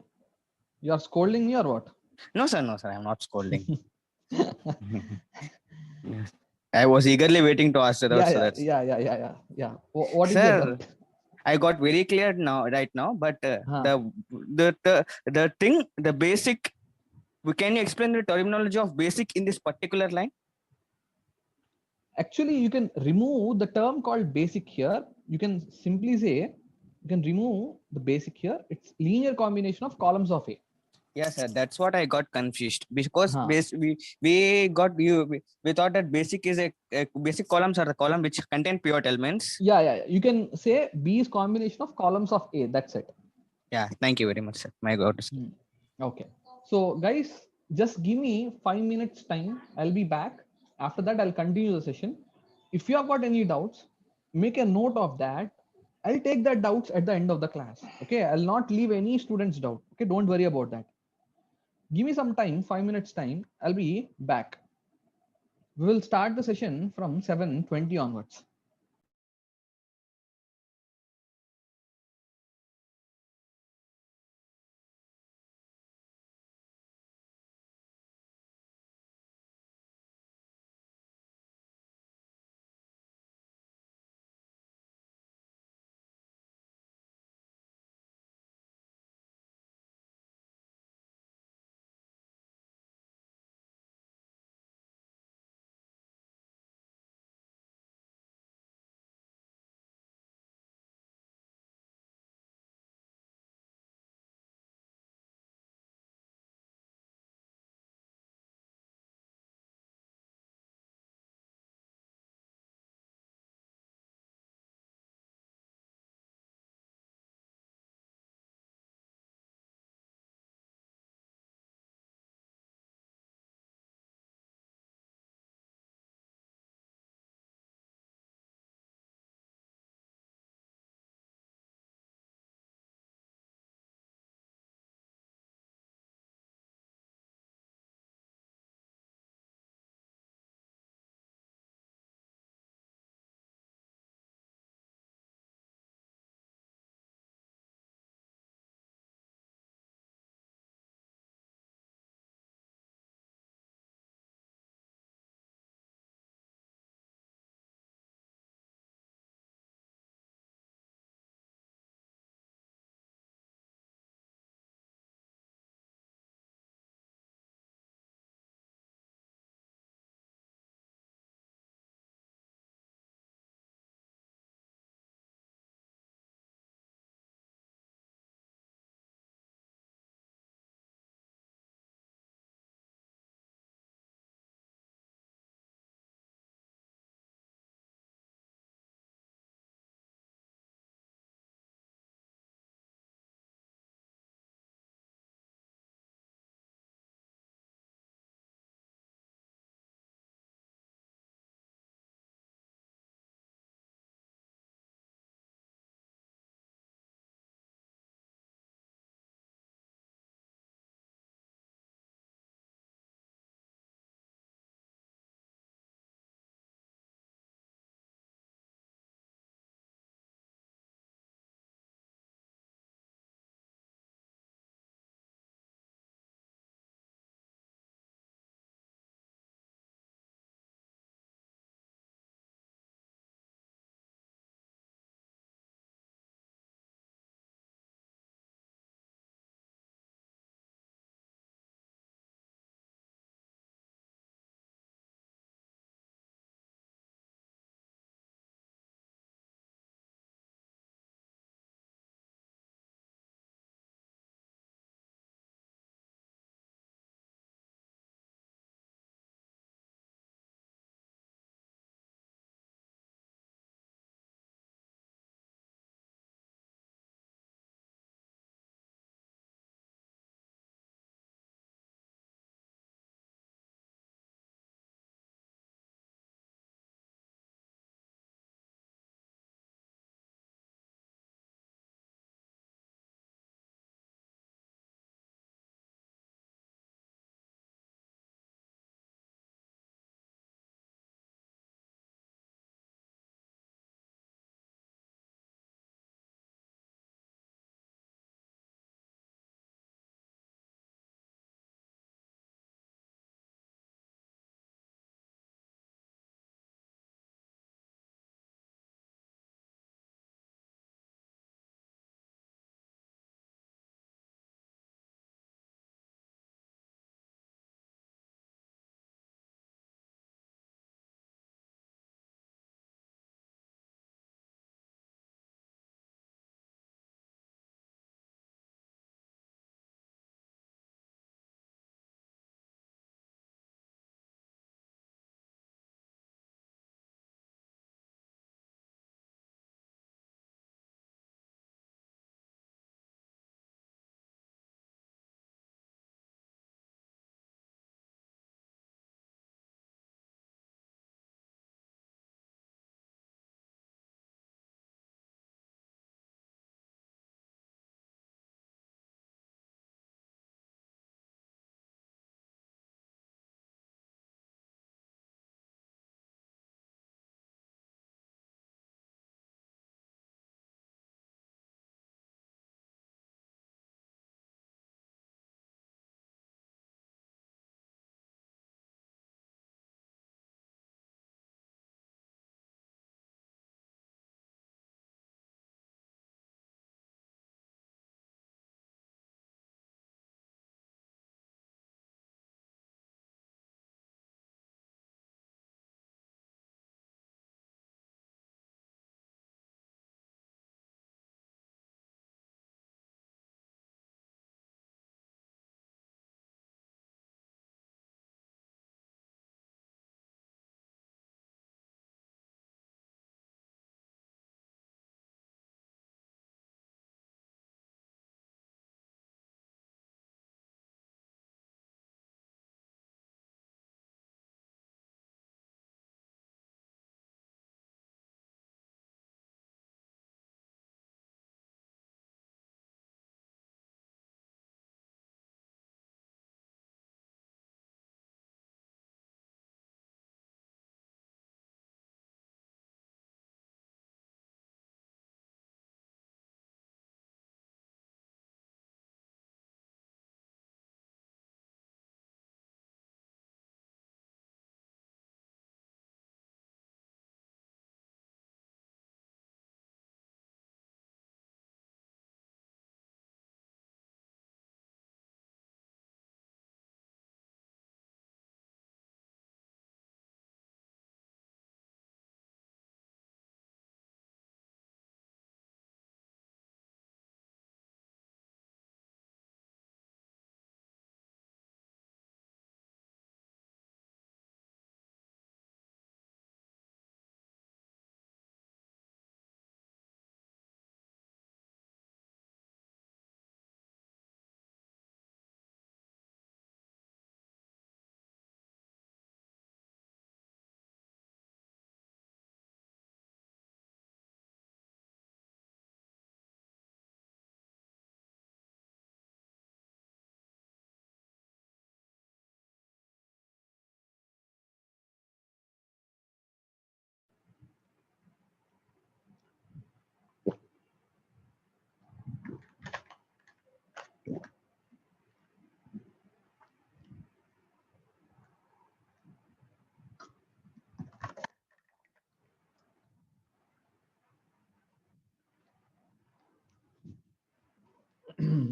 You are scolding me or what? No, sir. I'm not scolding. I was eagerly waiting to ask the doubt. Yeah. What is sir, your doubt? I got very clear right now, but the thing, the basic, can you explain the terminology of basic in this particular line? Actually, you can remove the term called basic here. You can simply say, you can remove the basic here. It's linear combination of columns of A. Yes, sir. That's what I got confused because we thought that basic is a basic columns are the column which contain pivot elements. Yeah. You can say B is combination of columns of A. That's it. Yeah. Thank you very much, sir. My God. Okay. So guys, just give me 5 minutes time. I'll be back. After that, I'll continue the session. If you have got any doubts, make a note of that. I'll take that doubts at the end of the class. Okay. I'll not leave any student's doubt. Okay. Don't worry about that. Give me some time, 5 minutes time. I'll be back. We will start the session from 7:20 onwards.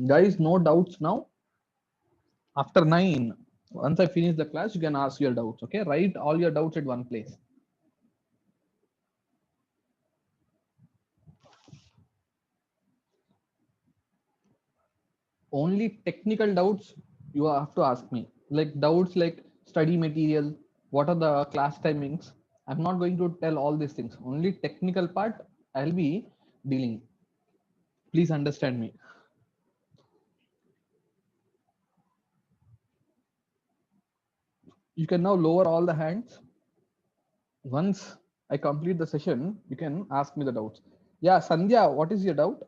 Guys, no doubts now? After 9, once I finish the class, you can ask your doubts. Okay, write all your doubts at one place. Only technical doubts you have to ask me, like doubts like study material, what are the class timings. I'm not going to tell all these things. Only technical part I'll be dealing. Please understand me. You can now lower all the hands. Once I complete the session, you can ask me the doubts. Yeah, Sandhya, what is your doubt?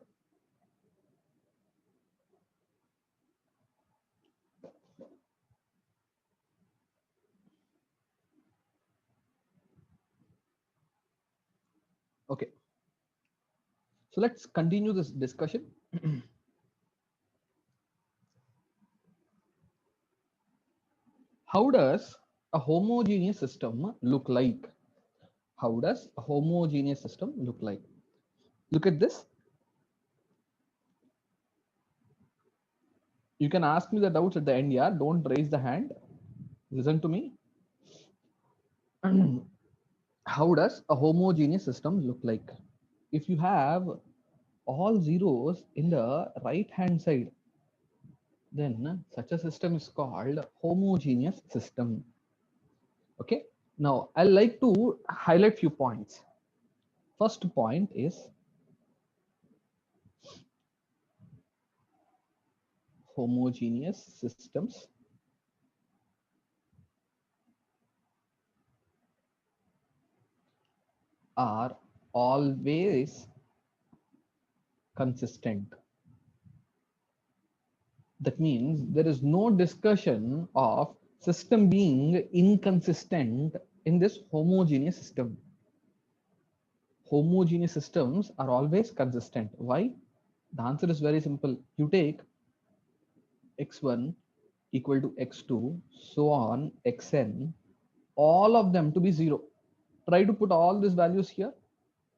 Okay. So let's continue this discussion. How does a homogeneous system look like? How does a homogeneous system look like? Look at this. You can ask me the doubts at the end, yeah. Don't raise the hand. Listen to me. How does a homogeneous system look like? If you have all zeros in the right hand side, then such a system is called homogeneous system. Okay. Now I like to highlight few points. First point is homogeneous systems are always consistent. That means there is no discussion of system being inconsistent in this homogeneous system. Homogeneous systems are always consistent. Why? The answer is very simple. You take x1 equal to x2, so on, xn, all of them to be 0. Try to put all these values here.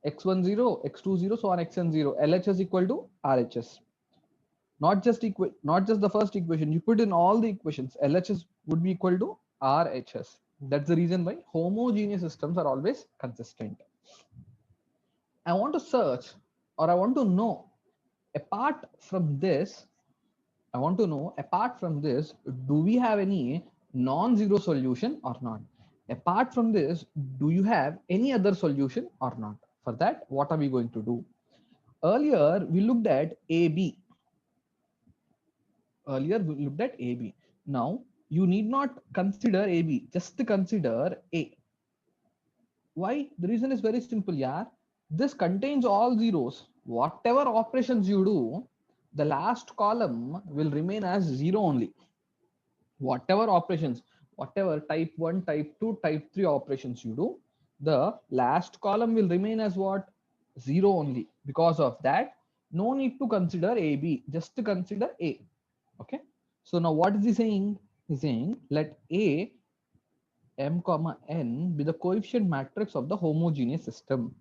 x1 0, x2 0, so on, xn 0. LHS equal to RHS. Not just the first equation. You put in all the equations. LHS would be equal to RHS. That's the reason why homogeneous systems are always consistent. I want to search, or I want to know, apart from this, do we have any non-zero solution or not? Apart from this, do you have any other solution or not? For that, what are we going to do? Earlier, we looked at AB. Now, you need not consider AB, just consider A. Why? The reason is very simple, yeah. This contains all zeros. Whatever operations you do, the last column will remain as 0 only. Whatever operations, whatever type 1, type 2, type 3 operations you do, the last column will remain as what? 0 only. Because of that, no need to consider AB, just to consider A. Okay. So now what is he saying? He's saying let A m comma n be the coefficient matrix of the homogeneous system.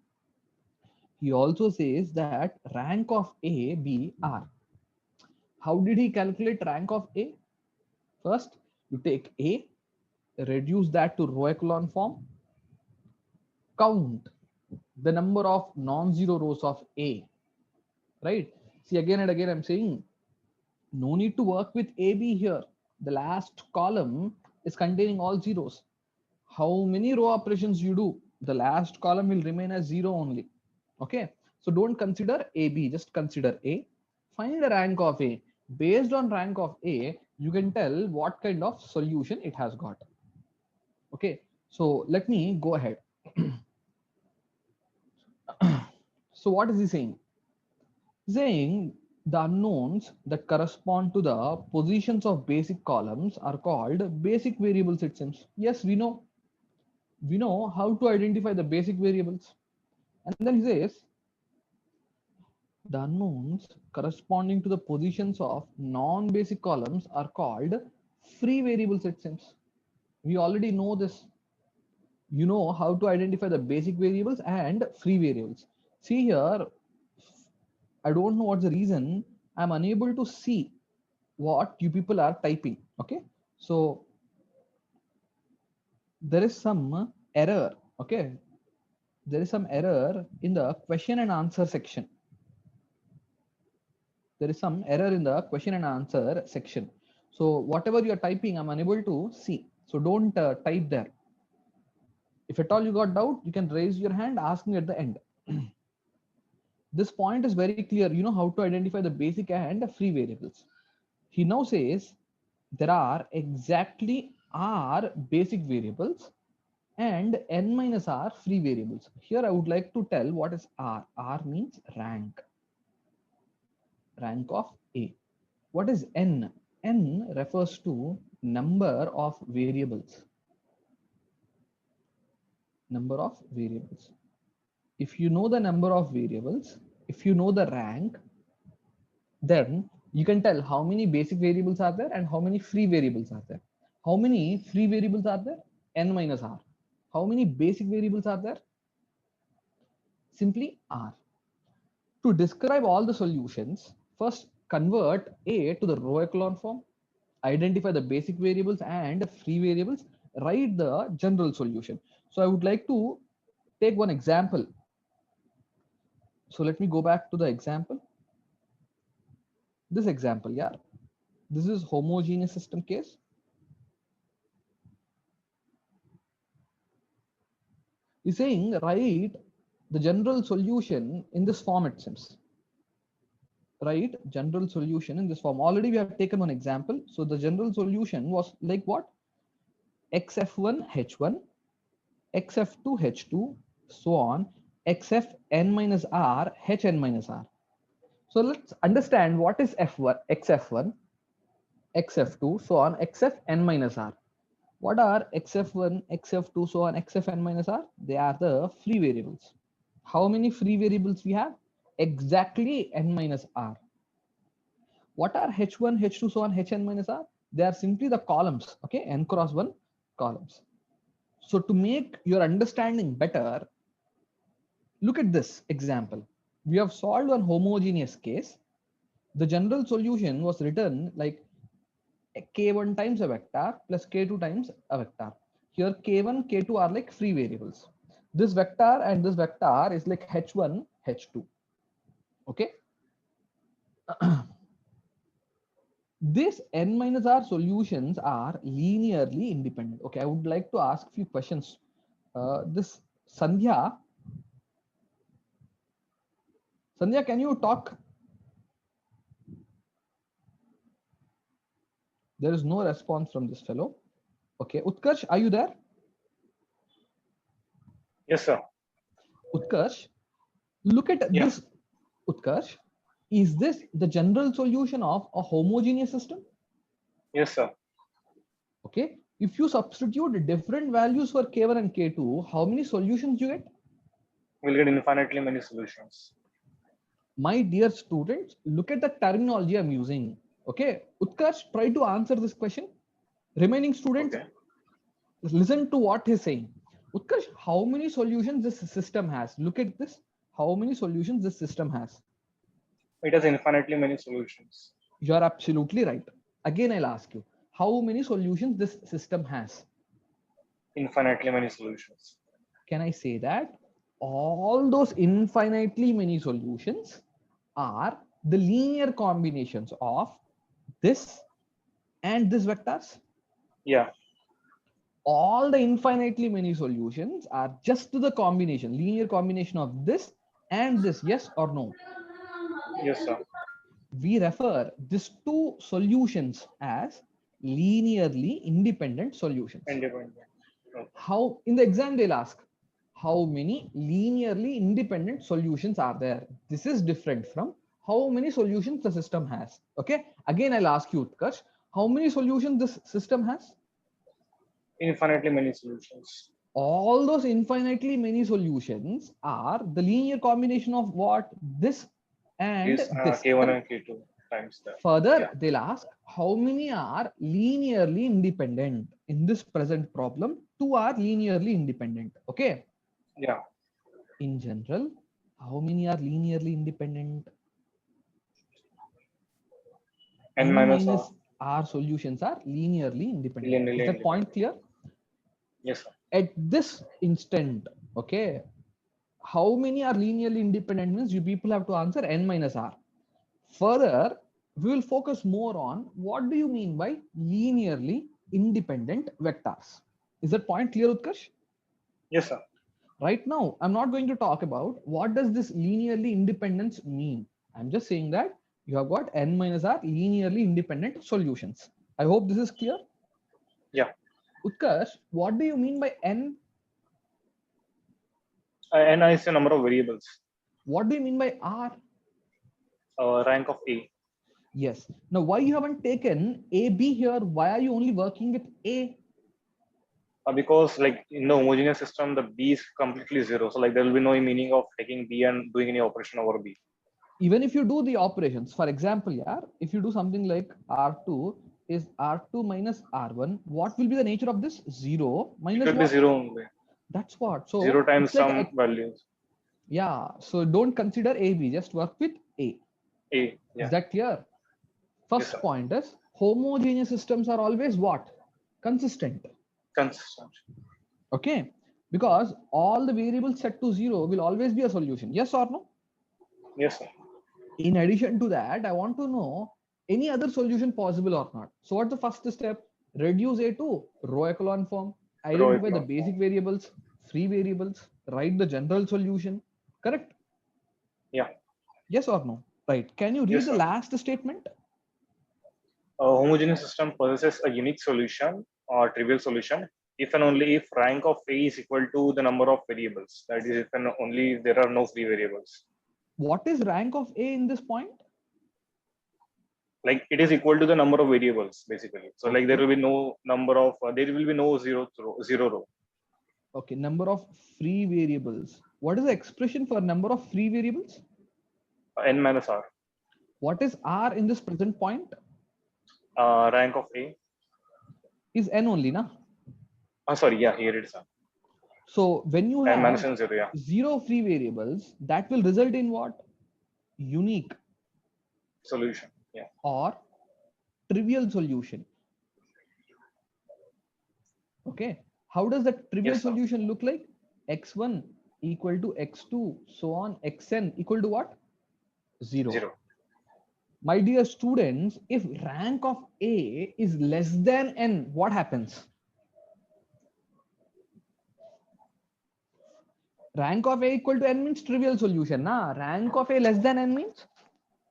He also says that rank of A be R. How did he calculate rank of A? First, you take A, reduce that to row echelon form, count the number of non-zero rows of A, right? See, again and again I'm saying, no need to work with AB here. The last column is containing all zeros. How many row operations you do, the last column will remain as 0 only. Okay, so don't consider AB, just consider A. Find the rank of A. Based on rank of A, you can tell what kind of solution it has got. Okay, so let me go ahead. So what is he saying? Saying the unknowns that correspond to the positions of basic columns are called basic variables, it seems. Yes, we know. We know how to identify the basic variables. And then he says, the unknowns corresponding to the positions of non-basic columns are called free variables, it seems. We already know this. You know how to identify the basic variables and free variables. See here, I don't know what's the reason. I'm unable to see what you people are typing. Okay, so there is some error. Okay, there is some error in the question and answer section. There is some error in the question and answer section. So whatever you are typing, I'm unable to see. So don't type there. If at all you got doubt, you can raise your hand, ask me at the end. This point is very clear. You know how to identify the basic and free variables. He now says there are exactly r basic variables and n minus r free variables. Here I would like to tell what is r. R means rank of A. What is n? N refers to number of variables. Number of variables. If you know the number of variables, if you know the rank, then you can tell how many basic variables are there and how many free variables are there. How many free variables are there? N minus r. How many basic variables are there? Simply r. To describe all the solutions, first convert A to the row echelon form, identify the basic variables and free variables, write the general solution. So I would like to take one example. So let me go back to the example. This example, yeah. This is homogeneous system case. He's saying write the general solution in this form, it seems. Write general solution in this form. Already we have taken one example. So the general solution was like what? xf1 h1, xf2 h2, so on, xfn minus r, hn minus r. So let's understand what is f1, xf1, xf2, so on, xfn minus r. What are xf1, xf2, so on, xfn minus r? They are the free variables. How many free variables we have? Exactly n minus r. What are h1, h2, so on, hn minus r? They are simply the columns, okay, n cross 1 columns. So to make your understanding better, look at this example. We have solved one homogeneous case. The general solution was written like k1 times a vector plus k2 times a vector. Here k1, k2 are like free variables. This vector and this vector is like h1, h2. Okay. This n minus r solutions are linearly independent. Okay, I would like to ask a few questions. This Sandhya, can you talk? There is no response from this fellow. Okay, Utkarsh, are you there? Yes, sir. Utkarsh, look at this. Utkarsh, is this the general solution of a homogeneous system? Yes, sir. Okay, if you substitute different values for k1 and k2, how many solutions you get? We'll get infinitely many solutions. My dear students, look at the terminology I'm using. Okay, Utkarsh, try to answer this question. Remaining students, listen to what he's saying. Utkarsh, how many solutions this system has? Look at this. How many solutions this system has? It has infinitely many solutions. You are absolutely right. Again, I'll ask you, how many solutions this system has? Infinitely many solutions. Can I say that all those infinitely many solutions are the linear combinations of this and this vectors? Yeah. All the infinitely many solutions are just the combination, linear combination of this and this, yes or no? Yes, sir. We refer these two solutions as linearly independent solutions. Independent. Okay. How in the exam they'll ask, how many linearly independent solutions are there? This is different from how many solutions the system has. Okay, again I'll ask you, Utkarsh, how many solutions this system has? Infinitely many solutions. All those infinitely many solutions are the linear combination of what? This and this, this. k1 and k2 times that. Further, they'll ask how many are linearly independent. In this present problem, 2 are linearly independent. Okay. Yeah. In general, how many are linearly independent? N minus R solutions are linearly independent. Linearly Is that point clear? Yes, sir. At this instant, okay, how many are linearly independent means you people have to answer N minus R. Further, we will focus more on what do you mean by linearly independent vectors. Is that point clear, Utkarsh? Yes, sir. Right now, I'm not going to talk about what does this linearly independence mean. I'm just saying that you have got N minus R linearly independent solutions. I hope this is clear. Yeah. Utkarsh, what do you mean by N? N is the number of variables. What do you mean by R? Rank of A. Yes. Now, why you haven't taken A, B here? Why are you only working with A? Because like in the homogeneous system, the B is completely zero. So like there will be no meaning of taking B and doing any operation over B. Even if you do the operations, for example, yeah, if you do something like R2 is R2 minus R1, what will be the nature of this? 0 minus it will what? be 0 only. That's what. So 0 times like some values. Yeah. So don't consider AB, just work with A. A. Yeah. Is that clear? First point is homogeneous systems are always what? Consistent. Consistent. Okay. Because all the variables set to 0 will always be a solution. Yes or no? Yes, sir. In addition to that, I want to know any other solution possible or not. So what's the first step? Reduce A to row echelon form. Identify the basic variables, free variables, write the general solution. Correct? Yeah. Yes or no? Right. Can you read Yes, the sir. last statement? A homogeneous system possesses a unique solution or trivial solution if and only if rank of A is equal to the number of variables. That is, if and only if there are no free variables. What is rank of A in this point? Like it is equal to the number of variables, basically. So like there will be no number of, there will be no zero row. Okay, number of free variables. What is the expression for number of free variables? N minus R. What is R in this present point? Rank of A. Is N only, na? Sorry, yeah, here it is. So when you N have minus 0, yeah. 0 free variables, that will result in what? Unique Solution, yeah. Or trivial solution. Okay. How does that trivial solution look like? X1 equal to X2, so on, Xn equal to what? 0. My dear students, if rank of A is less than N, what happens? Rank of A equal to N means trivial solution. Na? Rank of A less than N means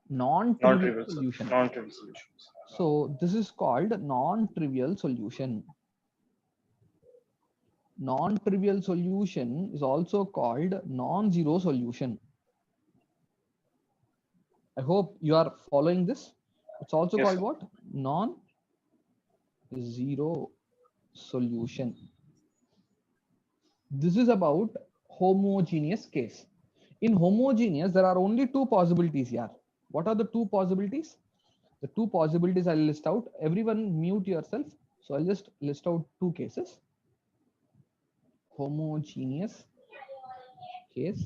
non-trivial solution. Non-trivial solutions. So this is called non-trivial solution. Non-trivial solution is also called non-zero solution. I hope you are following this. It's also called what? Non-zero solution. This is about homogeneous case. In homogeneous, there are only two possibilities here. What are the two possibilities? The two possibilities I'll list out. Everyone mute yourself. So I'll just list out two cases. Homogeneous case.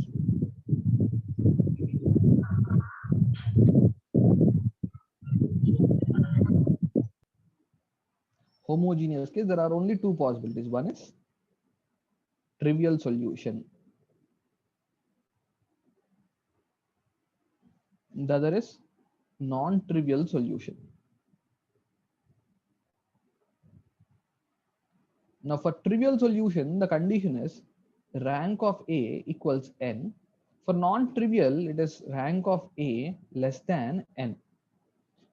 Homogeneous case, there are only two possibilities. One is trivial solution. The other is non-trivial solution. Now for trivial solution, the condition is rank of A equals N. For non-trivial, it is rank of A less than N.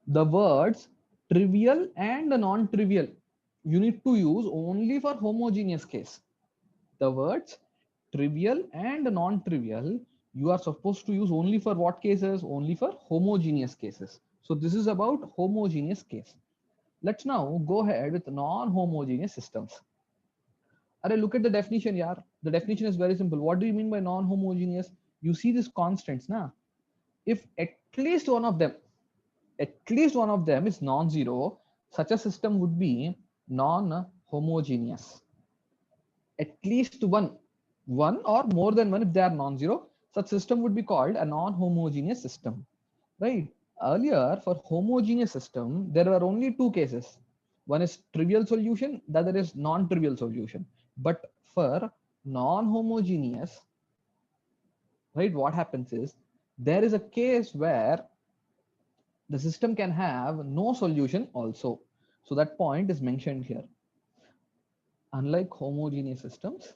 The words trivial and non-trivial, you need to use only for homogeneous case. The words trivial and non-trivial, you are supposed to use only for what cases? Only for homogeneous cases. So this is about homogeneous case. Let's now go ahead with non-homogeneous systems. Look at the definition here. The definition is very simple. What do you mean by non-homogeneous? You see these constants now. If at least one of them is non-zero, such a system would be non-homogeneous. At least one or more than one, if they are non-zero, such system would be called a non-homogeneous system, right? earlier for homogeneous system, there were only two cases. One is trivial solution, the other is non-trivial solution. But for non-homogeneous, right, what happens is there is a case where the system can have no solution also. So that point is mentioned here. Unlike homogeneous systems,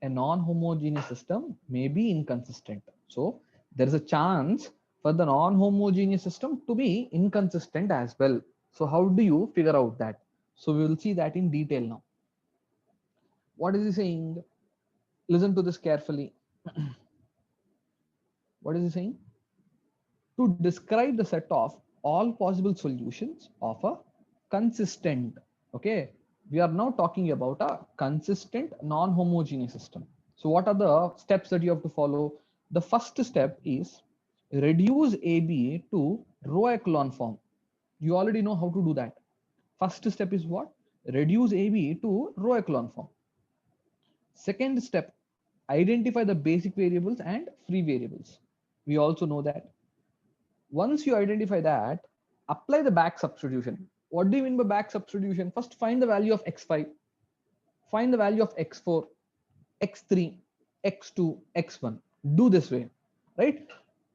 a non-homogeneous system may be inconsistent. So there is a chance for the non-homogeneous system to be inconsistent as well. So how do you figure out that? So we will see that in detail now. What is he saying? Listen to this carefully. What is he saying? To describe the set of all possible solutions of a consistent, okay, we are now talking about a consistent non-homogeneous system. So what are the steps that you have to follow? The first step is reduce AB to row echelon form. You already know how to do that. First step is what? Reduce AB to row echelon form. Second step, identify the basic variables and free variables. We also know that. Once you identify that, apply the back substitution. What do you mean by back substitution? First, find the value of x5, find the value of x4, x3, x2, x1. Do this way, right?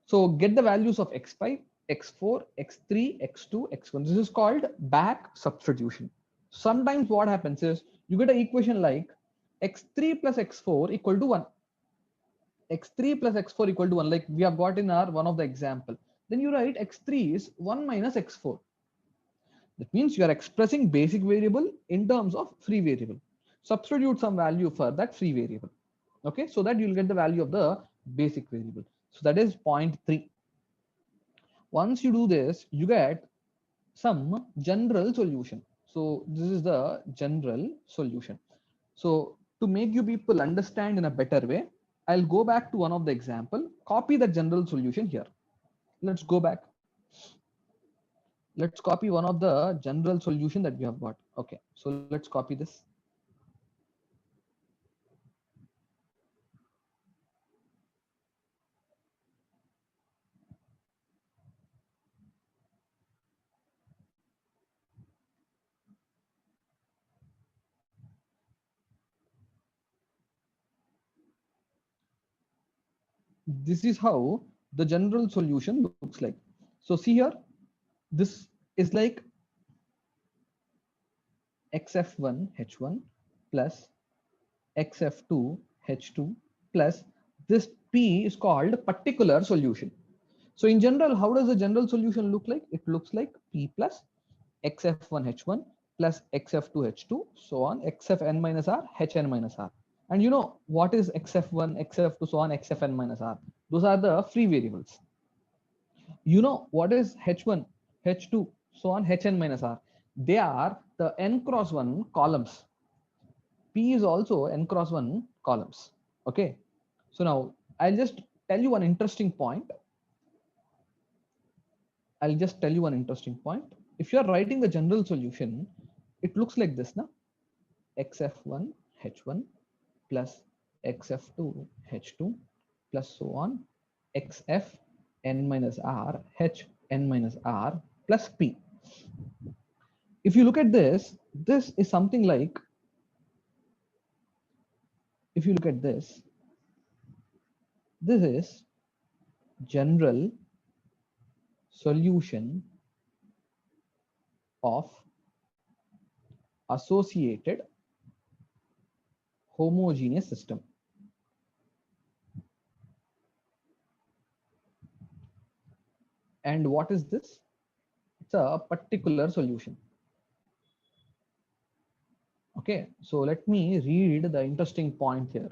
So get the values of x5, x4, x3, x2, x1. This is called back substitution. Sometimes what happens is you get an equation like x3 plus x4 equal to 1. x3 plus x4 equal to 1, like we have got in our one of the example. Then you write x3 is 1 minus x4. That means you are expressing basic variable in terms of free variable. Substitute some value for that free variable. Okay, so that you'll get the value of the basic variable. So that is point 3. Once you do this, you get some general solution. So this is the general solution. So to make you people understand in a better way, I'll go back to one of the example, copy the general solution here. Let's go back. Let's copy one of the general solution that we have got. Okay, so let's copy this. This is how the general solution looks like. So see here, this is like xf1 h1 plus xf2 h2 plus this p is called particular solution. So in general, how does the general solution look like? It looks like p plus xf1 h1 plus xf2 h2 so on xfn minus r hn minus r. And you know what is xf1, xf2 so on xfn minus r? Those are the free variables. You know what is h1, h2 so on hn minus r? They are the n cross 1 columns. P is also n cross 1 columns. Okay, so now I'll just tell you one interesting point. If you are writing the general solution, it looks like this now. xf1 h1 plus xf2 h2 plus so on xf n minus r h n minus r plus p. If you look at this, this is something like, if you look at this, this is general solution of associated homogeneous system. And what is this? It's a particular solution. Okay, so let me read the interesting point here.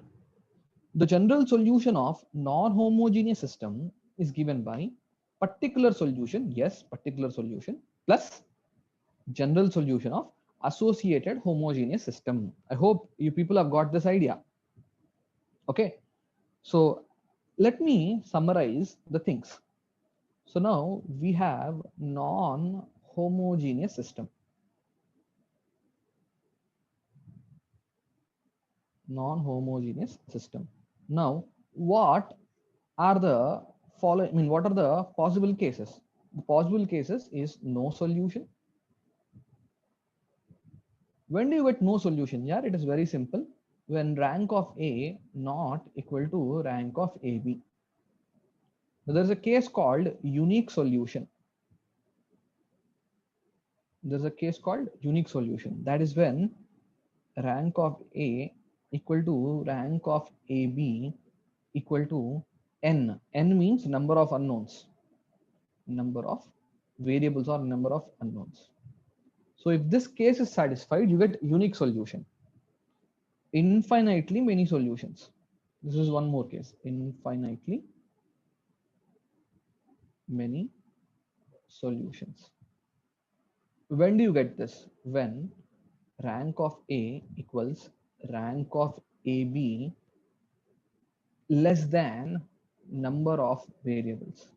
The general solution of non-homogeneous system is given by particular solution, yes, particular solution, plus general solution of associated homogeneous system. I hope you people have got this idea. Okay, so let me summarize the things. So now we have non-homogeneous system. Non-homogeneous system. Now, what are the following? I mean, what are the possible cases? The possible cases is no solution. When do you get no solution? Yeah, it is very simple. When rank of A not equal to rank of AB. There's a case called unique solution. There's a case called unique solution. That is when rank of A equal to rank of AB equal to n. N means number of unknowns, number of variables or number of unknowns. So if this case is satisfied, you get unique solution. Infinitely many solutions. This is one more case. Infinitely many solutions. When do you get this? When rank of A equals rank of AB less than number of variables.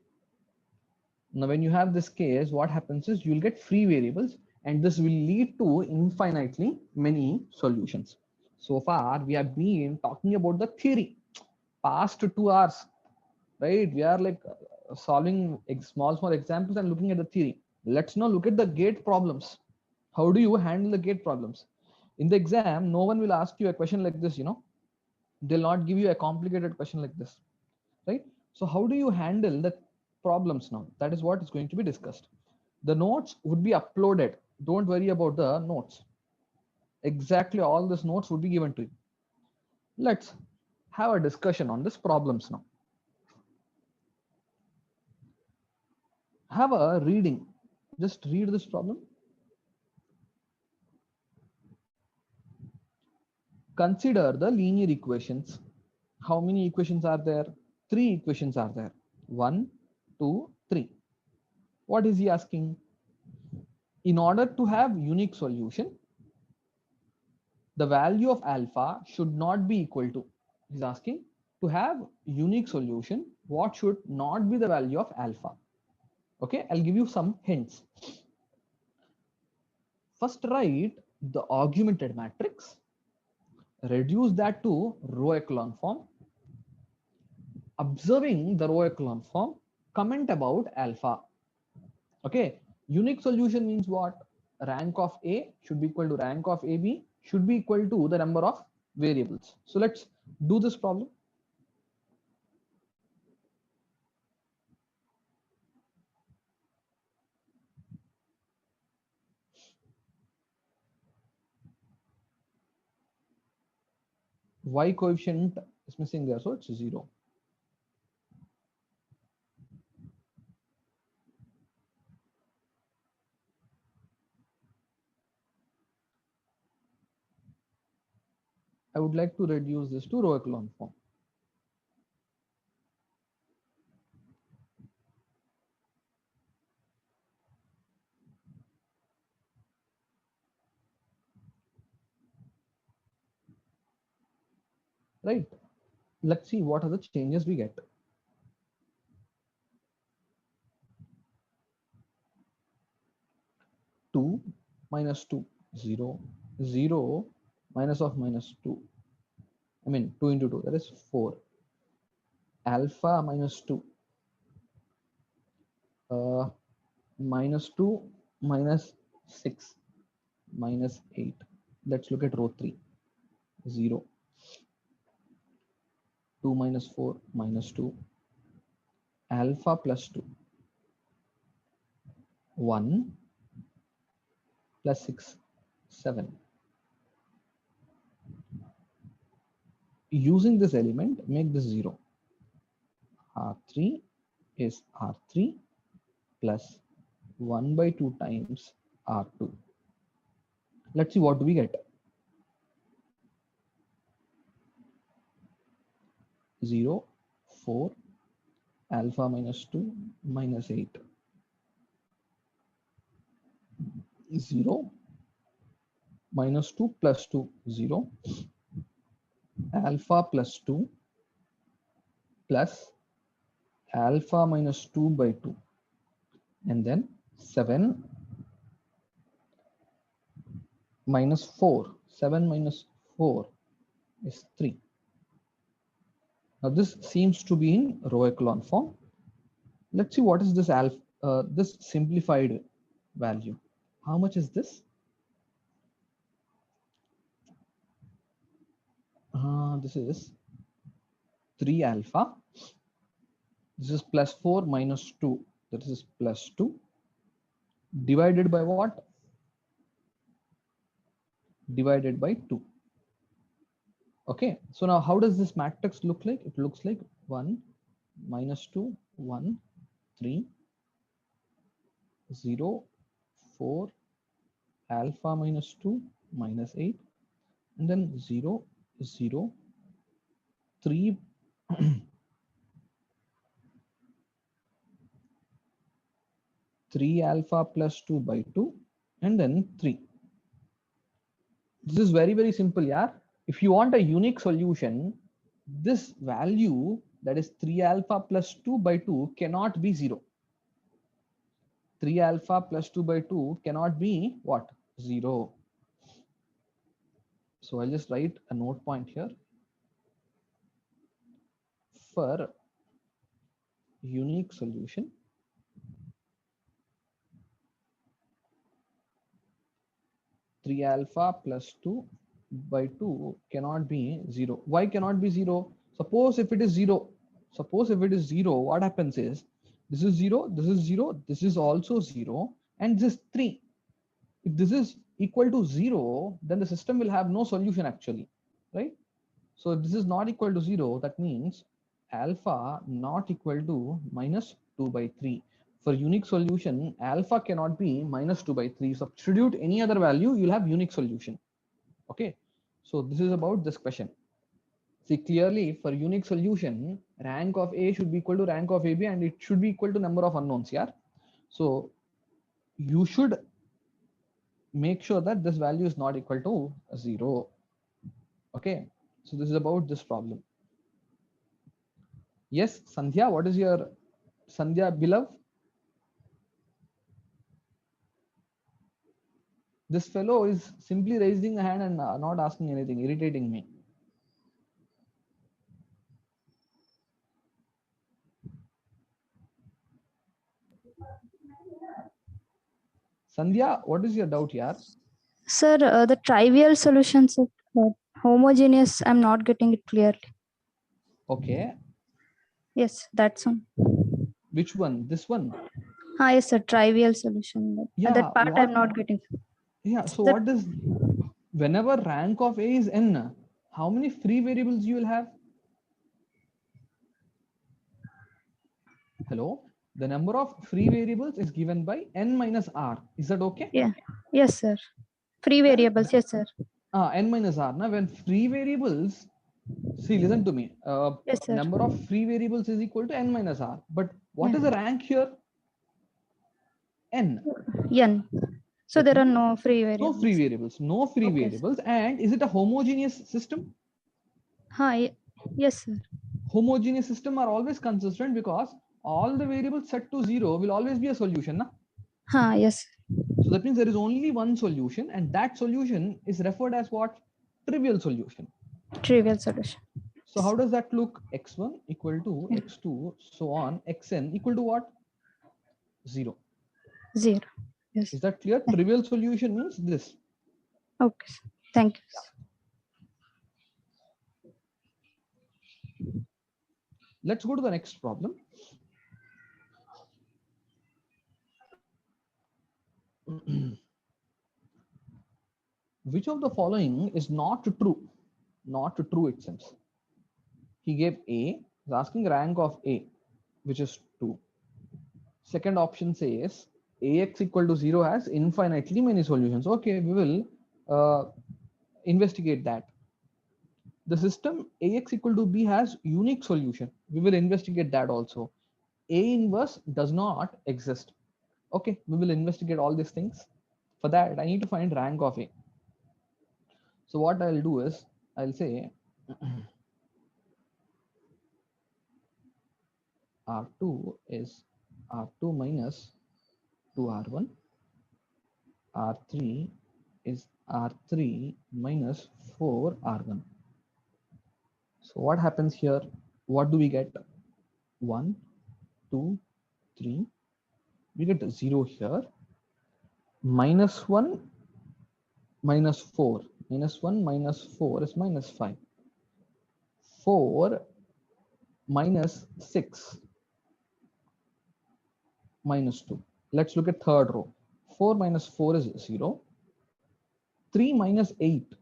Now, when you have this case, what happens is you'll get free variables, and this will lead to infinitely many solutions. So far, we have been talking about the theory. Past 2 hours, right? We are like solving small examples and looking at the theory. Let's now look at the gate problems. How do you handle the gate problems? In the exam, no one will ask you a question like this, you know. They'll not give you a complicated question like this, right? So how do you handle the problems now? That is what is going to be discussed. The notes would be uploaded. Don't worry about the notes. Exactly all these notes would be given to you. Let's have a discussion on these problems now. Have a reading. Just read this problem. Consider the linear equations. How many equations are there? 3 equations are there. 1, 2, 3. What is he asking? In order to have unique solution, the value of alpha should not be equal to. He's asking to have unique solution, what should not be the value of alpha? Okay, I'll give you some hints. First, write the augmented matrix. Reduce that to row echelon form. Observing the row echelon form, comment about alpha. Okay, unique solution means what? Rank of A should be equal to rank of AB should be equal to the number of variables. So let's do this problem. Y coefficient is missing there, so it's 0. I would like to reduce this to row echelon form. Right. Let's see what are the changes we get. Two minus 2, 0, 0 minus of minus 2. I mean 2 into 2, that is 4. Alpha minus 2. Minus 2 minus 6 minus 8. Let's look at row 3. 0. 2 minus 4 minus 2. Alpha plus 2. 1 plus 6, 7. Using this element, make this 0. R3 is R3 plus 1 by 2 times R2. Let's see what do we get. 0, 4, alpha minus 2 minus 8. 0 minus 2 plus 2, 0. Alpha plus 2 plus alpha minus 2 by 2. And then 7 minus 4. 7 minus 4 is 3. Now this seems to be in row echelon form. Let's see what is this alpha, this simplified value. How much is this? This is 3 alpha. This is plus 4 minus 2. This is plus 2 divided by what? Divided by 2. Okay, so now how does this matrix look like? It looks like 1 minus 2 1 3 0 4 alpha minus 2 minus 8 and then 0 0 3 3 alpha plus 2 by 2 and then 3. This is very simple, yeah. If you want a unique solution, this value, that is 3 alpha plus 2 by 2, cannot be 0. 3 alpha plus 2 by 2 cannot be what? 0. So I'll just write a note point here. For unique solution, three alpha plus 2 by 2 cannot be 0. Why cannot be 0? Suppose if it is 0, what happens is this is 0, this is 0, this is also 0, and this is 3. If this is equal to 0, then the system will have no solution actually, right? So if this is not equal to 0, that means alpha not equal to minus 2 by 3. For unique solution, alpha cannot be minus 2 by 3. Substitute any other value, you'll have unique solution. Okay, so this is about this question. See, clearly for unique solution, rank of A should be equal to rank of AB and it should be equal to number of unknowns, yeah? So you should make sure that this value is not equal to 0. Okay, so this is about this problem. Yes, Sandhya, what is your Sandhya beloved? This fellow is simply raising a hand and not asking anything, irritating me. Sandhya, what is your doubt here? Sir, the trivial solutions of homogeneous, I'm not getting it clearly. Okay. Yes, that's one. Which one? This one? Yes, sir, trivial solution. Yeah, that part I'm not getting. Yeah, so what does, whenever rank of A is n, how many free variables you will have? Hello? The number of free variables is given by n minus r. Is that okay? Yeah. Yes, sir. Free variables. Yes, sir. N minus r. Now, when free variables, see, listen to me. Yes, sir. Number of free variables is equal to n minus r. But what is the rank here? N. N. So there are no free variables. No free variables. No free variables. And is it a homogeneous system? Yes, sir. Homogeneous system are always consistent because all the variables set to 0 will always be a solution. Na? Yes. So that means there is only one solution, and that solution is referred as what? Trivial solution. Trivial solution. So how does that look? X1 equal to x2, so on, xn equal to what? 0. 0. Yes. Is that clear? Trivial solution means this. Okay. Thank you. Yeah. Let's go to the next problem. Which of the following is not true? Not true, it seems. He gave A, is asking rank of A, which is 2. Second option says AX equal to 0 has infinitely many solutions. Okay, we will investigate that. The system AX equal to B has unique solution. We will investigate that also. A inverse does not exist. Okay, we will investigate all these things. For that, I need to find rank of A. So what I'll do is, I'll say R2 is R2 minus 2R1. R3 is R3 minus 4R1. So what happens here? What do we get? 1, 2, 3, We get 0 here. -1 -4. -1 -4 is -5. 4 -6 -2. Let's look at third row. 4 minus 4 is 0. 3 minus 8.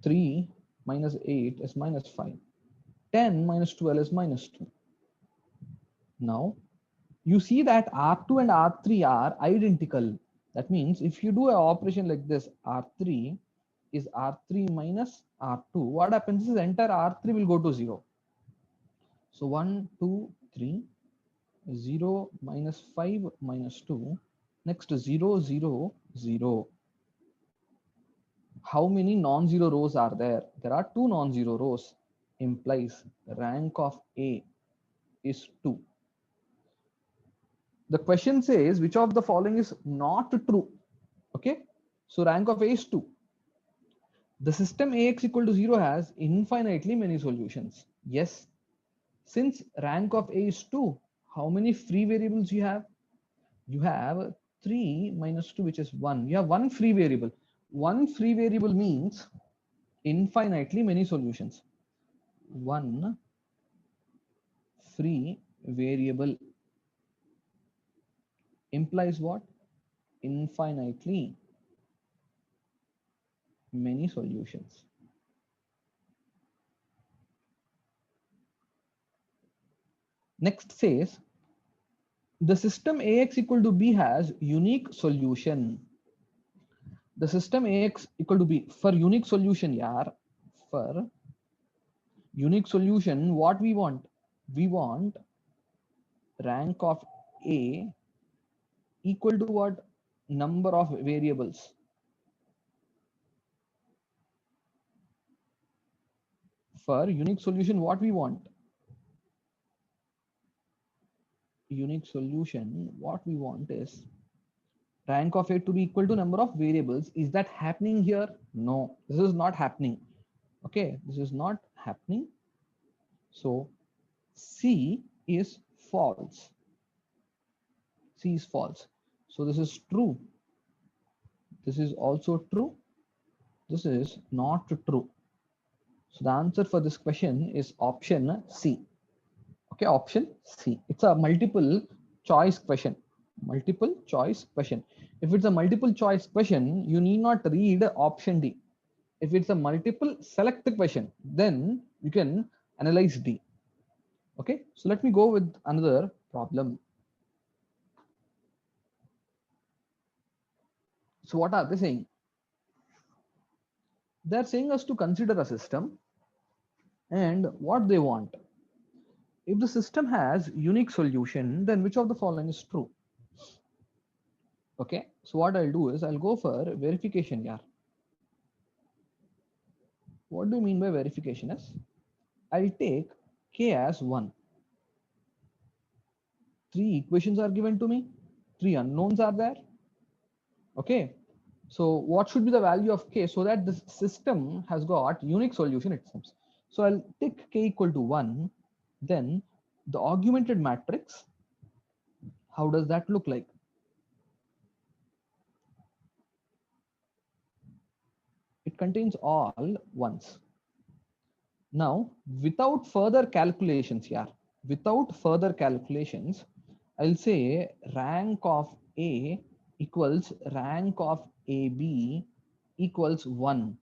3 minus 8 is -5. 10 minus 12 is -2. Now, you see that R2 and R3 are identical. That means if you do an operation like this, R3 is R3 minus R2. What happens is entire R3 will go to 0. So 1, 2, 3, 0 minus 5 minus 2. Next 0, 0, 0. How many non-zero rows are there? There are 2 non-zero rows. Implies rank of A is 2. The question says which of the following is not true. Okay, so rank of A is 2. The system AX equal to 0 has infinitely many solutions. Yes. Since rank of A is 2, how many free variables you have? You have 3 minus 2, which is 1. You have one free variable. One free variable means infinitely many solutions. One free variable implies what? Infinitely many solutions. Next says the system AX equal to B has unique solution. The system AX equal to B for unique solution, yaar. For unique solution, what we want? We want rank of A equal to what? Number of variables. For unique solution, what we want? Unique solution, what we want is rank of A to be equal to number of variables. Is that happening here? No, this is not happening. Okay, this is not happening. So C is false. C is false. So this is true. This is also true. This is not true. So the answer for this question is option C. Okay, option C. It's a multiple choice question. Multiple choice question. If it's a multiple choice question, you need not read option D. If it's a multiple select question, then you can analyze D. Okay, so let me go with another problem. So what are they saying? They're saying us to consider a system and what they want. If the system has unique solution, then which of the following is true? Okay, so what I'll do is I'll go for verification here. What do you mean by verification is? I'll take K as 1. 3 equations are given to me. 3 unknowns are there. Okay, so what should be the value of K so that the system has got unique solution, it seems. So I'll take K equal to 1. Then the augmented matrix, how does that look like? It contains all ones. Now, without further calculations here, without further calculations, I'll say rank of A equals rank of AB equals 1.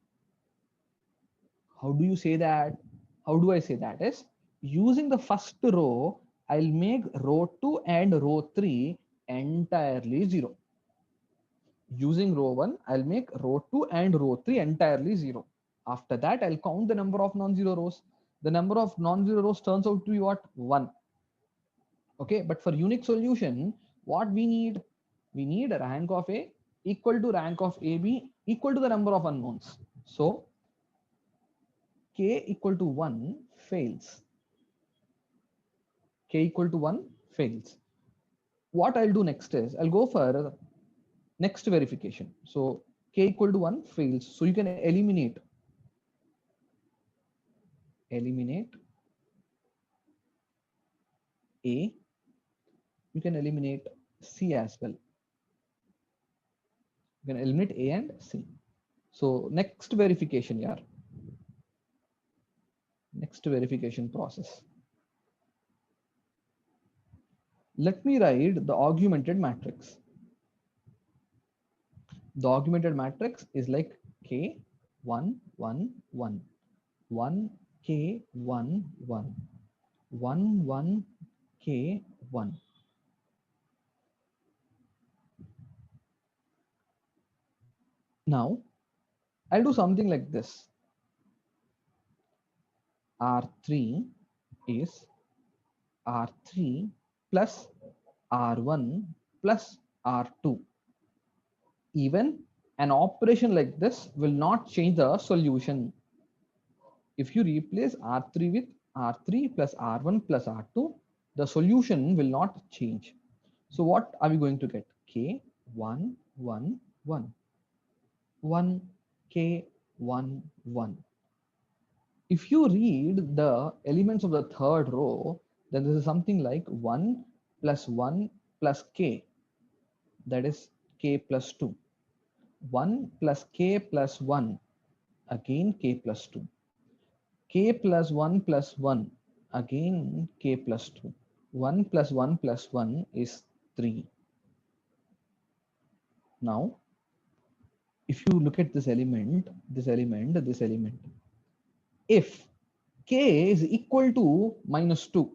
How do you say that? How do I say that? Is using the first row, I'll make row 2 and row 3 entirely 0. Using row 1, I'll make row 2 and row 3 entirely 0. After that, I'll count the number of non-zero rows. The number of non-zero rows turns out to be what? 1. Okay, but for unique solution, what we need? We need a rank of A equal to rank of AB equal to the number of unknowns. So K equal to 1 fails. K equal to 1 fails. What I'll do next is I'll go for next verification. So K equal to 1 fails. So you can eliminate A. You can eliminate C as well. You can eliminate A and C. So next verification, yeah. Next verification process. Let me write the augmented matrix. The augmented matrix is like K 1 1 1 1 K 1 1 1 1 K 1. Now I'll do something like this. R3 is R3 plus R1 plus R2. Even an operation like this will not change the solution. If you replace R3 with R3 plus R1 plus R2, the solution will not change. So what are we going to get? K 1 1 1 1 K 1 1. If you read the elements of the third row, then this is something like 1 plus K, that is K plus 2. 1 plus K plus 1, again K plus 2. K plus 1 plus 1, again K plus 2. 1 plus 1 plus 1 is 3. Now, if you look at this element, if K is equal to minus 2,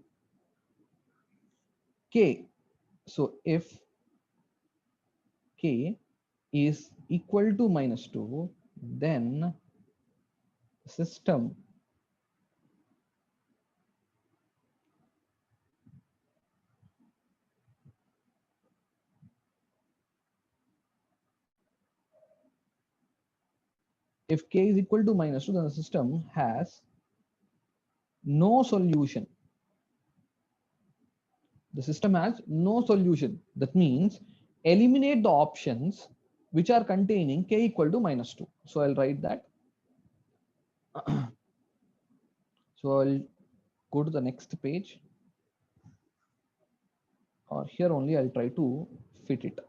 K, so if K is equal to minus 2, then system if K is equal to minus 2, then the system has no solution. The system has no solution. That means eliminate the options which are containing K equal to minus 2. So I'll write that. So I'll go to the next page, or here only I'll try to fit it.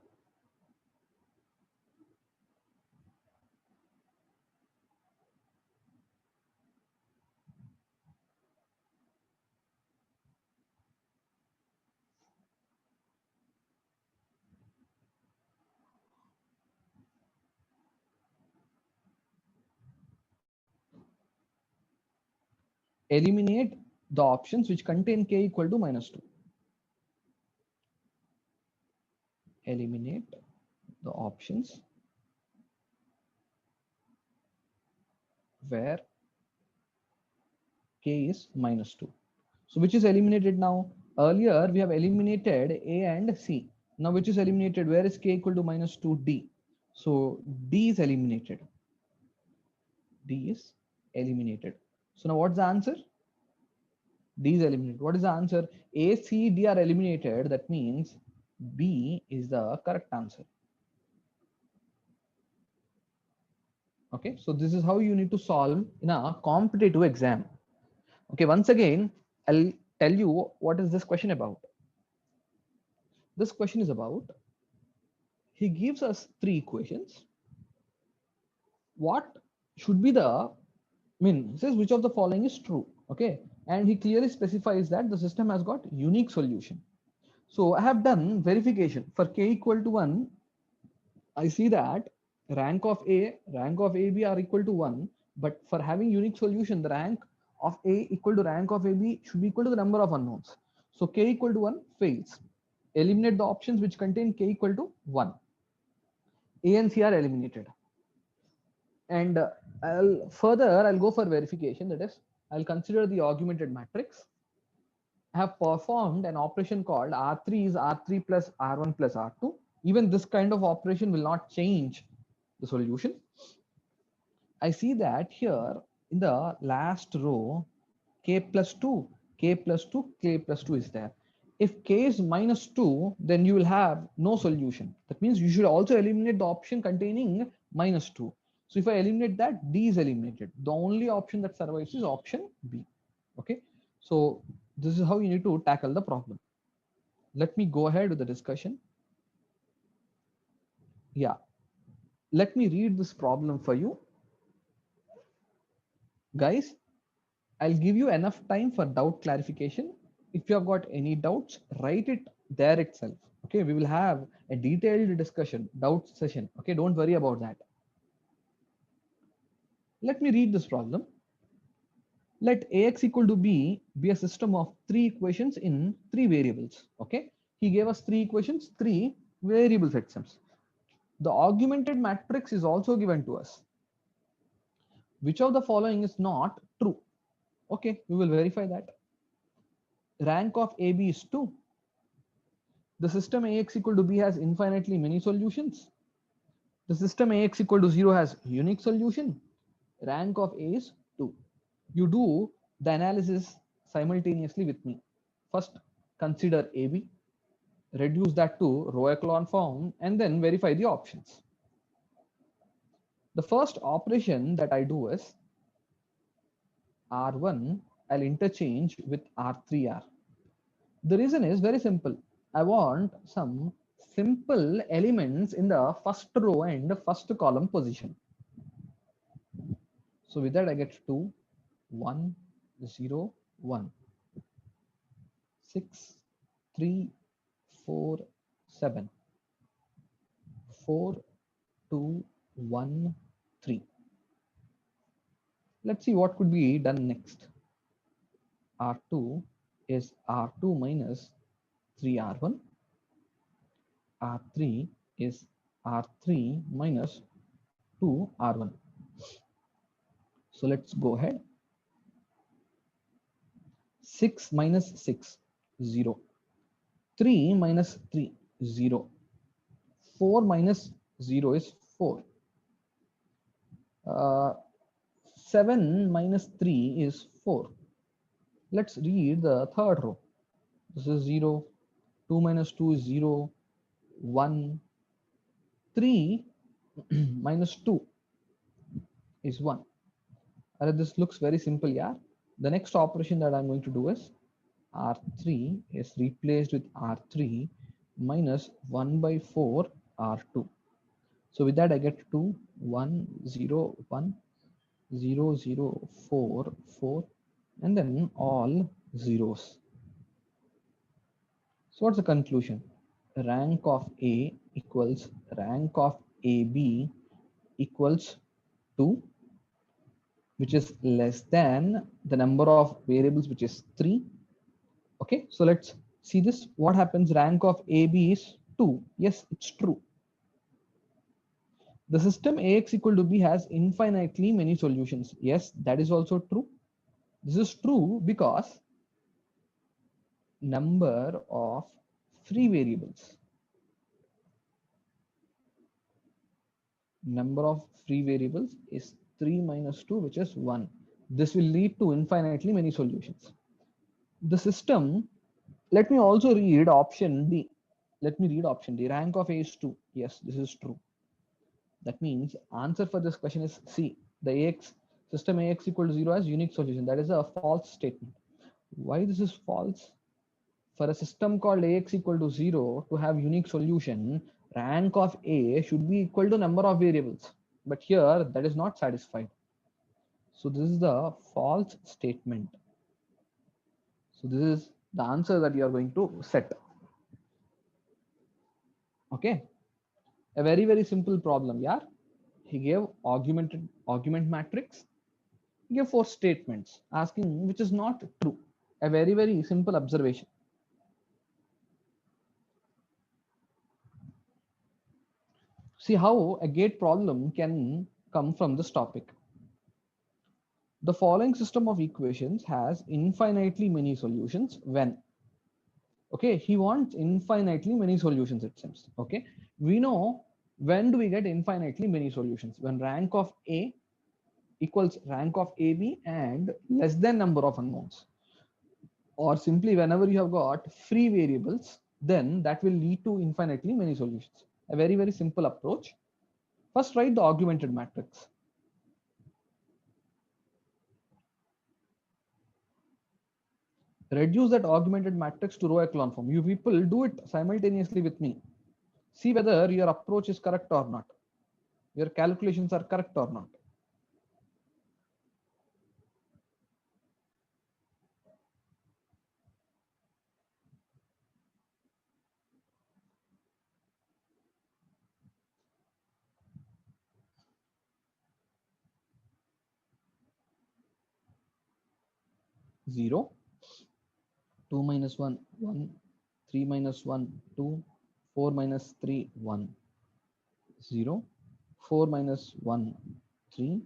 Eliminate the options which contain K equal to minus 2. Eliminate the options where K is minus 2. So which is eliminated now? Earlier we have eliminated A and C. Now which is eliminated? Where is K equal to minus 2? D. So D is eliminated. D is eliminated. So now what's the answer? D is eliminated. What is the answer? A, C, D are eliminated. That means B is the correct answer. Okay, so this is how you need to solve in a competitive exam. Okay, once again, I'll tell you what is this question about. This question is about, he gives us 3 equations. What should be the, says which of the following is true. Okay, and he clearly specifies that the system has got unique solution. So I have done verification for K equal to 1. I see that rank of A, rank of AB are equal to 1, but for having unique solution, the rank of A equal to rank of AB should be equal to the number of unknowns. So K equal to 1 fails. Eliminate the options which contain K equal to 1. A and C are eliminated. And I'll go for verification. That is, I'll consider the augmented matrix. I have performed an operation called R3 is R3 plus R1 plus R2. Even this kind of operation will not change the solution. I see that here in the last row, K plus 2, K plus 2, K plus 2 is there. If K is minus 2, then you will have no solution. That means you should also eliminate the option containing minus 2. So if I eliminate that, D is eliminated. The only option that survives is option B. Okay, so this is how you need to tackle the problem. Let me go ahead with the discussion. Yeah. Let me read this problem for you. Guys, I'll give you enough time for doubt clarification. If you have got any doubts, write it there itself. Okay, we will have a detailed discussion, doubt session. Okay, don't worry about that. Let me read this problem. Let Ax equal to B be a system of three equations in three variables. Okay, he gave us three equations, three variable systems. The augmented matrix is also given to us. Which of the following is not true? Okay, we will verify that. Rank of AB is 2. The system Ax equal to B has infinitely many solutions. The system Ax equal to 0 has unique solution. Rank of A is 2. You do the analysis simultaneously with me. First, consider AB, reduce that to row echelon form, and then verify the options. The first operation that I do is R1, I'll interchange with R3R. The reason is very simple. I want some simple elements in the first row and first column position. So with that I get 2, 1, 0, 1, 6, 3, 4, 7, 4, 2, 1, 3. Let's see what could be done next. R2 is R2 minus 3R1. R3 is R3 minus 2R1. So let's go ahead. 6 minus 6, 0. 3 minus 3, 0. 4 minus 0 is 4. 7 minus 3 is 4. Let's read the third row. This is 0. 2 minus 2 is 0. 1. 3 minus 2 is 1. This looks very simple, yeah. The next operation that I'm going to do is R3 is replaced with R3 minus 1 by 4 R2. So with that I get 2, 1, 0, 1, 0, 0, 4, 4, and then all zeros. So what's the conclusion? Rank of A equals rank of AB equals 2, which is less than the number of variables, which is 3. Okay, so let's see this. What happens? Rank of AB is 2. Yes, it's true. The system Ax equal to B has infinitely many solutions. Yes, that is also true. This is true because number of free variables. Number of free variables is 3 minus 2, which is 1. This will lead to infinitely many solutions. The system, let me also read option D. Let me read option D. Rank of A is 2. Yes, this is true. That means answer for this question is C. The Ax system Ax equal to 0 has unique solution. That is a false statement. Why this is false? For a system called Ax equal to 0 to have unique solution, rank of A should be equal to number of variables. But here that is not satisfied. So this is the false statement. So this is the answer that you are going to set. Okay. A very, very simple problem. Yeah. He gave augment matrix. He gave 4 statements asking which is not true. A very, very simple observation. See how a gate problem can come from this topic. The following system of equations has infinitely many solutions when. Okay, he wants infinitely many solutions, it seems. Okay, we know when do we get infinitely many solutions? When rank of A equals rank of AB and less than number of unknowns. Or simply whenever you have got free variables, then that will lead to infinitely many solutions. A very, very simple approach. First, write the augmented matrix. Reduce that augmented matrix to row echelon form. You people do it simultaneously with me. See whether your approach is correct or not. Your calculations are correct or not. Zero, 2 minus 1, 1, 3 minus 1, 2, 4 minus 3, 1, 0, 4 minus 1, 3,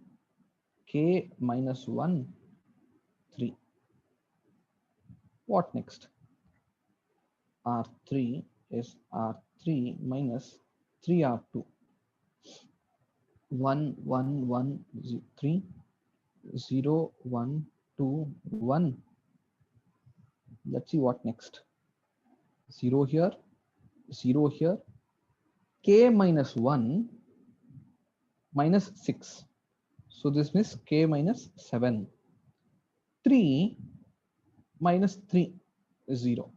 k minus 1, 3. What next? R3 is R3 minus 3R2. 1, 1, 1, 3, 0, 1, 2, 1. Let's see what next. 0 here, 0 here, k minus 1 minus 6. So this means k minus 7. 3 minus 3 is 0.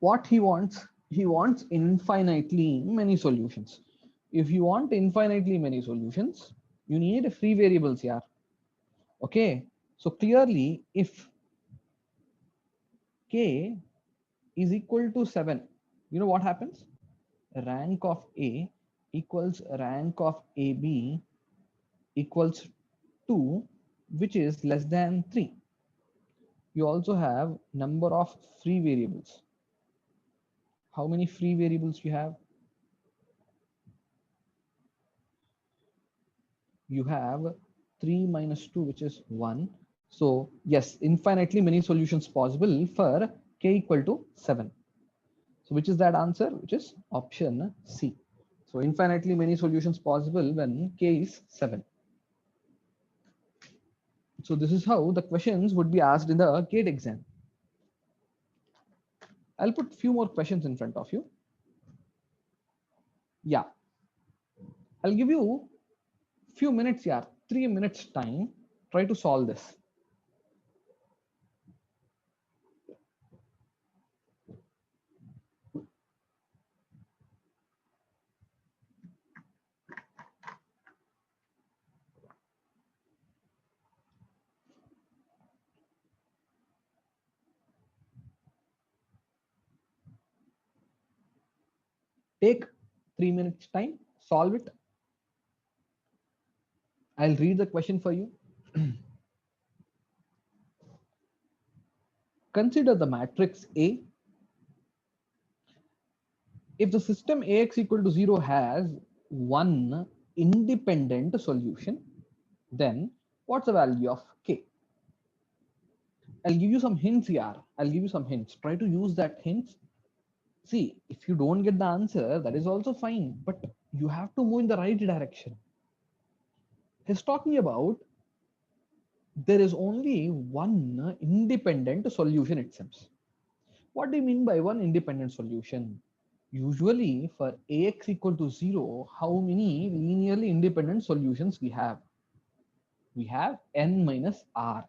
What he wants infinitely many solutions. If you want infinitely many solutions, you need free variables here. Okay, so clearly if k is equal to 7, you know what happens? Rank of A equals rank of AB equals 2, which is less than 3. You also have number of free variables. How many free variables you have? You have 3 minus 2, which is 1. So yes, infinitely many solutions possible for k equal to 7. So which is that answer? Which is option C. So infinitely many solutions possible when k is 7. So this is how the questions would be asked in the GATE exam. I'll put few more questions in front of you. Yeah, I'll give you few minutes here, 3 minutes time. Try to solve this. Take 3 minutes time, solve it. I'll read the question for you. Consider the matrix A. If the system AX equal to 0 has one independent solution, then what's the value of K? I'll give you some hints here. I'll give you some hints. Try to use that hints. See, if you don't get the answer, that is also fine, but you have to move in the right direction. He's talking about there is only one independent solution, it seems. What do you mean by one independent solution? Usually for AX equal to 0, how many linearly independent solutions we have? We have n minus r.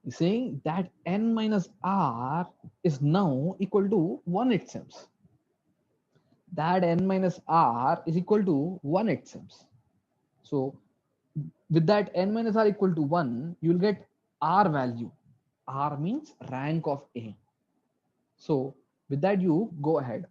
He's saying that n minus r is now equal to 1, it seems. That n minus r is equal to 1, it seems. So with that n minus r equal to 1, you will get r value. R means rank of A. So with that, you go ahead.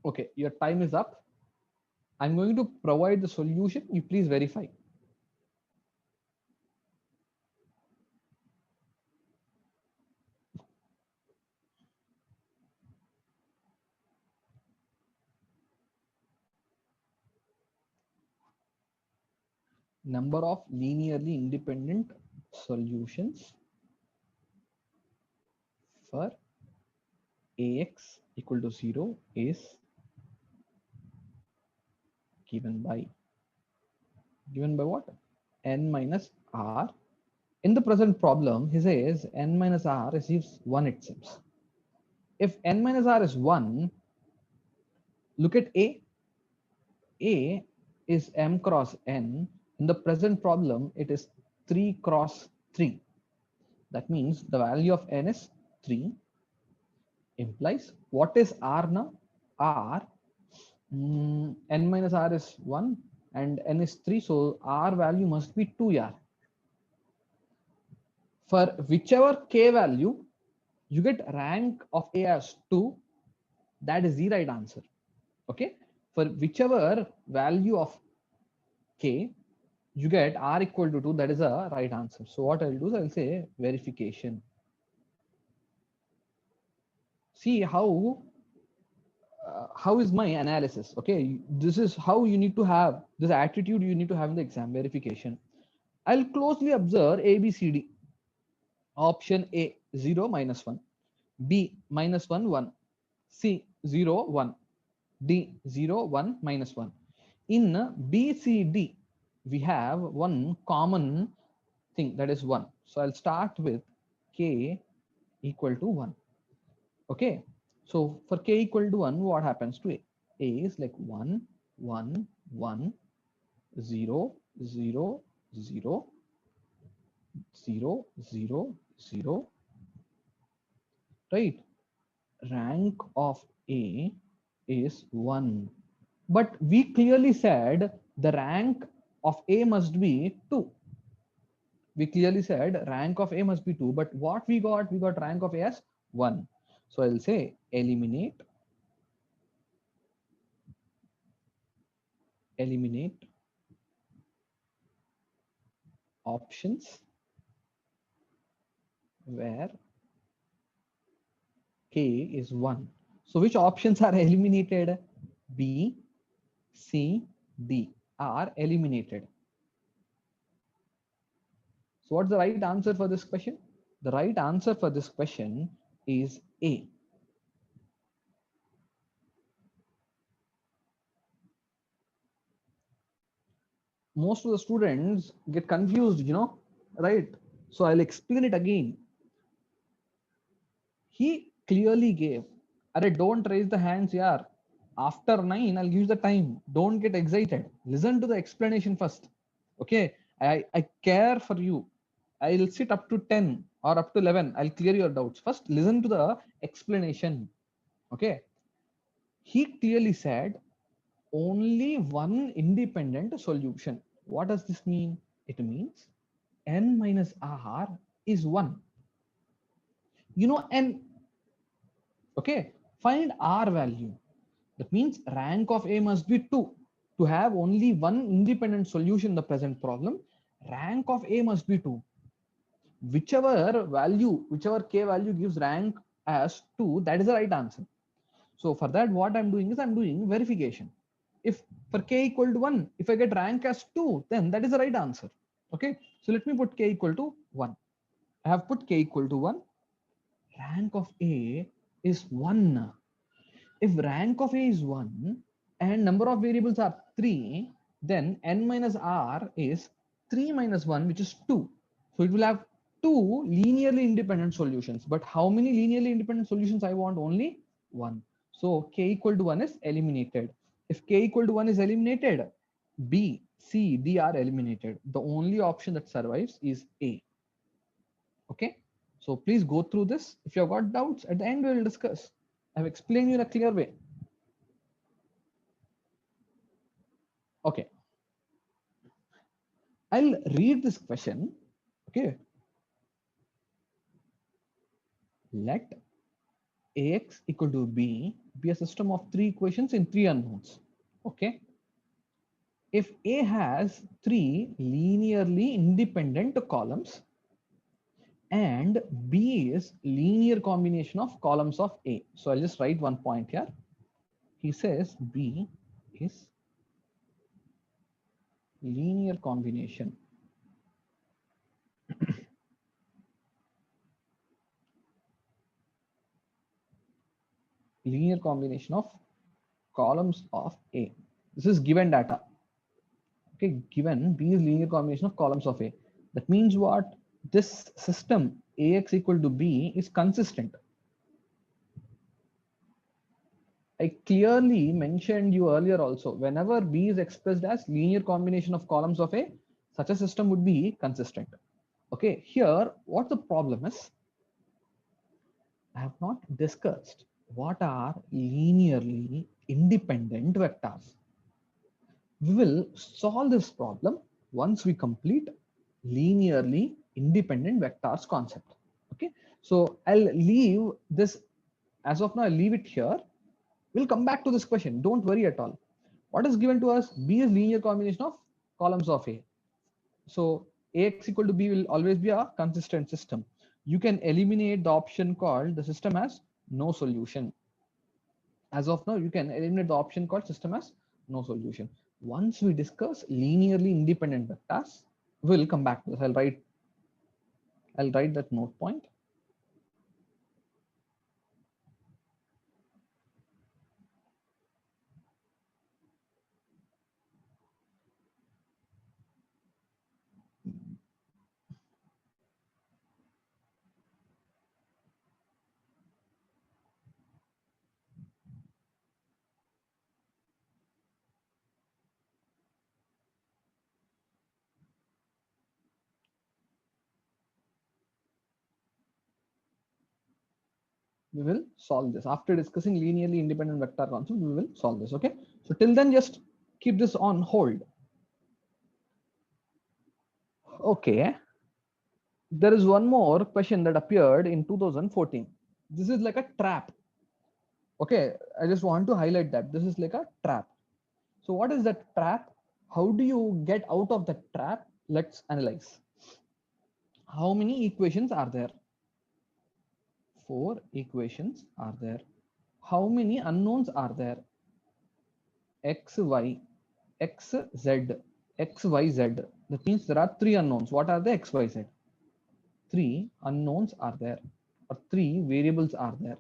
Okay, your time is up. I'm going to provide the solution. You please verify. Number of linearly independent solutions for AX equal to 0 is given by what? N minus R. In the present problem, he says N minus R receives 1 itself. If N minus R is 1, look at A. A is M cross N. In the present problem, it is 3 cross 3. That means the value of N is 3. Implies what is R now? R, N minus R is 1 and N is 3. So R value must be 2. Yeah. For whichever K value, you get rank of A as 2. That is the right answer. Okay. For whichever value of K, you get R equal to 2. That is a right answer. So what I'll do is I'll say verification. See how is my analysis. Okay, this is how you need to have this attitude you need to have in the exam verification. I'll closely observe A, B, C, D. Option A 0 minus 1, B minus 1 1, C 0 1, D 0 1 minus 1. In B, C, D we have one common thing, that is 1. So I'll start with K equal to 1. Okay, so for K equal to 1, what happens to A? A is like 1 1 1 0 0 0 0 0 0, right? Rank of A is 1, but we clearly said the rank of A must be 2. We clearly said rank of A must be 2, but what we got rank of A as 1. So I'll say eliminate options where K is 1. So which options are eliminated? B, C, D are eliminated. So what's the right answer for this question? The right answer for this question is A. Most of the students get confused, right? So I'll explain it again. He clearly gave, don't raise the hands, yaar. After 9, I'll give you the time. Don't get excited. Listen to the explanation first. Okay, I care for you. I'll sit up to 10 or up to 11. I'll clear your doubts. First, listen to the explanation. Okay. He clearly said only one independent solution. What does this mean? It means N minus R is 1. N. Okay. Find R value. That means rank of A must be 2. To have only one independent solution in the present problem, rank of A must be 2. Whichever K value gives rank as 2, that is the right answer. So for that, what I'm doing is I'm doing verification. If for K equal to 1, if I get rank as 2, then that is the right answer. Okay, so let me put K equal to 1. I have put K equal to 1. Rank of A is 1. If rank of A is 1 and number of variables are 3, then N minus R is 3 minus 1, which is 2. So it will have 2 linearly independent solutions. But how many linearly independent solutions I want? Only 1. So K equal to 1 is eliminated. If K equal to 1 is eliminated, B, C, D are eliminated. The only option that survives is A. Okay. So please go through this. If you have got doubts, at the end we will discuss. I've explained you in a clear way. Okay. I'll read this question. Okay. Let Ax equal to B be a system of three equations in three unknowns. Okay. If A has three linearly independent columns and B is linear combination of columns of A. So I'll just write one point here. He says B is linear combination linear combination of columns of A. This is given data. Okay, given B is linear combination of columns of A. That means what? This system Ax equal to B is consistent. I clearly mentioned you earlier also, whenever B is expressed as linear combination of columns of A, such a system would be consistent. Okay, here what the problem is, I have not discussed what are linearly independent vectors. We will solve this problem once we complete linearly independent vectors concept. Okay, so I'll leave this as of now, I'll leave it here. We'll come back to this question. Don't worry at all. What is given to us? B is linear combination of columns of A. So Ax equal to B will always be a consistent system. You can eliminate the option called the system has no solution. As of now, you can eliminate the option called system has no solution. Once we discuss linearly independent vectors, we'll come back to this. I'll write that note point. We will solve this after discussing linearly independent vector concept. We will solve this. Okay, so till then just keep this on hold. Okay, there is one more question that appeared in 2014. This is like a trap. Okay, I just want to highlight that this is like a trap. So what is that trap? How do you get out of the trap? Let's analyze. How many equations are there? 4 equations are there. How many unknowns are there? X, Y, X, Z, X, Y, Z. That means there are 3 unknowns. What are the X, Y, Z? 3 unknowns are there, or 3 variables are there.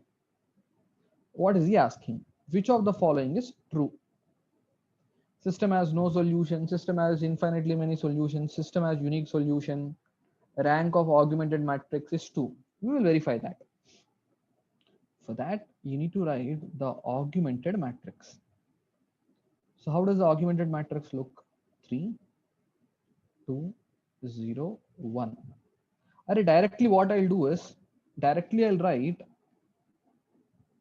What is he asking? Which of the following is true? System has no solution, system has infinitely many solutions, system has unique solution, rank of augmented matrix is 2. We will verify that. For that, you need to write the augmented matrix. So how does the augmented matrix look? 3, 2, 0, 1. Directly what I'll do is, directly I'll write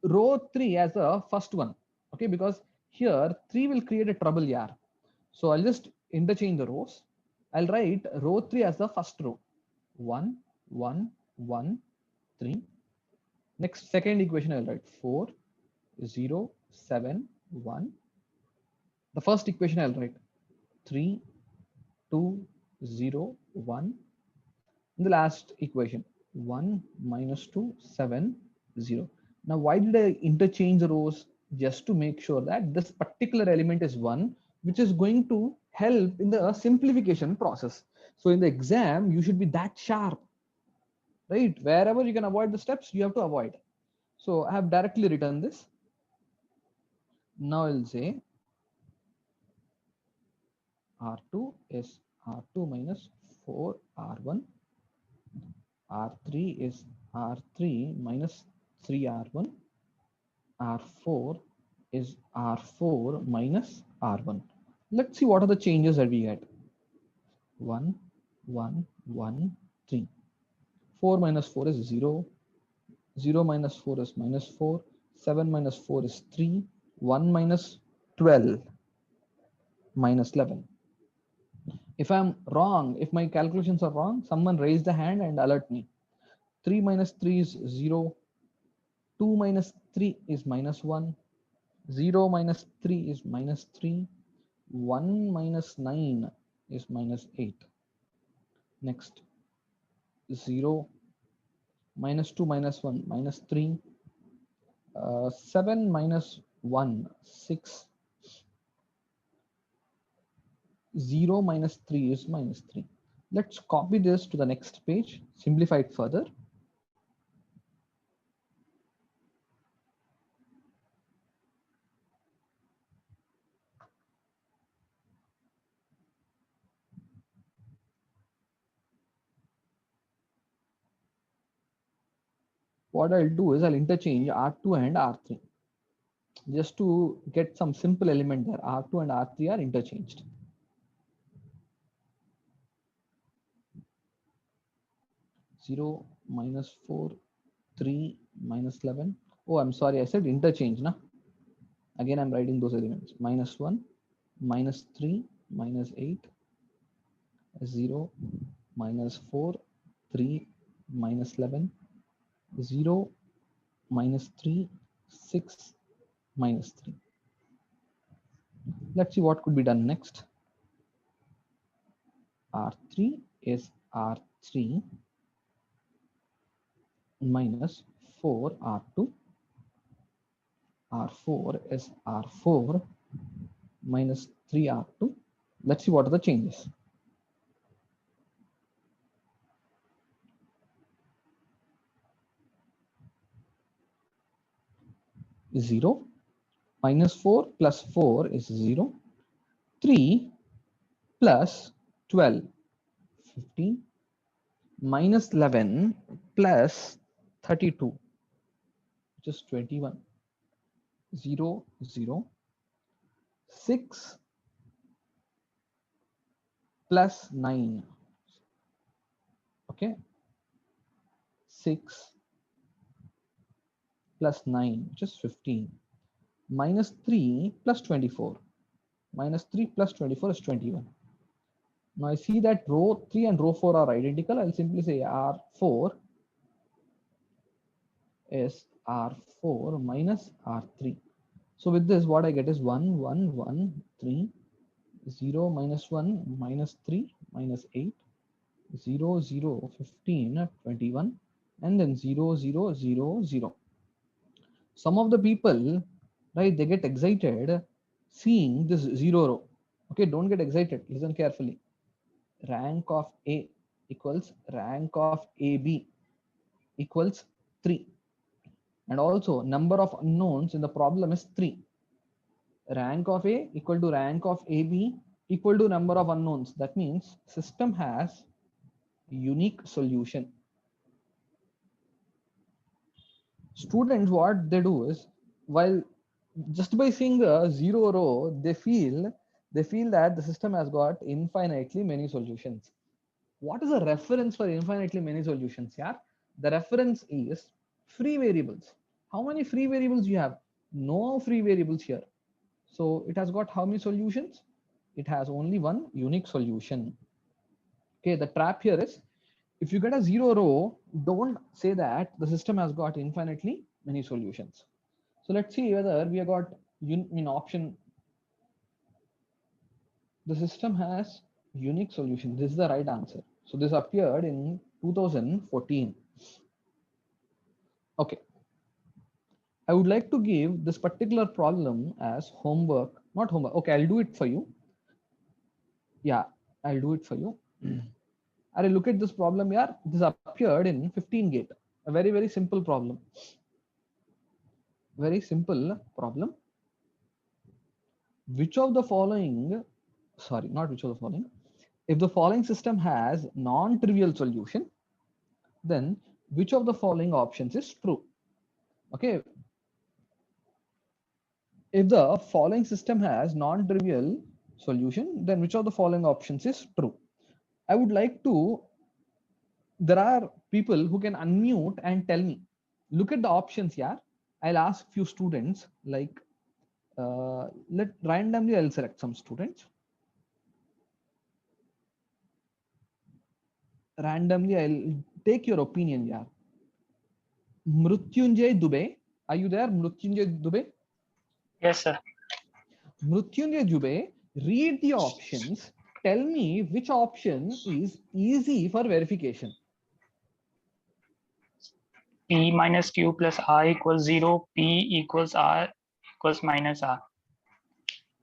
row 3 as the first one. Okay, because here 3 will create a trouble here. So I'll just interchange the rows. I'll write row 3 as the first row. 1, 1, 1, 3. Next, second equation I'll write 4, 0, 7, 1. The first equation I'll write 3, 2, 0, 1. And the last equation 1 minus 2, 7, 0. Now, why did I interchange the rows? Just to make sure that this particular element is 1, which is going to help in the simplification process. So in the exam, you should be that sharp, right? Wherever you can avoid the steps, you have to avoid. So I have directly written this. Now I'll say R2 is R2 minus 4 R1. R3 is R3 minus 3 R1. R4 is R4 minus R1. Let's see what are the changes that we get. 1, 1, 1, 3. 4 minus 4 is 0. 0 minus 4 is minus 4. 7 minus 4 is 3. 1 minus 12 minus 11. If I'm wrong, if my calculations are wrong, someone raise the hand and alert me. 3 minus 3 is 0. 2 minus 3 is minus 1. 0 minus 3 is minus 3. 1 minus 9 is minus 8. Next, 0 minus 2 minus 1 minus 3. 7 minus 1, 6. 0 minus 3 is minus 3. Let's copy this to the next page, simplify it further. What I'll do is I'll interchange R2 and R3. Just to get some simple element there, R2 and R3 are interchanged. Zero minus 4, 3 minus 11. Oh, I'm sorry, I said interchange. Na? Again, I'm writing those elements. Minus 1, minus 3, minus 8, 0, minus 4, 3, minus 11, 0, minus 3, 6, minus 3. Let's see what could be done next. R3 is R3 minus 4 R2. R4 is R4 minus 3 R2. Let's see what are the changes. Zero. Minus 4 plus 4 is 0. 3 plus 12, 15. Minus 11 plus 32, which is 21. 0, 0. 6 plus 9. Okay. 6 plus 9, which is 15. Minus 3 plus 24. Minus 3 plus 24 is 21. Now I see that row 3 and row 4 are identical. I'll simply say R4 is R4 minus R3. So with this, what I get is 1, 1, 1, 3, 0, minus 1, minus 3, minus 8, 0, 0, 15, 21, and then 0, 0, 0, 0. Some of the people, right, they get excited seeing this 0 row. Okay, don't get excited. Listen carefully. Rank of A equals rank of AB equals 3. And also number of unknowns in the problem is 3. Rank of A equal to rank of AB equal to number of unknowns. That means system has unique solution. Students, what they do is, while just by seeing a 0 row, they feel that the system has got infinitely many solutions. What is the reference for infinitely many solutions? Yeah, the reference is free variables. How many free variables you have? No free variables here. So it has got how many solutions? It has only one unique solution. Okay, the trap here is, if you get a 0 row, don't say that the system has got infinitely many solutions. So let's see whether we have got in option. The system has unique solution. This is the right answer. So this appeared in 2014. Okay. I would like to give this particular problem as homework, not homework. Okay, I'll do it for you. Yeah, I'll do it for you. I look at this problem here. This appeared in 15 gate. A very, very simple problem. Very simple problem. Which of the following, sorry, not which of the following. If the following system has non-trivial solution, then which of the following options is true? Okay. If the following system has non-trivial solution, then which of the following options is true? I would like to, there are people who can unmute and tell me, look at the options here. I'll ask few students, like, randomly I'll select some students. Randomly I'll take your opinion here. Mrutyunjay Dubey, Are you there, Mrutyunjay Dubey? Yes, sir. Mrutyunjay Dubey, read the options. Tell me which option is easy for verification. P minus Q plus R equals 0. P equals R equals minus R.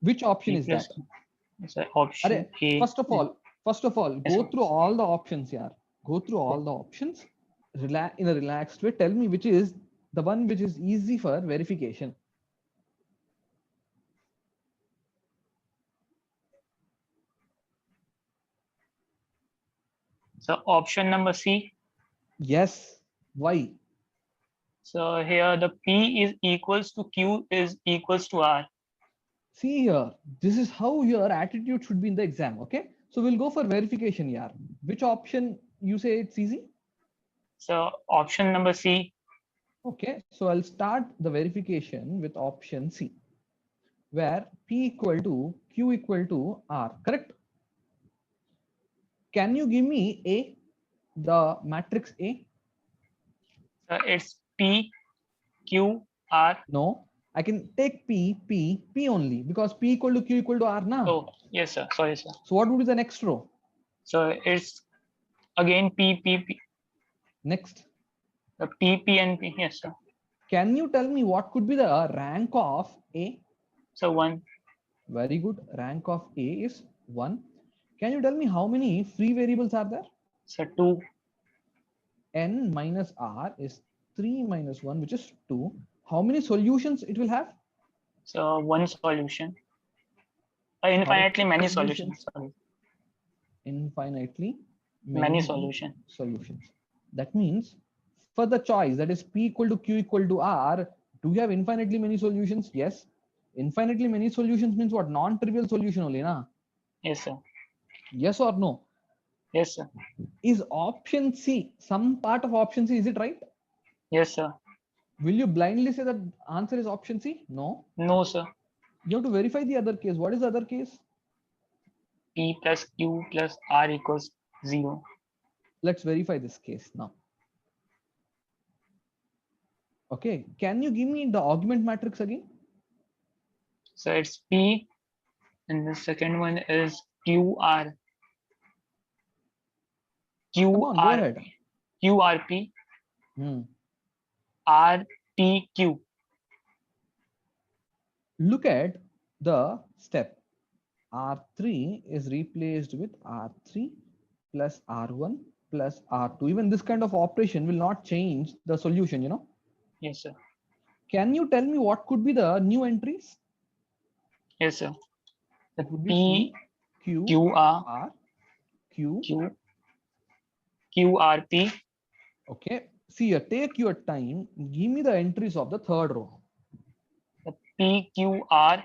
Which option P is plus, that? so option Arre, A. first of all, Yes, go sir. through all the options here. Go through all the options. In a relaxed way. Tell me which is the one which is easy for verification. So option number C. Yes. Why? So here the P is equals to Q is equals to R. See here, this is how your attitude should be in the exam. Okay. So we'll go for verification here. Which option you say it's easy? So option number C. Okay. So I'll start the verification with option C, where P equal to Q equal to R. Correct? Can you give me A, the matrix A? So it's P, Q, R. No, I can take P only because P equal to Q equal to R now. Oh, yes, sir. Sorry, sir. So what would be the next row? So it's again P. Next. The P and P. Yes, sir. Can you tell me what could be the rank of A? So 1. Very good. Rank of A is 1. Can you tell me how many free variables are there? So 2. N minus R is 3 minus 1, which is 2. How many solutions it will have? So 1 solution. Infinitely many solutions. Sorry. Infinitely many solutions. That means for the choice, that is P equal to Q equal to R, do you have infinitely many solutions? Yes. Infinitely many solutions means what? Non-trivial solution only, na? Yes, sir. Yes or no? Yes, sir. Is option C some part of option C? Is it right? Yes, sir. Will you blindly say that answer is option C? No. No, sir. You have to verify the other case. What is the other case? P plus Q plus R equals 0. Let's verify this case now. Okay. Can you give me the argument matrix again? So it's P and the second one is QR. Come on, go ahead. QRP. RPQ. Look at the step. R3 is replaced with R3 plus R1 plus R2. Even this kind of operation will not change the solution, you know? Yes, sir. Can you tell me what could be the new entries? Yes, sir. The would P, Q, QR, Q, QRP. Okay. See here, take your time. Give me the entries of the third row. The PQR,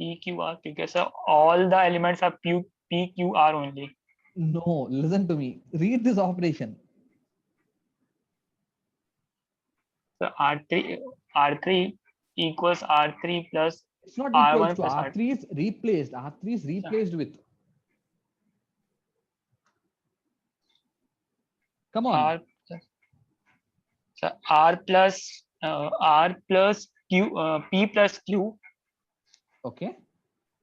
PQR, so all the elements are PQR only. No, listen to me. Read this operation. So R3 equals R3 plus it's not R1 equals to plus R3 is replaced. R3 is replaced with. Come on. So R plus Q, P plus Q. Okay.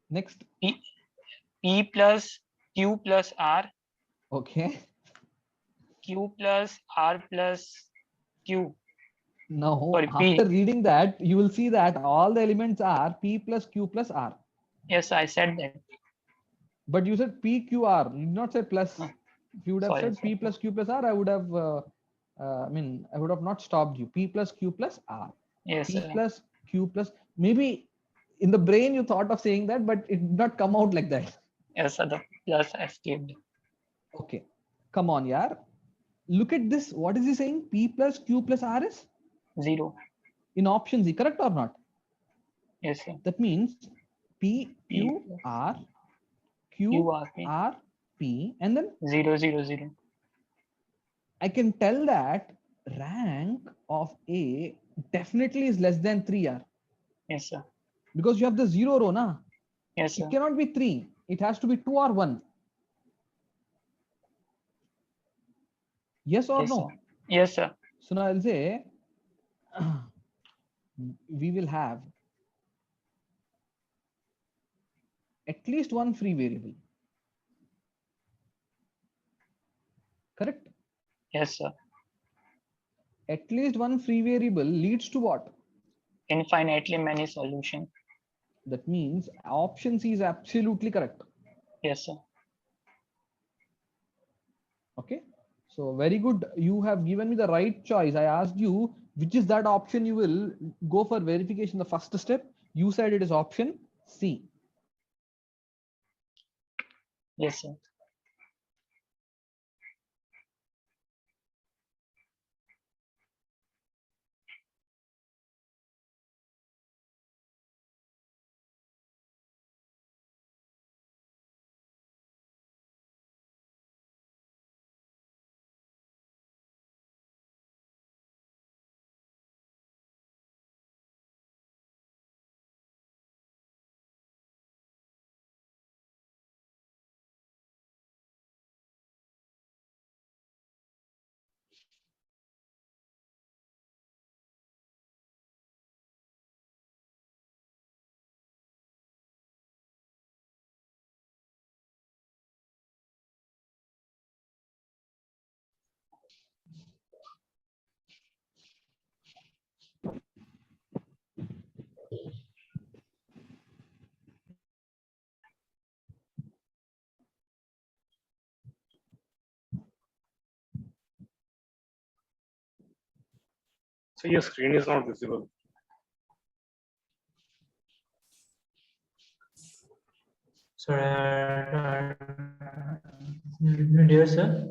Next. P plus Q plus R. Okay. Q plus R plus Q. No, Sorry, after reading that, you will see that all the elements are P plus Q plus R. Yes, I said that. But you said PQR. You did not say plus. If you would have said P plus Q plus R, I would have, I would have not stopped you. P plus Q plus R. Yes, P sir. plus Q plus. Maybe in the brain you thought of saying that, but it did not come out like that. Yes, sir. The plus escaped. Okay. Come on, yaar. Look at this. What is he saying? P plus Q plus R is? 0. In option Z, correct or not? Yes, sir. That means P, Q, R, Q, R, P, and then 0, 0, 0. I can tell that rank of A definitely is less than 3R. Yes, sir. Because you have the 0 row, na? Yes, sir. It cannot be 3. It has to be 2 or 1. Yes or yes, no? Sir. Yes, sir. So now I'll say we will have at least one free variable. Correct? Yes, sir. At least one free variable leads to what? Infinitely many solutions. That means option C is absolutely correct. Yes, sir. Okay. So very good. You have given me the right choice. I asked you which is that option you will go for verification. The first step, you said it is option C. Yes, sir. So your screen is not visible. Sorry, dear sir.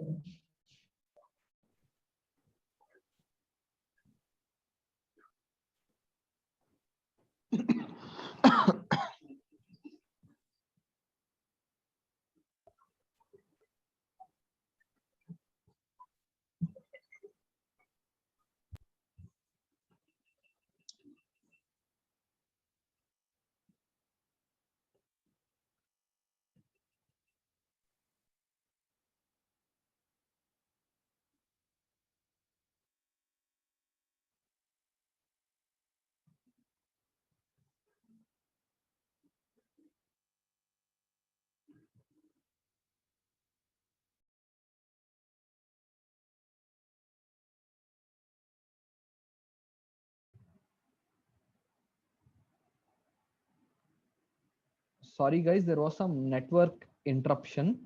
Sorry guys, there was some network interruption.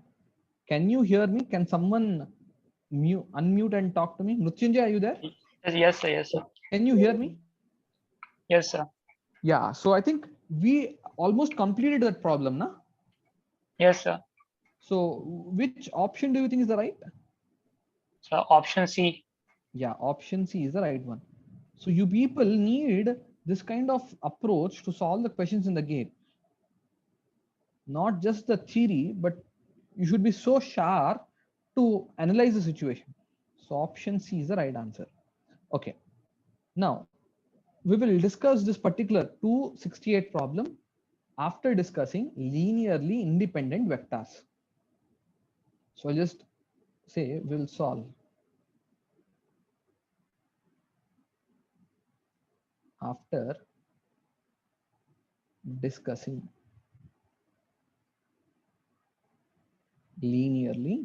Can you hear me? Can someone unmute and talk to me? Mrutyunjay, are you there? Yes, sir. Yes, sir. Can you hear me? Yes, sir. Yeah. So I think we almost completed that problem, na? Yes, sir. So which option do you think is the right? So option C. Yeah, option C is the right one. So you people need this kind of approach to solve the questions in the game. Not just the theory, but you should be so sharp to analyze the situation. So option C is the right answer. Okay. Now we will discuss this particular 268 problem after discussing linearly independent vectors. So I'll just say we'll solve after discussing linearly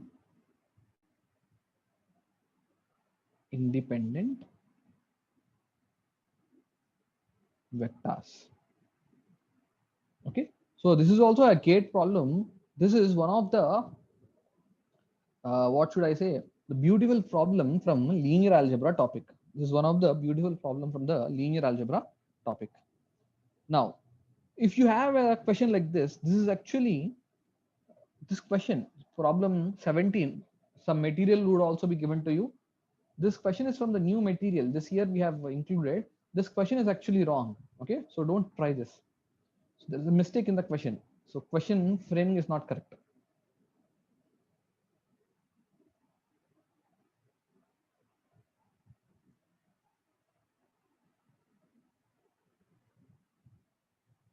independent vectors. Okay, so this is also a gate problem. This is one of the what should I say, the beautiful problem from linear algebra topic. This is one of the beautiful problem from the linear algebra topic. Now if you have a question like this is actually this question, problem 17. Some material would also be given to you. This question is from the new material. This year we have included. This question is actually wrong. Okay, so don't try this. So there is a mistake in the question. So question framing is not correct.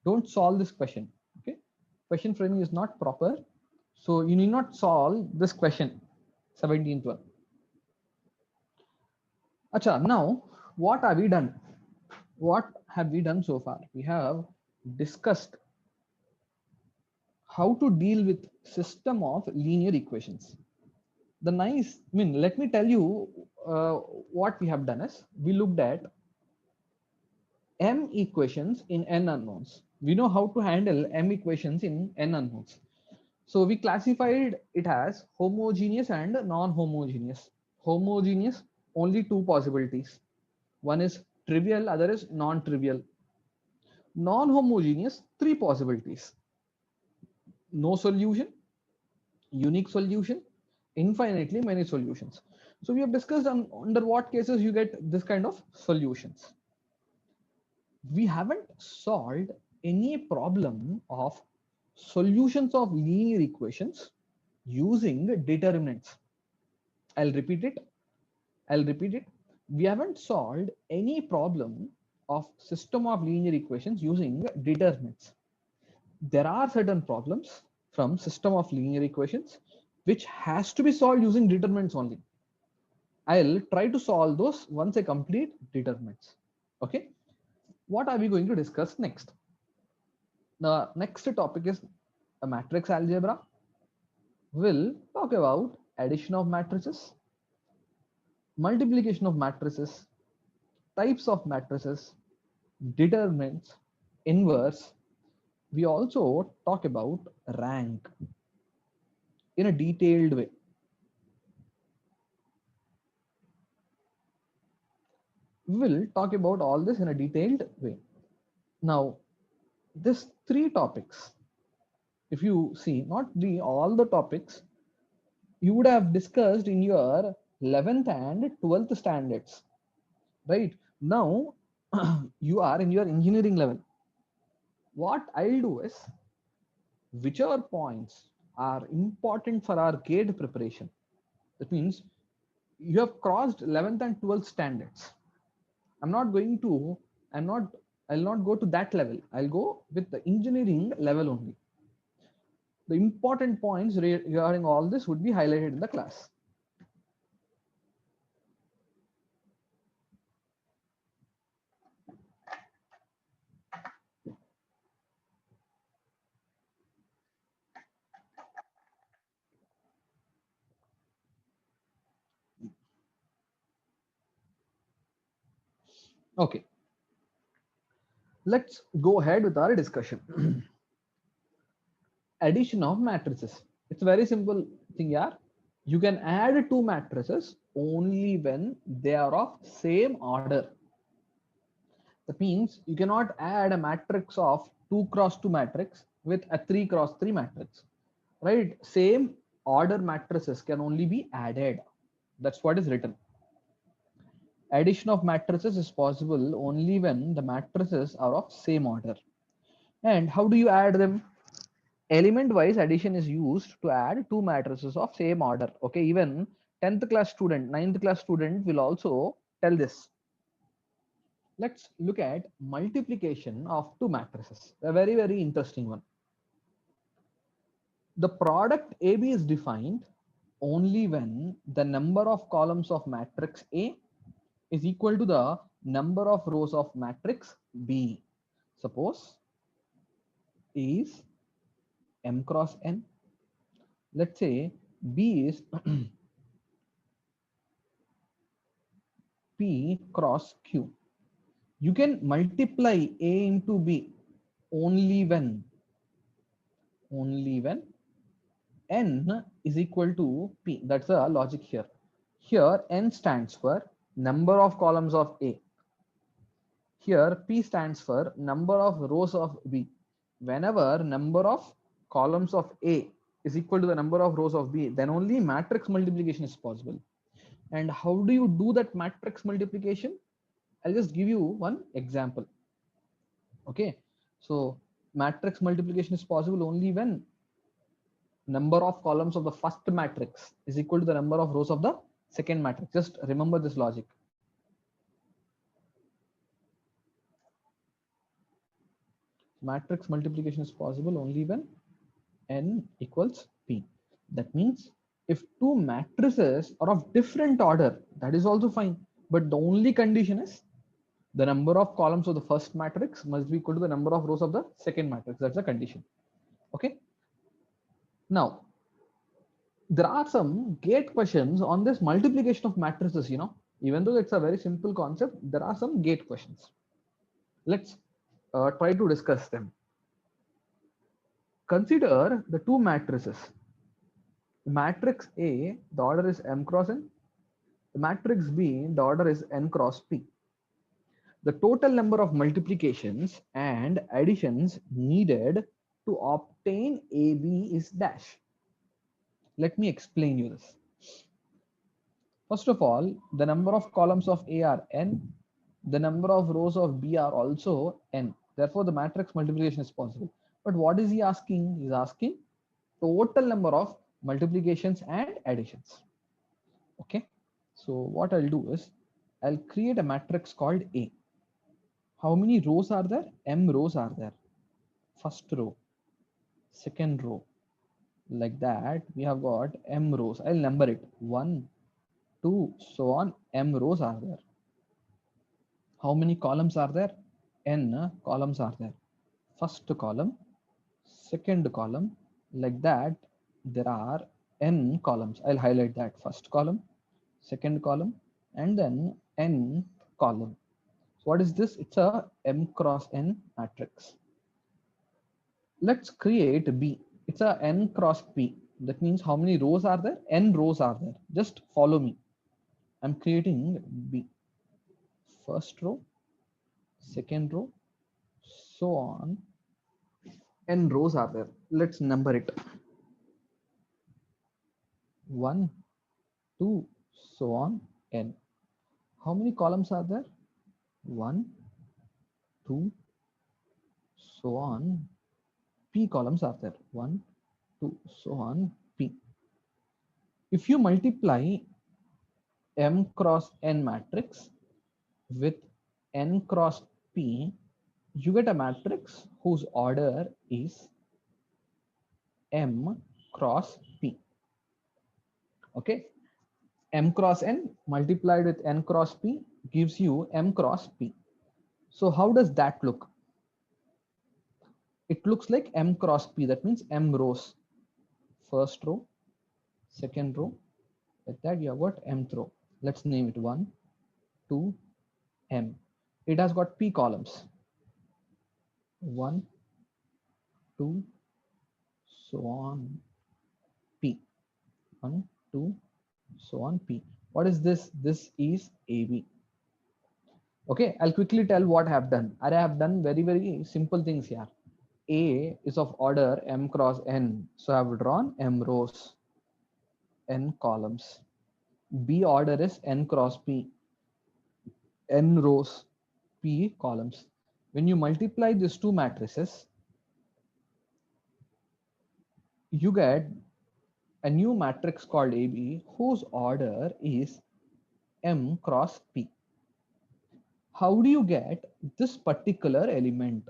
Don't solve this question. Okay, question framing is not proper. So you need not solve this question 1712. Acha, now what have we done? what have we done so far? We have discussed how to deal with system of linear equations. Let me tell you what we have done is we looked at m equations in n unknowns. We know how to handle m equations in n unknowns. So we classified it as homogeneous and non-homogeneous. Homogeneous, only two possibilities. One is trivial, other is non-trivial. Non-homogeneous, three possibilities. No solution, unique solution, infinitely many solutions. So we have discussed under what cases you get this kind of solutions. We haven't solved any problem of solutions of linear equations using determinants. I'll repeat it. We haven't solved any problem of system of linear equations using determinants. There are certain problems from system of linear equations which has to be solved using determinants only. I'll try to solve those once I complete determinants. Okay. What are we going to discuss next? The next topic is a matrix algebra. We'll talk about addition of matrices, multiplication of matrices, types of matrices, determinants, inverse. We also talk about rank in a detailed way. We will talk about all this in a detailed way. Now, these three topics, if you see, not all the topics you would have discussed in your 11th and 12th standards, right? Now, you are in your engineering level. What I'll do is, whichever points are important for our GATE preparation, that means you have crossed 11th and 12th standards. I'll not go to that level. I'll go with the engineering level only. The important points regarding all this would be highlighted in the class. Okay. Let's go ahead with our discussion. Addition of matrices. It's a very simple thing, yeah. You can add two matrices only when they are of same order. That means you cannot add a matrix of 2 cross 2 matrix with a 3 cross 3 matrix, right? Same order matrices can only be added. That's what is written. Addition of matrices is possible only when the matrices are of same order. And how do you add them? Element wise addition is used to add two matrices of same order. Okay, even 10th class student, 9th class student will also tell this. Let's look at multiplication of two matrices, a very, very interesting one. The product AB is defined only when the number of columns of matrix A is equal to the number of rows of matrix B. Suppose A is M cross N. Let's say B is P cross Q. You can multiply A into B only when N is equal to P. That's the logic here. Here N stands for number of columns of A. Here P stands for number of rows of B. Whenever number of columns of A is equal to the number of rows of B, then only matrix multiplication is possible. And how do you do that matrix multiplication? I'll just give you one example. Okay, so matrix multiplication is possible only when number of columns of the first matrix is equal to the number of rows of the second matrix. Just remember this logic. Matrix multiplication is possible only when N equals P. That means if two matrices are of different order, that is also fine. But the only condition is The number of columns of the first matrix must be equal to the number of rows of the second matrix. That's the condition. Okay. Now, there are some gate questions on this multiplication of matrices, you know, even though it's a very simple concept, there are some gate questions. Let's try to discuss them. Consider the two matrices. Matrix A, the order is m cross n. The matrix B, the order is n cross p. The total number of multiplications and additions needed to obtain AB is dash. Let me explain you this. First of all, the number of columns of A are n. The number of rows of B are also n. Therefore, the matrix multiplication is possible. But what is he asking? He's asking total number of multiplications and additions. Okay. So what I'll do is I'll create a matrix called A. How many rows are there? M rows are there. First row, second row, like that. We have got M rows. I'll number it 1, 2, so on. M rows are there. How many columns are there? N columns are there. First column, second column, like that. There are N columns. I'll highlight that. First column, second column, and then N column. So what is this? It's a M cross N matrix. Let's create B. It's a N cross P. That means how many rows are there? N rows are there. Just follow me. I'm creating B. First row, second row, so on. N rows are there. Let's number it. 1, 2, so on, N. How many columns are there? 1, 2, so on. P columns are there. 1, 2, so on, P. If you multiply M cross N matrix with N cross P, you get a matrix whose order is M cross P. Okay. M cross N multiplied with N cross P gives you M cross P. So how does that look? It looks like M cross P. That means M rows. First row, second row. Like that you have got Mth row. Let's name it 1, 2, M. It has got P columns. 1, 2, so on, P. 1, 2, so on, P. What is this? This is AB. Okay, I'll quickly tell what I have done. I have done very, very simple things here. A is of order M cross N. So I have drawn M rows, N columns. B order is N cross P, N rows, P columns. When you multiply these two matrices, you get a new matrix called AB whose order is M cross P. How do you get this particular element?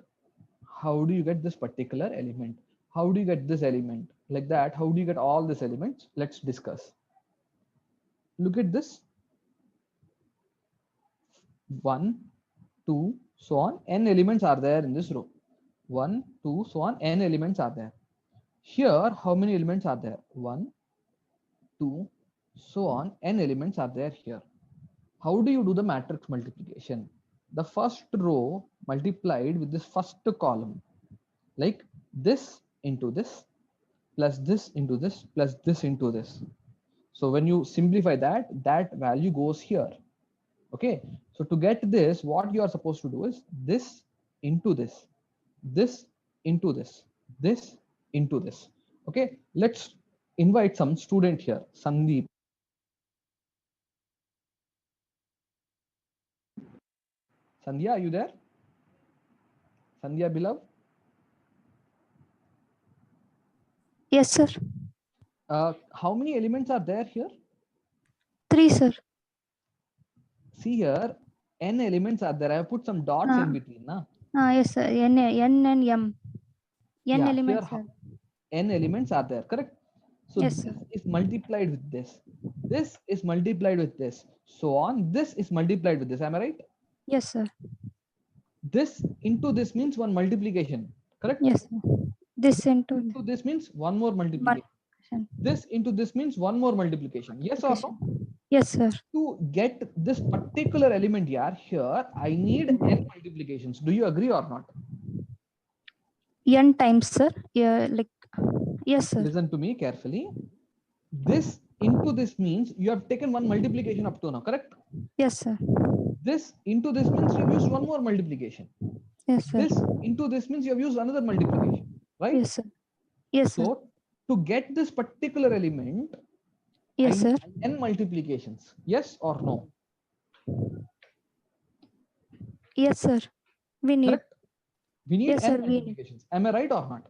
How do you get this particular element? How do you get this element? Like that, how do you get all these elements? Let's discuss. Look at this. 1, 2, so on. N elements are there in this row. 1, 2, so on. N elements are there. Here, how many elements are there? 1, 2, so on. N elements are there here. How do you do the matrix multiplication? The first row multiplied with this first column, like this into this, plus this into this, plus this into this. So when you simplify that, that value goes here. Okay. So to get this, what you are supposed to do is this into this, this into this, this into this. Okay. Let's invite some student here, Sandeep. Sandhya, are you there? Sandhya, beloved? Yes, sir. How many elements are there here? 3, sir. See here, N elements are there. I have put some dots in between. Na? Yes, sir. N and M. N elements. Here, N elements are there, correct? So yes, this sir. is multiplied with this. This is multiplied with this. So on, this is multiplied with this. Am I right? Yes, sir. This into this means one multiplication, correct? Yes, sir. This into this means one more multiplication. This into this means one more multiplication. Yes or no? Yes, sir. To get this particular element here, I need n multiplications. Do you agree or not? N times, sir. Yeah, like, yes, sir. Listen to me carefully. This into this means you have taken one multiplication up to now, correct? Yes, sir. This into this means you have used one more multiplication. Yes, sir. This into this means you have used another multiplication, right? Yes, sir. Yes, sir. So to get this particular element, Yes, I sir. need n multiplications. Yes or no? Yes, sir. We need. Correct? We need Yes, sir. n We need. multiplications. Am I right or not?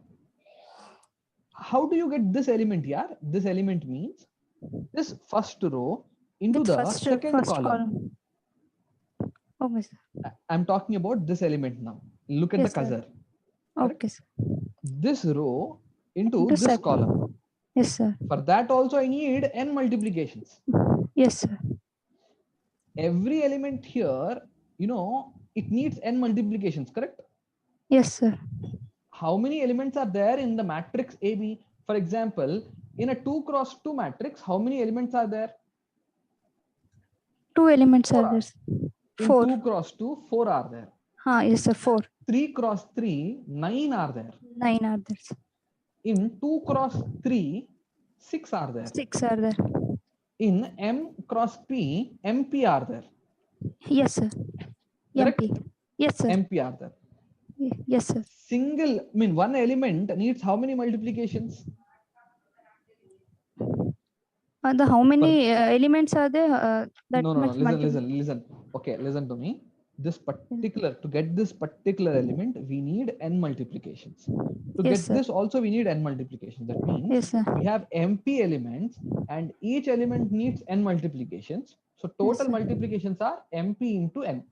How do you get this element here? This element means this first row into the second column. Okay, sir. I'm talking about this element now. Look at Yes, the sir. cursor. Okay, sir. This row into Into this second. column. Yes, sir. For that also I need n multiplications. Yes, sir. Every element here, it needs n multiplications, correct? Yes, sir. How many elements are there in the matrix AB? For example, in a 2 cross 2 matrix, how many elements are there? 2 elements are there. In 4. 2 cross 2, 4 are there. Yes, sir. 4. 3 cross 3, 9 are there. 9 are there. In 2 cross 3, 6 are there. 6 are there. In M cross P, MP are there. Yes, sir. Correct? MP. Yes, sir. MP are there. Yes, sir. One element needs how many multiplications? How many elements are there? That No. much Listen. Okay, listen to me. To get this particular element, we need n multiplications. To Yes, get sir. this also, we need n multiplications. That means Yes, sir. we have MP elements and each element needs n multiplications. So total sir. multiplications are MP into n.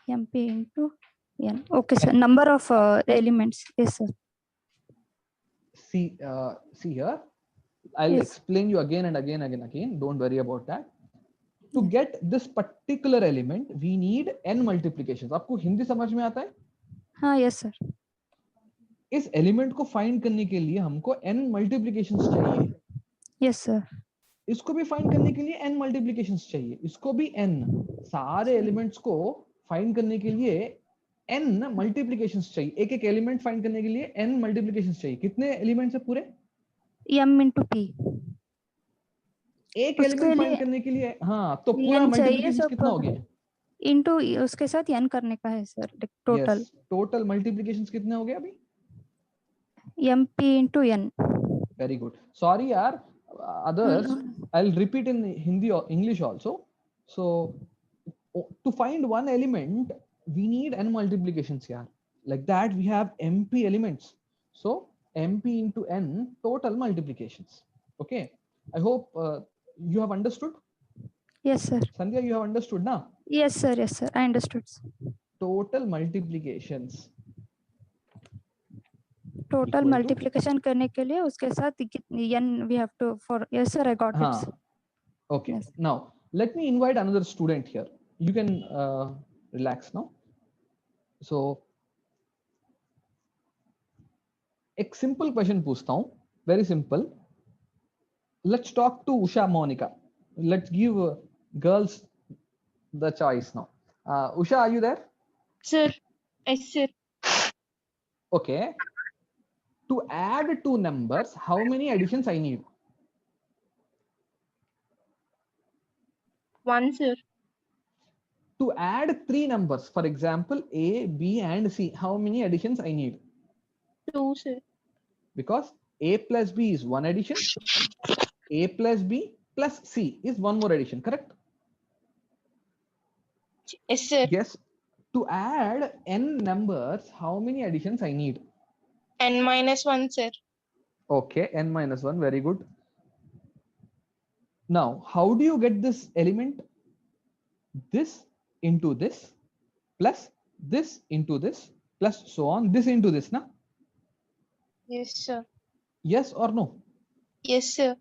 MP into N. Okay, sir. Number of elements. Yes, sir. See here. I'll Yes. explain you again and again. Don't worry about that. To get this particular element, we need n multiplications. आपको हिंदी समझ में आता है? हाँ, yes, sir. इस element को find करने के लिए हमको n मल्टीप्लिकेशंस चाहिए. Yes, sir. इसको भी फाइंड करने के लिए n मल्टीप्लिकेशंस चाहिए. इसको भी n. सारे एलिमेंट्स को फाइंड करने के लिए n मल्टीप्लिकेशंस चाहिए. एक एक एलिमेंट फाइंड करने के लिए n मल्टीप्लिकेशंस चाहिए. कितने एलिमेंट्स है पूरे? M into P. एक एलिमेंट फाइंड करने के लिए तो पूरा मल्टीप्लिकेशन कितना हो गया? इनटू उसके साथ n करने का है सर टोटल. टोटल मल्टीप्लिकेशंस कितने हो गए अभी? MP into n. Very good. Sorry yaar, others I'll repeat in Hindi or English also. So to find one element we need n multiplications here. Like that we have MP elements. So MP into n total multiplications. Okay. I hope you have understood. Yes, sir. Sandhya, you have understood now? Yes, sir. Yes, sir. I understood. Total multiplications. Total multiplication करने के लिए उसके साथ n we have to for. Yes, sir. I got it. Sir. Okay. Yes. Now let me invite another student here. You can relax now. So एक simple question पूछता हूँ. Very simple. Let's talk to Usha Monica. Let's give girls the choice now. Usha, are you there? Sir, yes, sir. Okay. To add two numbers, how many additions I need? 1, sir. To add three numbers, for example, A, B, and C, how many additions I need? 2, sir. Because A plus B is one addition. A plus B plus C is one more addition, correct? Yes, sir. Yes. To add n numbers, how many additions I need? N minus 1, sir. Okay, n minus 1, very good. Now, how do you get this element? This into this plus this into this plus so on, this into this, na? Yes, sir. Yes or no? Yes, sir.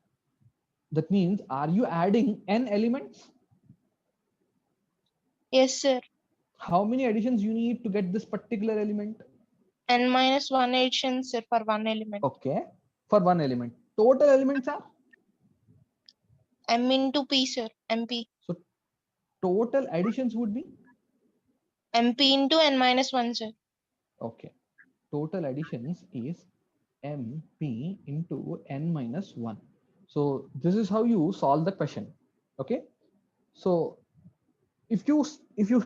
That means, are you adding n elements? Yes, sir. How many additions you need to get this particular element? n-1 additions for one element. Okay, for one element. Total elements are? M into P, sir. MP. So total additions would be? MP into n-1, sir. Okay. Total additions is MP into n-1. So this is how you solve the question. Okay. So if you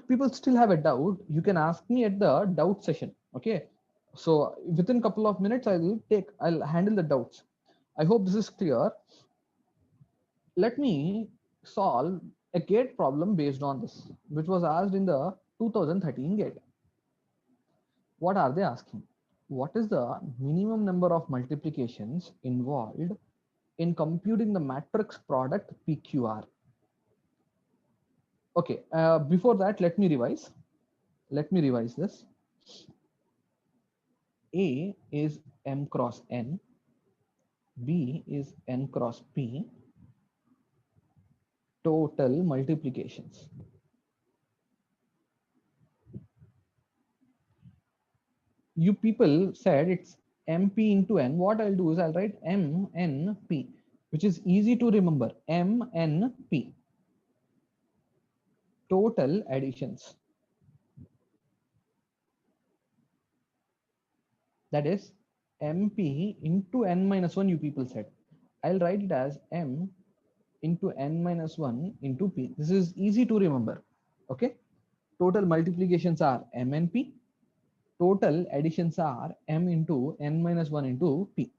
people still have a doubt, you can ask me at the doubt session. Okay. So within a couple of minutes, I'll handle the doubts. I hope this is clear. Let me solve a GATE problem based on this, which was asked in the 2013 GATE. What are they asking? What is the minimum number of multiplications involved in computing the matrix product PQR? Okay, before that, let me revise. Let me revise this. A is M cross N. B is N cross P. Total multiplications. You people said it's MP into N. What I'll do is I'll write MNP, which is easy to remember. MNP. Total additions. That is MP into n-1, you people said. I'll write it as M into n-1 into P. This is easy to remember. Okay. Total multiplications are M and P. Total additions are M into n-1 into P.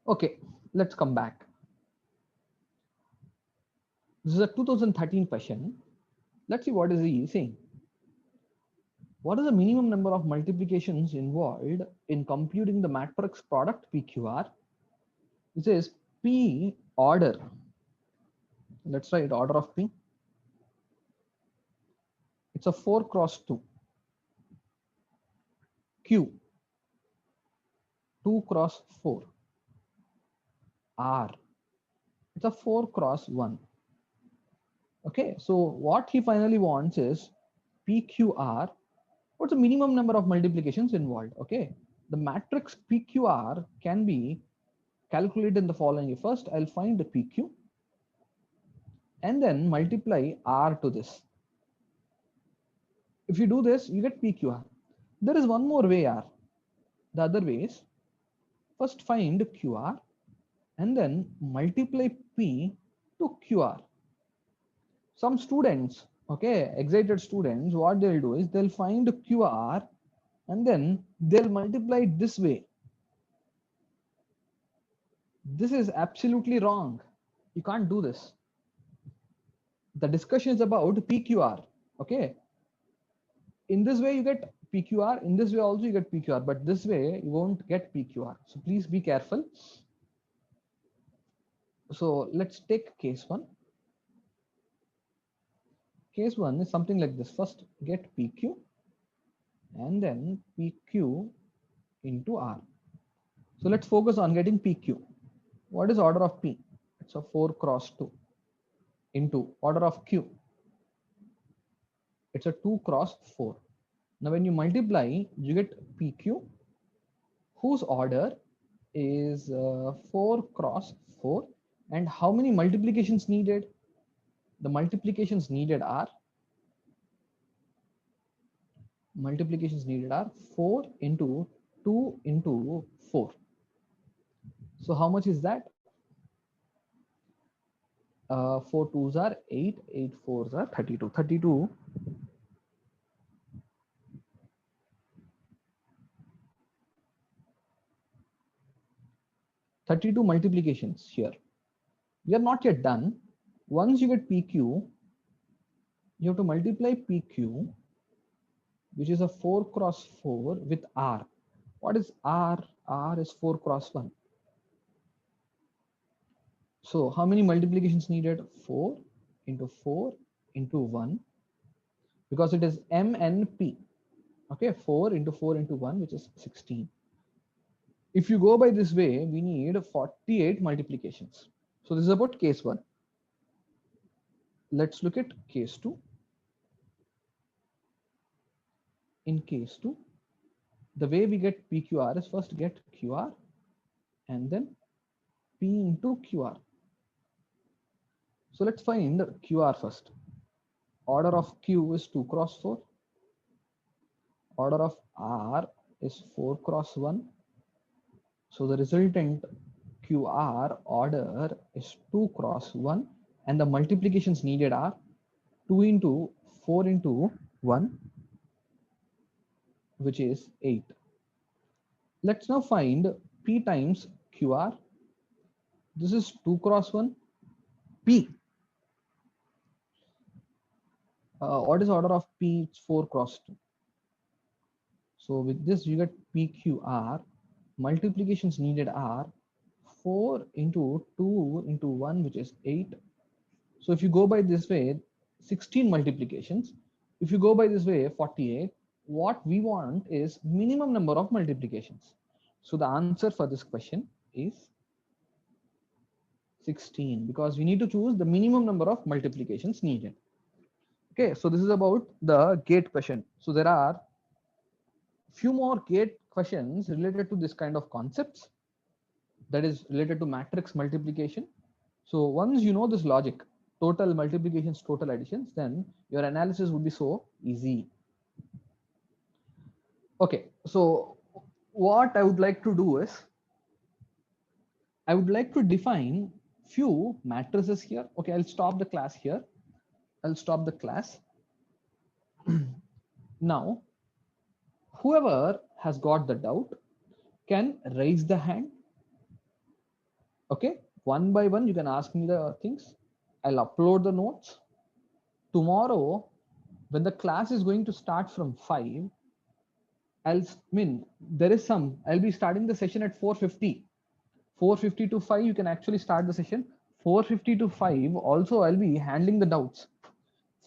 Okay, let's come back. This is a 2013 question. Let's see what is he saying. What is the minimum number of multiplications involved in computing the matrix product PQR? It says P order. Let's write order of P. It's a 4 cross 2. Q 2 cross 4. R, it's a 4 cross 1. Okay, so what he finally wants is PQR. What's the minimum number of multiplications involved? Okay, the matrix PQR can be calculated in the following. First, I'll find the PQ and then multiply R to this. If you do this, you get PQR. There is one more way, R. The other way is first find QR and then multiply P to QR. Some students, okay, excited students, what they'll do is they'll find QR and then they'll multiply it this way. This is absolutely wrong. You can't do this. The discussion is about PQR. Okay. In this way, you get PQR. In this way also you get PQR, but this way you won't get PQR. So please be careful. So let's take case 1. Case 1 is something like this. First get PQ and then PQ into R. So let's focus on getting PQ. What is order of P? It's a 4 cross 2 into order of Q. It's a 2 cross 4. Now when you multiply, you get PQ, whose order is 4 cross 4. And how many multiplications needed? The multiplications needed are 4 into 2 into 4. So how much is that? 4 2s are 8, 8 4s are 32. 32 multiplications here. We are not yet done. Once you get PQ, you have to multiply PQ, which is a 4 cross 4 with R. What is R? R is 4 cross 1. So how many multiplications needed? 4 into 4 into 1, because it is MNP. Okay, 4 into 4 into 1, which is 16. If you go by this way, we need 48 multiplications. So this is about case 1. Let's look at case 2. in case 2, the way we get PQR is first get QR and then P into QR. So let's find QR first. Order of Q is 2 cross 4. Order of R is 4 cross 1. So the resultant QR order is 2 cross 1 and the multiplications needed are 2 into 4 into 1, which is 8. Let's now find P times QR. This is 2 cross 1. P. What is order of P? It's 4 cross 2. So with this you get PQR. Multiplications needed are 4 into 2 into 1, which is 8. So if you go by this way, 16 multiplications. If you go by this way, 48. What we want is minimum number of multiplications. So the answer for this question is 16, because we need to choose the minimum number of multiplications needed. Okay, so this is about the gate question. So there are few more gate questions related to this kind of concepts, that is related to matrix multiplication. So once you know this logic, total multiplications, total additions, then your analysis would be so easy. Okay, so what I would like to do is, I would like to define few matrices here. Okay, I'll stop the class here. I'll stop the class. Now, whoever has got the doubt can raise the hand. Okay, one by one you can ask me the things. I'll upload the notes. Tomorrow, when the class is going to start from 5, I'll be starting the session at 4:50. 4:50 to 5, you can actually start the session. 4:50 to 5, also I'll be handling the doubts.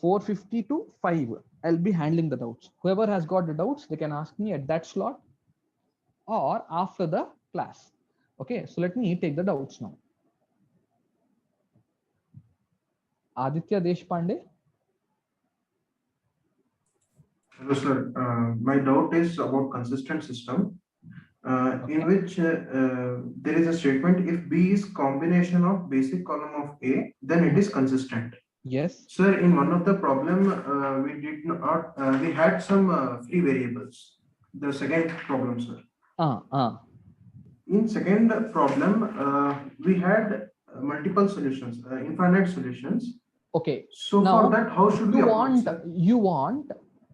4:50 to 5, I'll be handling the doubts. Whoever has got the doubts, they can ask me at that slot or after the class. Okay, so let me take the doubts now. Aditya Deshpande. Hello, sir. My doubt is about consistent system, in which there is a statement: if B is combination of basic column of A, then it is consistent. Yes. Sir, in one of the problem, we did not, we had some free variables. The second problem, sir. In second problem, we had multiple solutions, infinite solutions. Okay. So now, for that, how should we approach, you want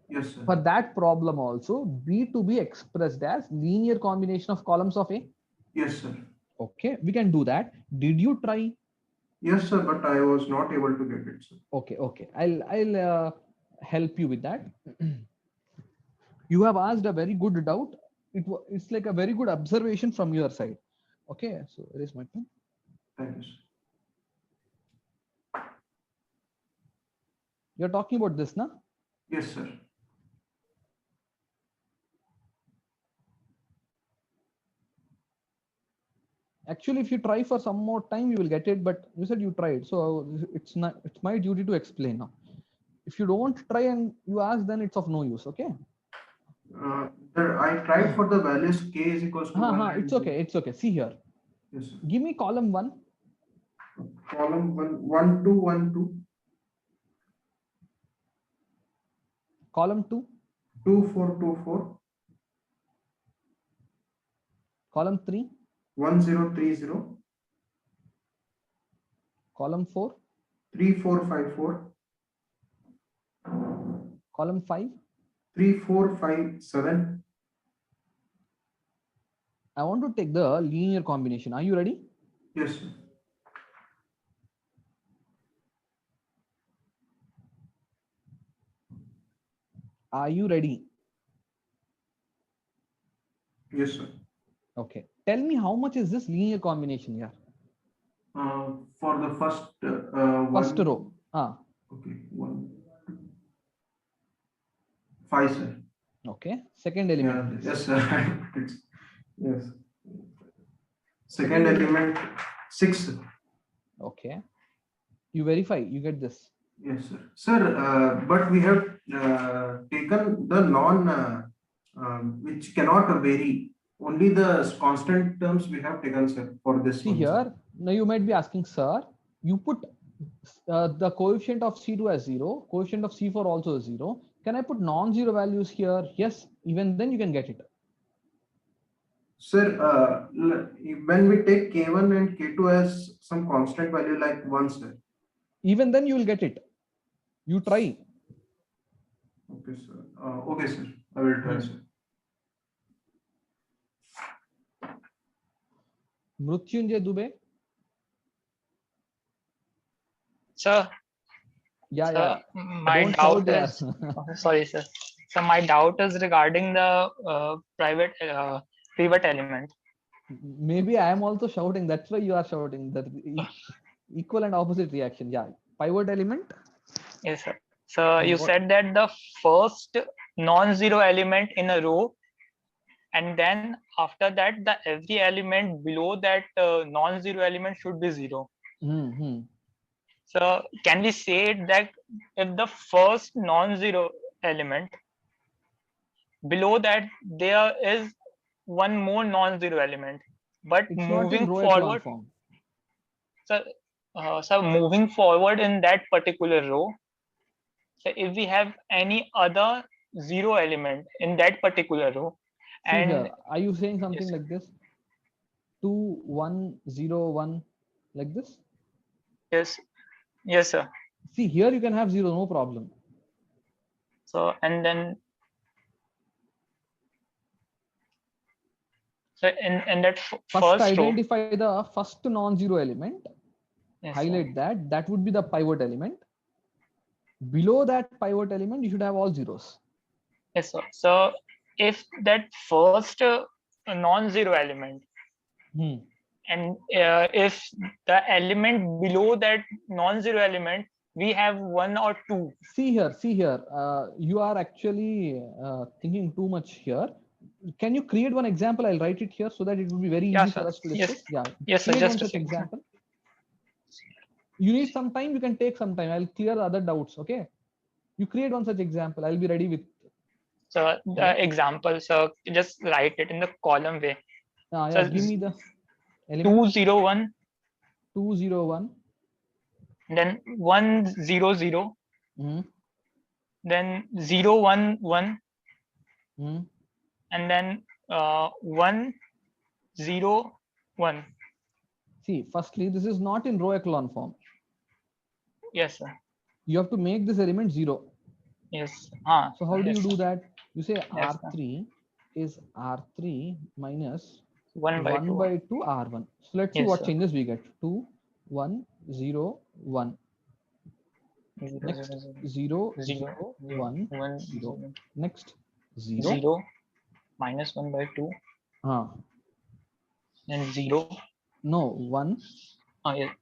yes, sir. For that problem also B to be expressed as linear combination of columns of A? Yes, sir. Okay, we can do that. Did you try? Yes, sir, but I was not able to get it, sir. Okay, okay. I'll help you with that. You have asked a very good doubt. It's like a very good observation from your side. Okay, so where is my pen? Thank you, sir. You're talking about this, na? Yes, sir. Actually, if you try for some more time, you will get it. But you said you tried, so it's my duty to explain now. If you don't try and you ask, then it's of no use. Okay. Sir, I tried for the values k is equals to 1. It's okay. It's okay. See here. Yes, sir. Give me column 1. Column 1, 1, 2, 1, 2. Column 2. 2, 4, 2, 4. Column 3. 1, 0, 3, 0. Column 4. 3, 4, 5, 4. Column 5. 3, 4, 5, 7. I want to take the linear combination. Are you ready? Yes, sir. Are you ready? Yes, sir. Okay. Tell me how much is this linear combination here? For the first first one, row. Okay, 1, 2, 5, sir. Okay. Second element. Yes, sir. Yes. Second element 6. Okay. You verify. You get this. Yes, sir. Sir, but we have taken the which cannot vary. Only the constant terms we have taken, sir, for this See one, sir. here, now you might be asking, sir, you put the coefficient of C2 as 0, coefficient of C4 also is 0. Can I put non-zero values here? Yes, even then you can get it. Sir, when we take K1 and K2 as some constant value like 1, sir. Even then you will get it. You try. Okay, sir. Okay, sir. I will try, sir. Mrutyunjay Dubey. Sir. Yeah, sir, yeah. My Don't doubt shout is sorry, sir. So my doubt is regarding the private pivot element. Maybe I am also shouting. That's why you are shouting. That equal and opposite reaction. Yeah. Pivot element. Yes, sir. So you said that the first non-zero element in a row, and then after that, the every element below that non-zero element should be 0. So can we say that if the first non-zero element, below that there is one more non-zero element, but it's moving not in forward, form. So moving forward in that particular row, so if we have any other 0 element in that particular row, See and here, are you saying something yes, like this? 2, 1, 0, 1, like this? Yes, sir. See here, you can have 0, no problem. So and then, so in that first first row, identify the first non-zero element. yes, highlight that. That would be the pivot element. Below that pivot element, you should have all zeros. Yes, sir. So if that first non-zero element, and if the element below that non-zero element, we have 1 or 2. See here. You are actually thinking too much here. Can you create one example? I'll write it here so that it will be very easy for us to discuss. Yes, sir. Create Just one such example. You need some time, you can take some time. I'll clear the other doubts. Okay. You create one such example. I'll be ready with. So the example, so just write it in the column way. So give me the element. 201. 201. Then 100. Then 011. And then 101. See, firstly, this is not in row echelon form. Yes, sir. You have to make this element 0. Yes. So how do you do that? You say yes, R3 is R3 minus 1 by 2 R1. So let's see what changes we get. 2, 1, 0, 1. Next 0, 0, 1, 0. Next 0. Minus 1 by 2. Then 0. No, 1. Yes.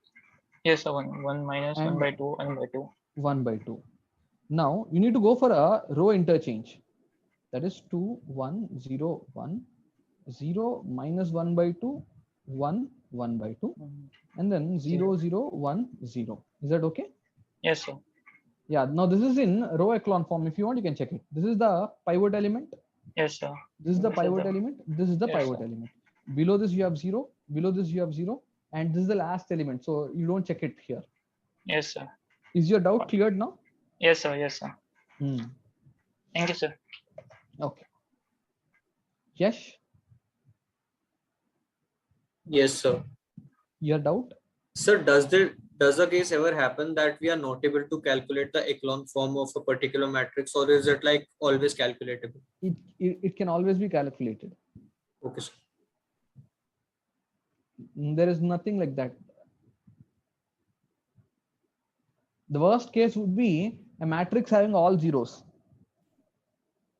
Yes, sir. 1 minus 1 by 2, 1 by 2. 1 by 2. Now you need to go for a row interchange. That is 2, 1, 0, 1, 0 minus 1 by 2, 1, 1 by 2, and then 0, 0, 1, 0. Is that okay? Yes, sir. Yeah. Now this is in row echelon form. If you want, you can check it. This is the pivot element. Yes, sir. This is the pivot element. This is the pivot element. Below this you have 0. Below this you have 0. And this is the last element. So you don't check it here. Yes, sir. Is your doubt cleared now? Yes, sir. Yes, sir. Thank you, sir. Okay. Yes. Yes, sir. Your doubt? Sir, does the case ever happen that we are not able to calculate the echelon form of a particular matrix, or is it like always calculatable? It can always be calculated. Okay, sir. There is nothing like that. The worst case would be a matrix having all zeros.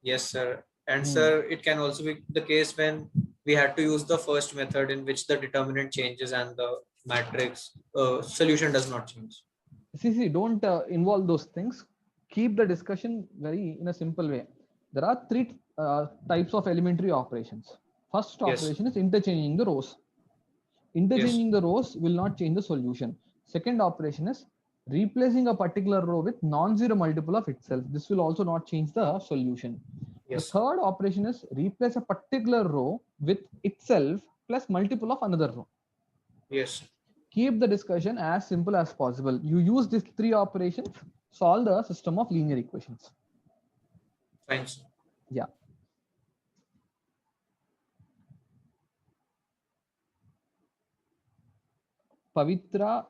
Yes, sir. And sir, it can also be the case when we had to use the first method in which the determinant changes and the matrix solution does not change. See, don't involve those things. Keep the discussion in a simple way. There are 3 types of elementary operations. First operation is interchanging the rows. Interchanging the rows will not change the solution. Second operation is replacing a particular row with non-zero multiple of itself. This will also not change the solution. Yes. The third operation is replace a particular row with itself plus multiple of another row. Yes. Keep the discussion as simple as possible. You use these three operations, solve the system of linear equations. Thanks. Yeah. Pavitra.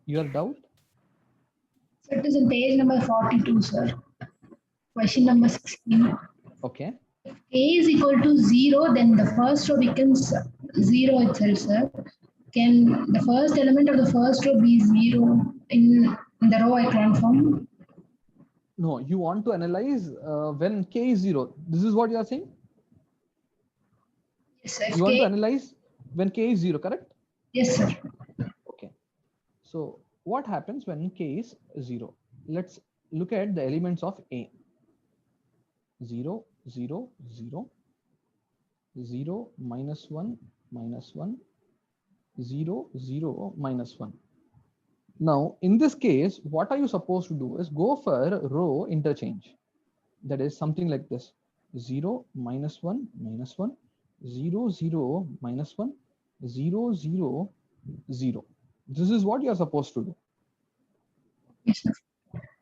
Your doubt? So it is on page number 42, sir. Question number 16. Okay. If A is equal to 0, then the first row becomes 0 itself, sir. Can the first element of the first row be 0 in the row echelon form? No, you want to analyze when k is 0. This is what you are saying? Yes, sir. You want to analyze when k is 0, correct? Yes, sir. Okay. So what happens when k is 0? Let's look at the elements of A. 0, 0, 0, 0, minus 1, 0, 0, minus 1. Now, in this case, what are you supposed to do is go for row interchange. That is something like this. 0, minus 1, 0, 0, minus 1, 0, 0, 0. This is what you are supposed to do.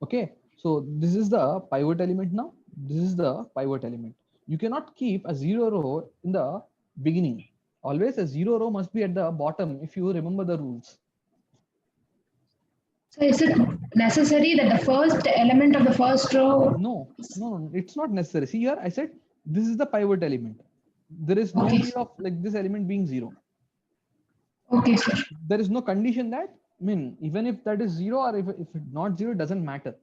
Okay, so this is the pivot element now. This is the pivot element. You cannot keep a 0 row in the beginning. Always a 0 row must be at the bottom if you remember the rules. So is it necessary that the first element of the first row? No, it's not necessary. See here, I said this is the pivot element. There is no need of like this element being 0. Okay, sir. There is no condition that, I mean, even if that is 0 or if it's not 0, it doesn't matter.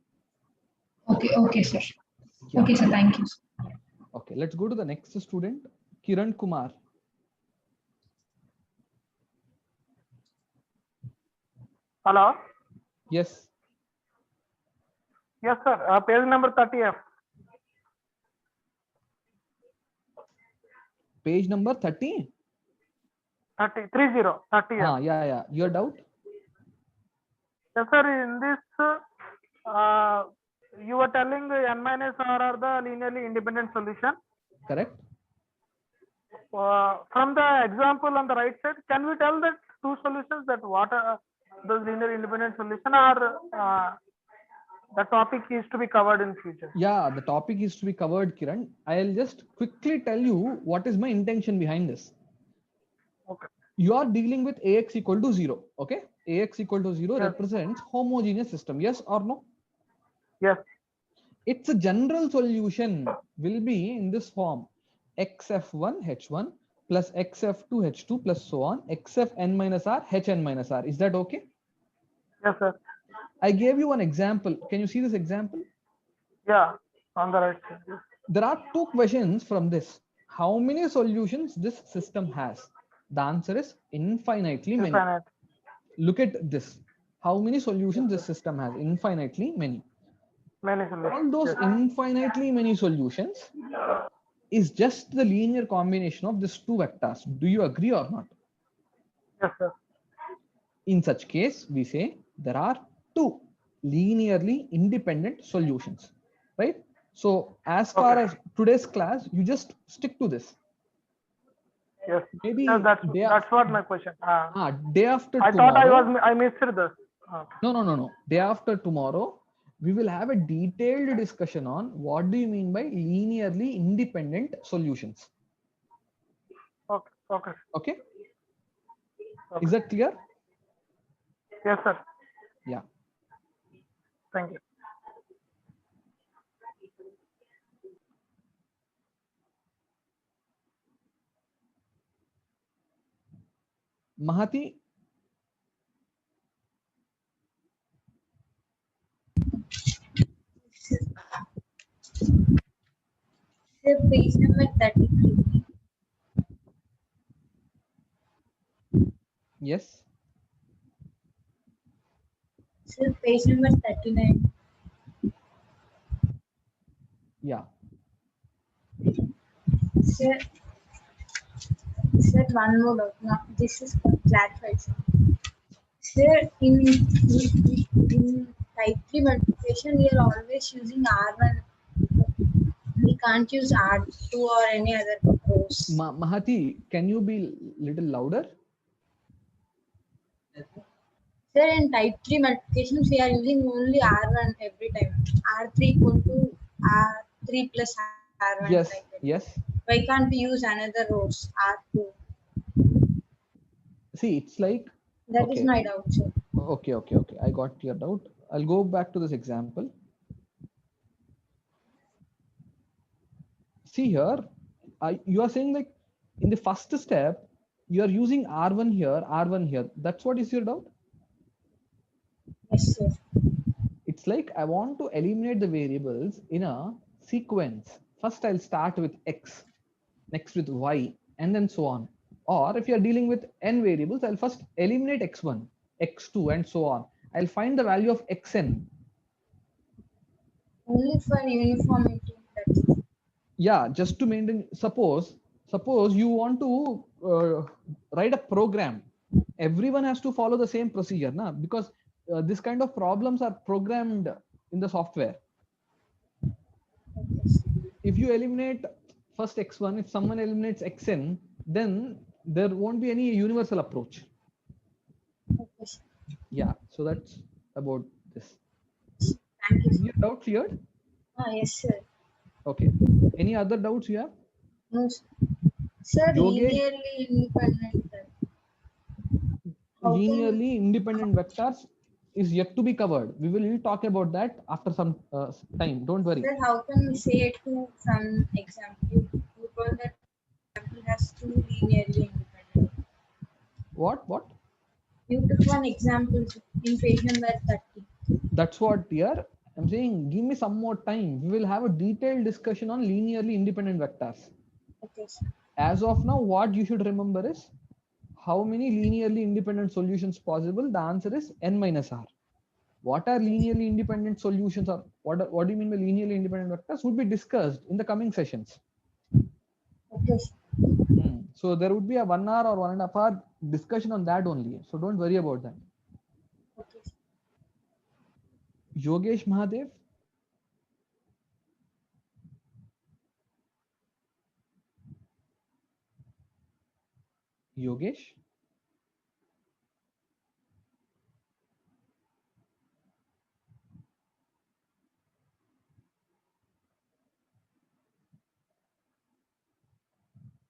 Okay, sir. Yeah. Okay, sir. Thank you. Okay, let's go to the next student, Kiran Kumar. Hello. Yes. Yes, sir. Page number 30F. Page number 30? 30. Yeah. Your doubt? Yes, sir. In this, you were telling n minus r are the linearly independent solution. Correct. From the example on the right side, can we tell that two solutions that what are the linear independent solution, or the topic is to be covered in future? Yeah, the topic is to be covered, Kiran. I'll just quickly tell you what is my intention behind this. Okay. You are dealing with Ax equal to 0. Okay. Ax equal to 0 represents homogeneous system. Yes or no? Yes. Its a general solution will be in this form: xf1 h1 plus xf2 h2 plus so on, xfn minus r hn minus r. Is that okay? Yes, sir. I gave you one example. Can you see this example? Yeah, on the right side. Yes. There are two questions from this. How many solutions this system has? The answer is infinitely many. Look at this. How many solutions this system has? Infinitely many. Many solutions. All those infinitely many solutions is just the linear combination of these two vectors. Do you agree or not? Yes, sir. In such case, we say there are two linearly independent solutions, right? So as far as today's class, you just stick to this. Yes. Maybe yes, that's what my question. Day after I tomorrow. thought I missed this. Okay. No. Day after tomorrow, we will have a detailed discussion on what do you mean by linearly independent solutions. Okay. Is that clear? Yes, sir. Yeah. Thank you. Mahati. Page number 33. Yes. Sir, page number 39. Yeah. Sir, Sir, one more doubt. Now, this is clarified. Sir, in type 3 multiplication, we are always using R1. We can't use R2 or any other rows. Mahati, can you be little louder? Sir, in type 3 multiplications, we are using only R1 every time. R3 equal to R3 plus R1. Yes, like that. yes. Why can't we use another rows, R2? See, it's like, That is my doubt, sir. Okay. I got your doubt. I'll go back to this example. See here, you are saying like in the first step, you are using R1 here. That's what is your doubt? Yes, sir. It's like I want to eliminate the variables in a sequence. First, I'll start with X, next with Y, and then so on. Or if you're dealing with n variables, I'll first eliminate X1, X2, and so on. I'll find the value of Xn. Only for uniformity. Yeah, just to maintain. Suppose you want to write a program. Everyone has to follow the same procedure, na? Because this kind of problems are programmed in the software. If you eliminate first X1, if someone eliminates Xn, then there won't be any universal approach. Yeah, so that's about this. Thank you. Is your doubt cleared? Yes, sir. Okay. Any other doubts you have? No, sir. Sir, Yogesh? linearly independent. Linearly independent vectors is yet to be covered. We will talk about that after some time. Don't worry. Sir, how can we say it to some example? You told that example has two linearly independent. What? You took one example in page number 30. That's what here I'm saying. Give me some more time. We will have a detailed discussion on linearly independent vectors. Okay, sir. As of now, what you should remember is how many linearly independent solutions possible. The answer is n minus r. What are linearly independent solutions, or what do you mean by linearly independent vectors would be discussed in the coming sessions. Okay. So there would be a 1 hour or 1.5 hour discussion on that only. So don't worry about that. Okay. Yogesh Mahadev. Yogesh.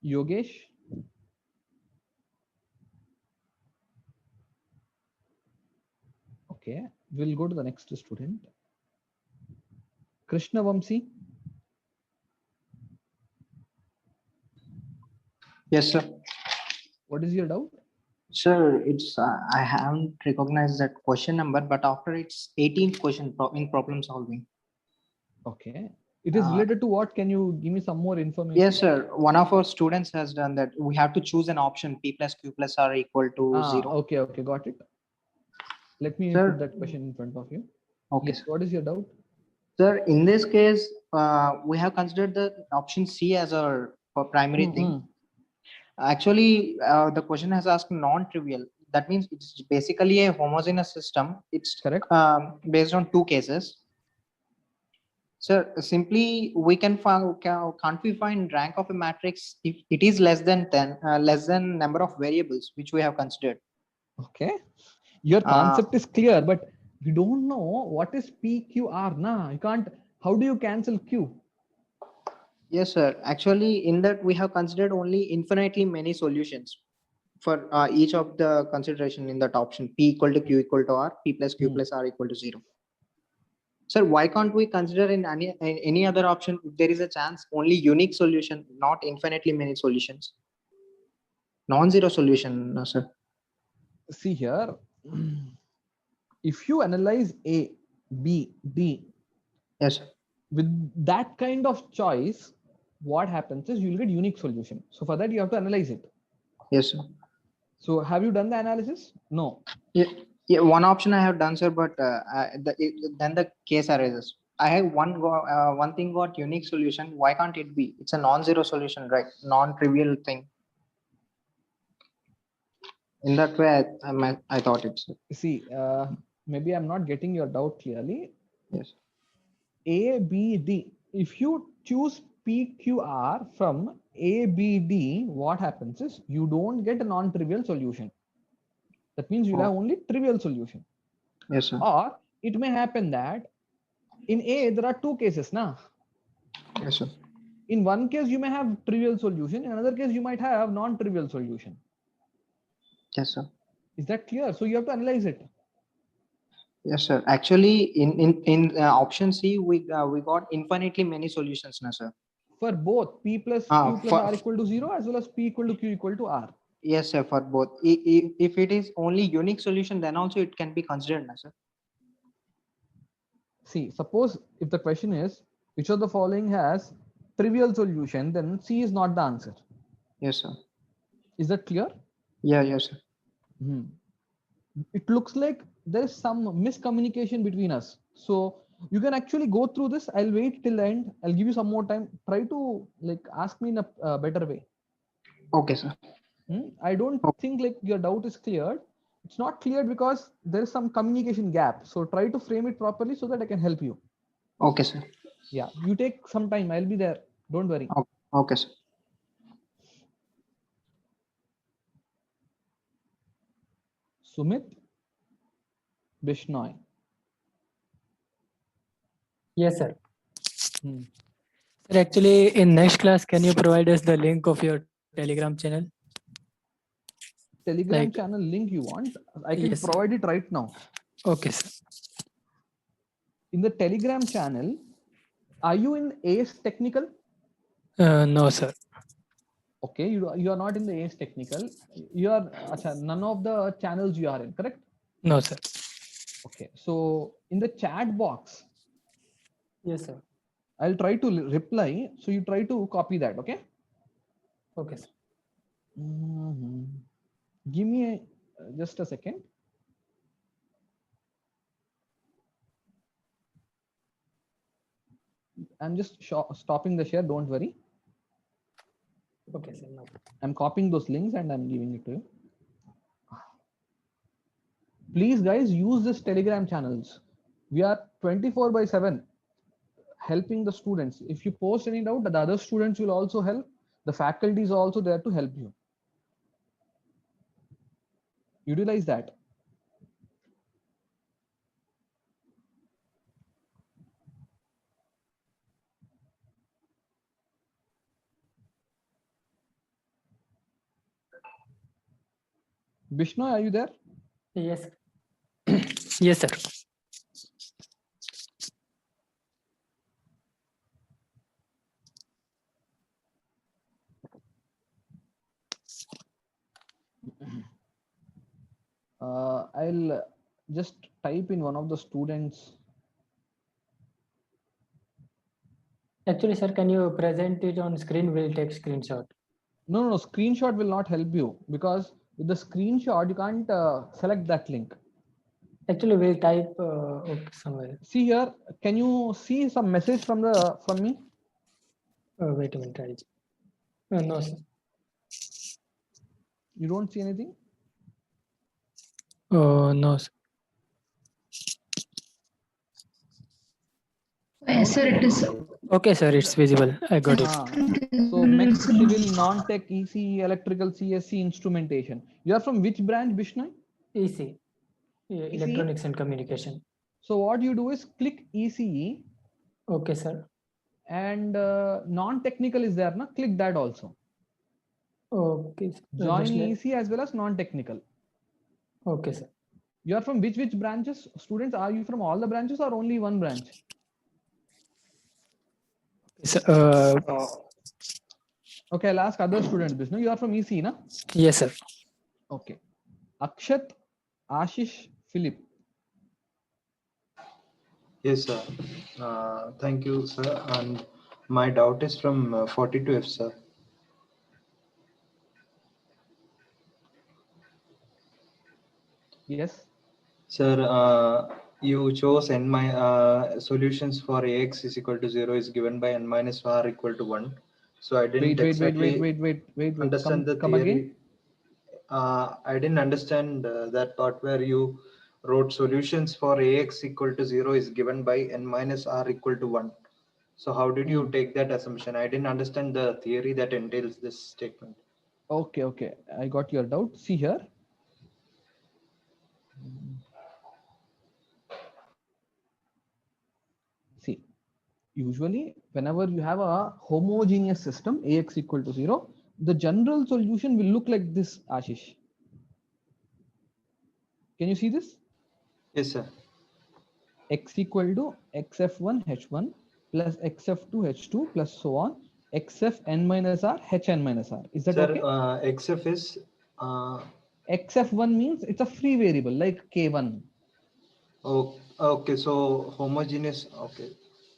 Yogesh. Okay, we'll go to the next student. Krishna Vamsi. Yes, sir. What is your doubt? Sir, it's I haven't recognized that question number, but after it's 18th question in problem solving. Okay. It is related to what? Can you give me some more information? Yes, sir. One of our students has done that. We have to choose an option P plus Q plus R equal to 0. Okay, got it. Let me Sir, put that question in front of you. Okay. Yes, what is your doubt? Sir, in this case, we have considered the option C as our primary thing. Actually, the question has asked non-trivial. That means it's basically a homogeneous system. It's correct. Based on two cases. Sir, simply we can't we find rank of a matrix if it is less than 10, less than number of variables which we have considered. Okay, your concept is clear, but you don't know what is PQR. Nah, you can't. How do you cancel Q? Yes, sir. Actually, in that we have considered only infinitely many solutions for each of the consideration in that option. P equal to Q equal to R, P plus Q plus R equal to 0. Sir, why can't we consider in any other option if there is a chance only unique solution, not infinitely many solutions? Non-zero solution, no, sir. See here, if you analyze A, B, D, yes, sir. With that kind of choice, what happens is you'll get unique solution. So for that, you have to analyze it. Yes, sir. So have you done the analysis? No. Yeah, one option I have done, sir, but then the case arises. I have one thing got unique solution. Why can't it be? It's a non-zero solution, right? Non-trivial thing. In that way, I thought it's. See, maybe I'm not getting your doubt clearly. Yes. A, B, D. If you choose PQR from A, B, D, what happens is you don't get a non-trivial solution. That means you'll have only trivial solution. Yes, sir. Or it may happen that in A, there are two cases now. Yes, sir. In one case, you may have trivial solution. In another case, you might have non-trivial solution. Yes, sir. Is that clear? So you have to analyze it. Yes, sir. Actually, in option C, we got infinitely many solutions now, sir. For both P plus Q plus R equal to 0 as well as P equal to Q equal to R. Yes, sir. For both. If it is only unique solution, then also it can be considered, now, sir. See, suppose if the question is which of the following has trivial solution, then C is not the answer. Yes, sir. Is that clear? Yeah, yes, sir. It looks like there is some miscommunication between us. So you can actually go through this. I'll wait till the end. I'll give you some more time. Try to ask me in a better way. Okay, sir. I don't think your doubt is cleared. It's not cleared because there is some communication gap. So try to frame it properly so that I can help you. Okay, sir. Yeah, you take some time. I'll be there. Don't worry. Okay, sir. Sumit Bishnoi. Yes, sir. Sir, actually, in next class, can you provide us the link of your Telegram channel? Telegram channel link you want? I can provide it right now. Okay, sir. In the Telegram channel, are you in ACE Technical? No, sir. Okay, you are not in the ACE Technical. You are none of the channels you are in, correct? No, sir. Okay, so in the chat box. Yes, sir. I'll try to reply. So you try to copy that, okay? Okay, sir. Give me just a second. I'm just stopping the share. Don't worry. Okay, sir. No. I'm copying those links and I'm giving it to you. Please, guys, use this Telegram channels. We are 24/7 helping the students. If you post any doubt, the other students will also help. The faculty is also there to help you. Utilize that. Bishnu, are you there? Yes. Yes, sir. I'll just type in one of the students. Actually, sir, can you present it on screen? We'll take screenshot. No. Screenshot will not help you because with the screenshot, you can't select that link. Actually, we'll type somewhere. See here, can you see some message from me? Wait a minute. No, sir. You don't see anything? No, sir. Yes, sir, it is. Okay, sir, it's visible. I got it. So mech civil, non-tech, ECE, electrical, CSC, instrumentation. You are from which branch, Bishnu? EC. Yeah, electronics and communication. So what you do is click ECE. Okay, sir. And non-technical is there, na? Click that also. Okay. Join ECE as well as non-technical. Okay, sir. You are from which branches? Students, are you from all the branches or only one branch? Okay, I'll ask other students. Bishnu, you are from ECE, na? Yes, sir. Okay. Akshat, Ashish, Philip. Yes, sir. Thank you, sir. And my doubt is from 42F, sir. Yes. Sir, you chose solutions for AX is equal to 0 is given by n minus r equal to 1. So I didn't Wait. exactly Wait. understand the come theory. again. I didn't understand that part where you wrote solutions for AX equal to 0 is given by n minus r equal to 1. So how did you take that assumption? I didn't understand the theory that entails this statement. Okay. I got your doubt. See here. See, usually whenever you have a homogeneous system, AX equal to 0, the general solution will look like this, Ashish. Can you see this? Yes, sir. X equal to xf1 h1 plus xf2 h2 plus so on, xf n minus r hn minus r. Is that Sir, okay? xf is xf1 means it's a free variable like k1. Oh, okay. So homogeneous. Okay.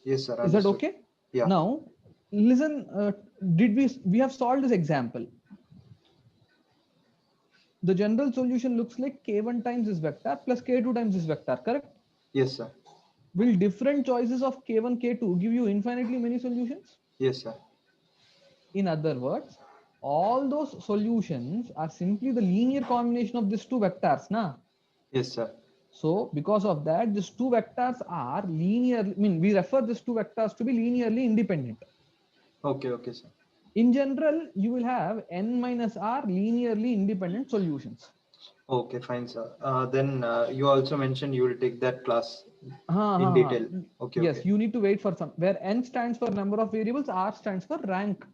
Yes, sir. Is that Understood. okay? Yeah. Now, listen. We have solved this example? The general solution looks like k1 times this vector plus k2 times this vector, correct? Yes, sir. Will different choices of k1, k2 give you infinitely many solutions? Yes, sir. In other words, all those solutions are simply the linear combination of these two vectors, na? Yes, sir. So because of that, these two vectors are linear. I mean, we refer these two vectors to be linearly independent. Okay, okay, sir. In general, you will have n minus r linearly independent solutions. Okay, fine, sir. Then you also mentioned you will take that class in detail. Okay, yes, okay. you need to wait for some, where n stands for number of variables, r stands for rank.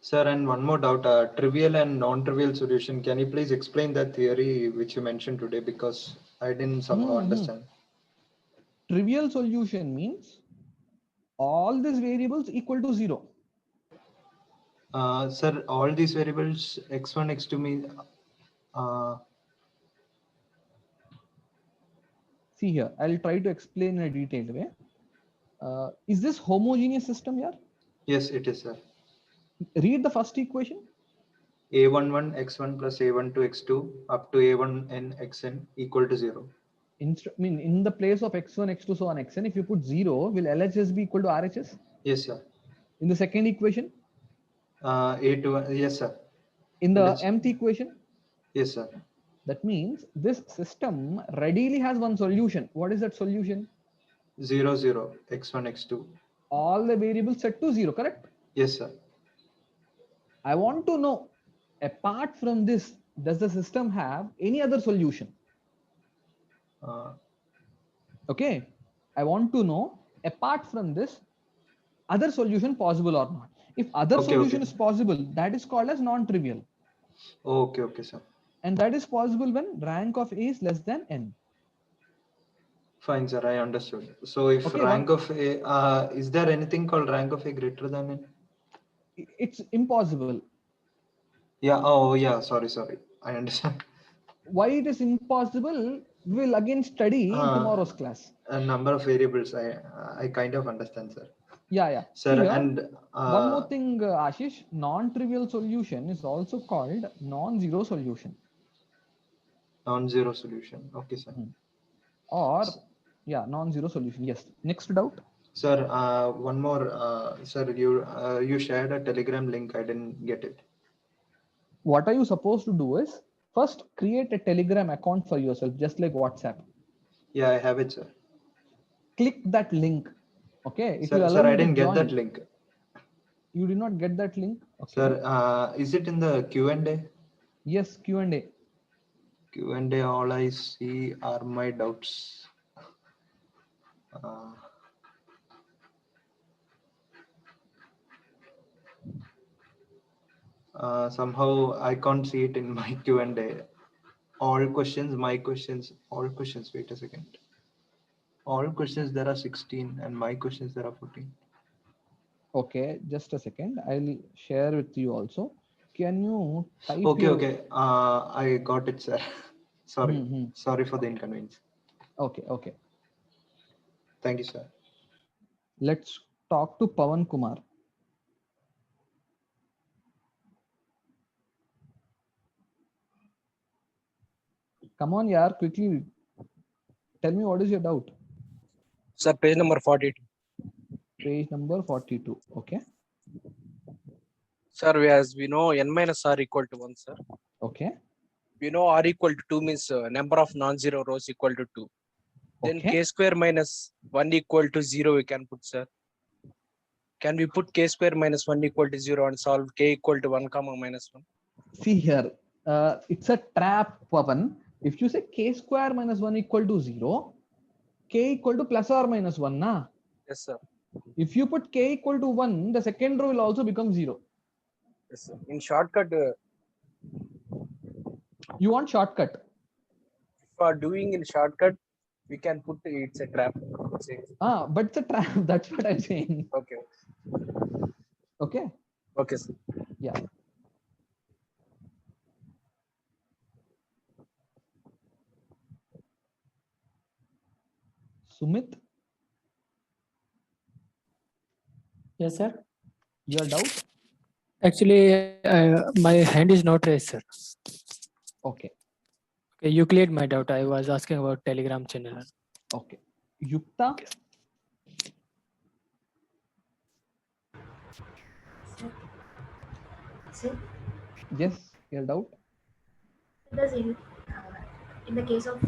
Sir, and one more doubt, trivial and non-trivial solution. Can you please explain that theory which you mentioned today, because I didn't somehow understand. Trivial solution means all these variables equal to 0. Sir, all these variables x1, x2 mean see here, I'll try to explain in a detailed way. Is this homogeneous system here? yes, it is, sir. Read the first equation. A11 x1 plus A12 x2 up to A1n xn equal to 0. In the place of x1, x2, so on xn, if you put 0, will LHS be equal to RHS? Yes, sir. In the second equation? A2, yes, sir. In the mth equation? Yes, sir. That means this system readily has one solution. What is that solution? 0, 0, x1, x2. All the variables set to 0, correct? Yes, sir. I want to know, apart from this, does the system have any other solution? Okay. I want to know, apart from this, other solution possible or not. If other solution is possible, that is called as non-trivial. Okay, okay, sir. And that is possible when rank of A is less than n. Fine, sir. I understood. So if rank of A, is there anything called rank of A greater than n? It's impossible. Yeah. Oh, yeah. Sorry. I understand. Why it is impossible, we will again study in tomorrow's class. A number of variables. I kind of understand, sir. Yeah. Sir, here, and one more thing, Ashish, non-trivial solution is also called non-zero solution. Non-zero solution. Okay, sir. Or, yeah, non-zero solution. Yes. Next doubt. Sir, one more. Sir, you shared a Telegram link. I didn't get it. What are you supposed to do is first create a Telegram account for yourself, just like WhatsApp. Yeah, I have it, sir. Click that link. Okay. Sir, I didn't get that link. You did not get that link? Okay. Sir, is it in the Q&A? Yes, Q&A. Q&A, all I see are my doubts. Somehow I can't see it in my Q&A. All questions, my questions, all questions. Wait a second. All questions, there are 16 and my questions, there are 14. Okay, just a second. I'll share with you also. Can you type Okay. I got it, sir. Sorry. Sorry for the inconvenience. Okay. Thank you, sir. Let's talk to Pawan Kumar. Come on, yaar, quickly. Tell me what is your doubt. Sir, page number 42. Page number 42. Okay. Sir, as we know, n minus r equal to 1, sir. Okay. We know R equal to 2 means number of non-zero rows equal to 2. Then Okay. k square minus 1 equal to 0 we can put, sir. Can we put k square minus 1 equal to 0 and solve k equal to 1 comma minus 1? See here, it's a trap, Pavan. If you say k square minus 1 equal to 0, k equal to plus or minus 1, na? Yes, sir. If you put k equal to 1, the second row will also become 0. Yes, sir. In shortcut, You want shortcut? for doing in shortcut, we can put it's a trap. But it's a trap. That's what I'm saying. Okay. Okay. Okay, sir. Yeah. Sumit, Yes, sir. your doubt? Actually, my hand is not raised, sir. Okay. Okay, you cleared my doubt. I was asking about Telegram channel. Okay. Yukta? Sir, Yes, your doubt? does in the case of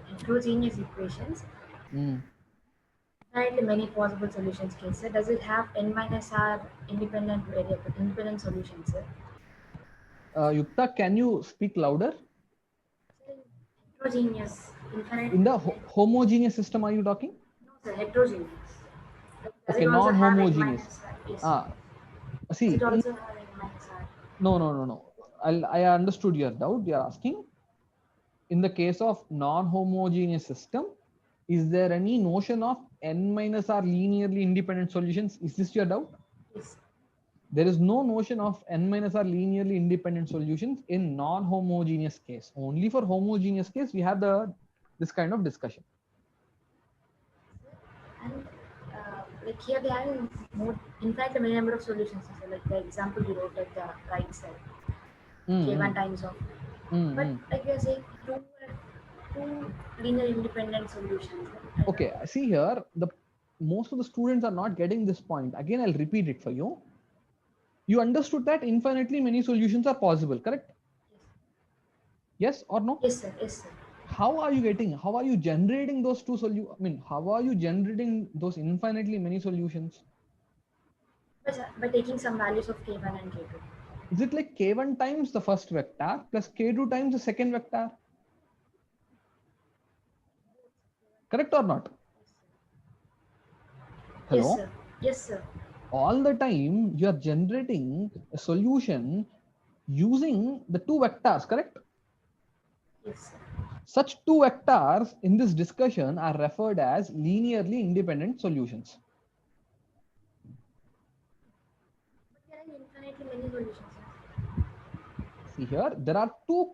heterogeneous equations, and many possible solutions case, sir, does it have n minus r independent solutions, sir? Yukta, can you speak louder? Heterogeneous, infinite. In the homogeneous system, are you talking? No, sir, heterogeneous. Does Okay, it also have n non-homogeneous. minus r? Yes. Does See, it also have n minus r? no. I understood your doubt. You are asking, in the case of non-homogeneous system, is there any notion of n minus r linearly independent solutions? Is this your doubt? Yes. There is no notion of n minus r linearly independent solutions in non-homogeneous case. Only for homogeneous case, we have this kind of discussion. And like here they have more, in fact, a many number of solutions. So like the example we wrote at the right side, k1 times of. But like we are saying, two linear independent solutions. Okay, see here, most of the students are not getting this point. Again, I'll repeat it for you. You understood that infinitely many solutions are possible, correct? Yes or no? Yes, sir. Yes, sir. How are you generating those two solutions? I mean, how are you generating those infinitely many solutions? By taking some values of k1 and k2. Is it like k1 times the first vector plus k2 times the second vector? Correct or not? Hello? Yes, sir. Yes, sir. All the time you are generating a solution using the two vectors, correct? Yes, sir. Such two vectors in this discussion are referred as linearly independent solutions. But there are infinitely many solutions. See here, there are two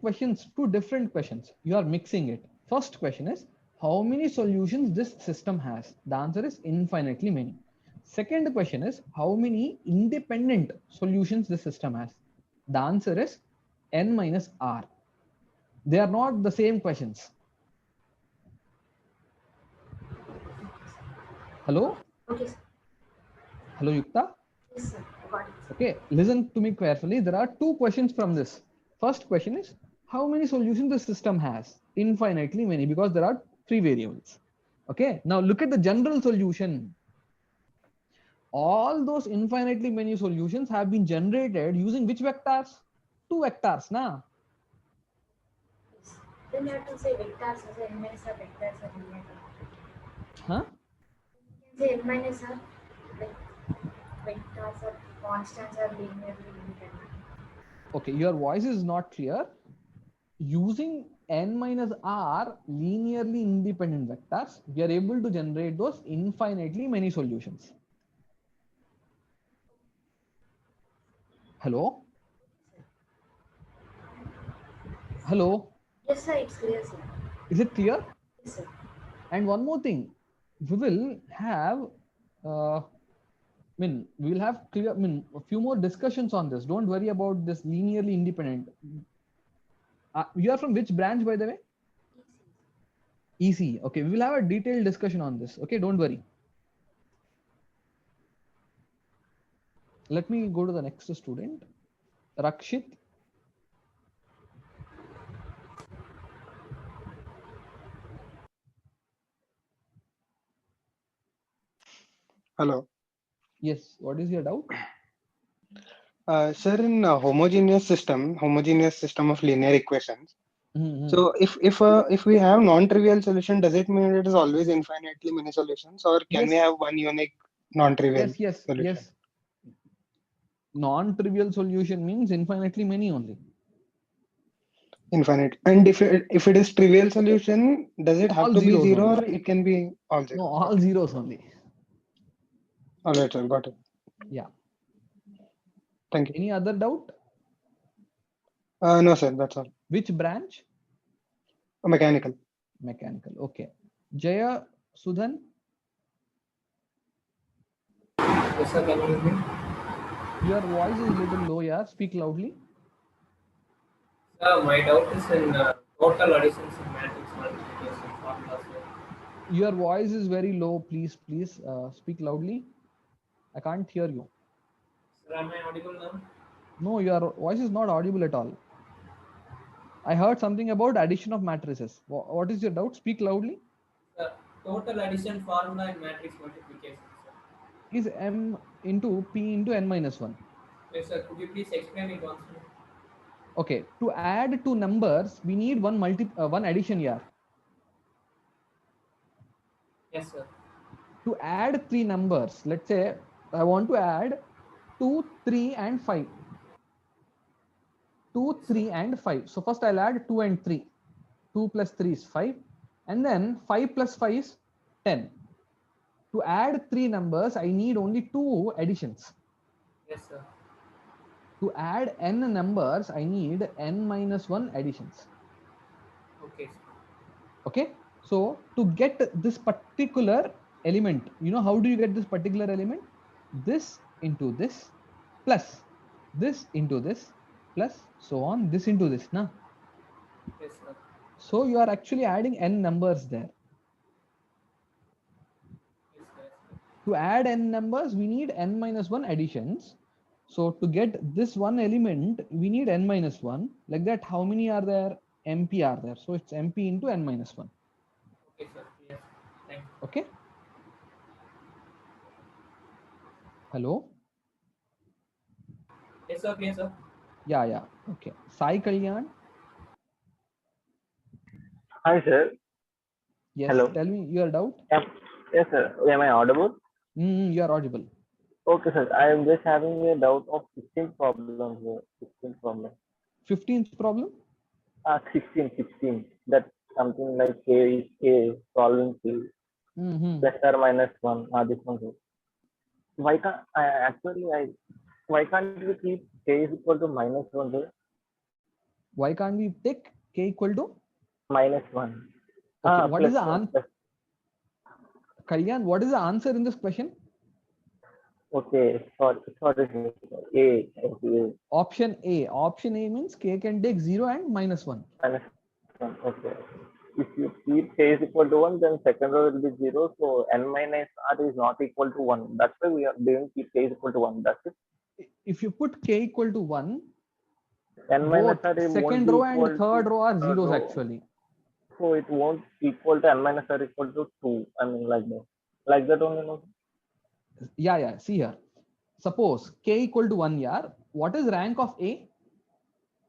different questions. You are mixing it. First question is, how many solutions this system has? The answer is infinitely many. Second question is, how many independent solutions the system has? The answer is n minus r. They are not the same questions. Hello? Okay, sir. Hello, Yukta? Yes, sir. Got it. Okay, listen to me carefully. There are two questions from this. First question is, how many solutions the system has? Infinitely many, because there are 3 variables. Okay, now look at the general solution. All those infinitely many solutions have been generated using which vectors? 2 vectors, na? Then you have to say vectors as n minus r vectors are linear. Huh? You can say n minus r vectors or constants are linearly independent. Okay, your voice is not clear. Using n minus r linearly independent vectors, we are able to generate those infinitely many solutions. Hello? Hello? Yes, sir, it's clear, sir. Is it clear? Yes, sir. And one more thing, we will have a few more discussions on this. Don't worry about this linearly independent. You are from which branch, by the way? EC. Okay, we will have a detailed discussion on this. Okay, don't worry. Let me go to the next student. Rakshit. Hello. Yes, what is your doubt? Sir, in a homogeneous system of linear equations. So if we have non-trivial solution, does it mean it is always infinitely many solutions, or can we Yes. have one unique non-trivial Yes. solution? Non-trivial solution means infinitely many only. Infinite. And if it is trivial solution, does it have All to be zeros zero, only. or it can be all zero? No, all zeros only. All right, sir. Got it. Yeah. Thank you. Any other doubt? No, sir. That's all. Which branch? Mechanical. Mechanical. Okay. Jaya Sudhan? Yes, sir. Can you hear me? Your voice is a little low, yeah. Speak loudly. My doubt is in total additions in matrix multiplication formula, sir. Your voice is very low. Please speak loudly. I can't hear you. Sir, am I audible now? No, your voice is not audible at all. I heard something about addition of matrices. What is your doubt? Speak loudly. Total addition formula in matrix multiplication, sir. Is m into p into n minus 1. Yes, sir. Could you please explain it once more? Okay. To add two numbers, we need one addition here. Yes, sir. To add three numbers, let's say I want to add 2, 3, and 5. 2, 3, and 5. So first I'll add 2 and 3. 2 plus 3 is 5. And then 5 plus 5 is 10. To add three numbers, I need only two additions. Yes, sir. To add n numbers, I need n minus 1 additions. Okay, sir. Okay. So to get this particular element, you know how do you get this particular element? This into this plus this into this plus so on, this into this. Nah? Yes, sir. So you are actually adding n numbers there. Yes, sir. To add n numbers, we need n minus 1 additions. So to get this one element, we need n minus 1. Like that, how many are there? MP are there. So it's MP into n minus 1. Okay, sir. Yes. Thank you. Okay. Hello? Yes, sir. Yes, sir. Yeah. Okay. Sai Kalyan? Hi, sir. Yes. Hello. Tell me your doubt. Yes, sir. Am I audible? You are audible. Okay, sir. I am just having a doubt of 16th problem here. 16th problem. 15th problem? 16. That's something like K is K, solving K, plus or minus 1. This one, sir. Why can't we keep K is equal to minus 1, sir? Why can't we take K equal to? Minus 1. Okay, what is the answer? Kalyan, what is the answer in this question? Okay, sorry. A. Okay. Option A. Option A means K can take 0 and minus 1. Minus 1. Okay. If you keep K is equal to 1, then second row will be 0. So n minus r is not equal to 1. That's why we are doing keep K is equal to 1. That's it. If you put K equal to 1, n minus r second row and third row are zeros actually. So it won't equal to n minus r equal to 2. I mean like that. Like that only, no? Yeah. See here. Suppose K equal to 1 here. What is rank of A?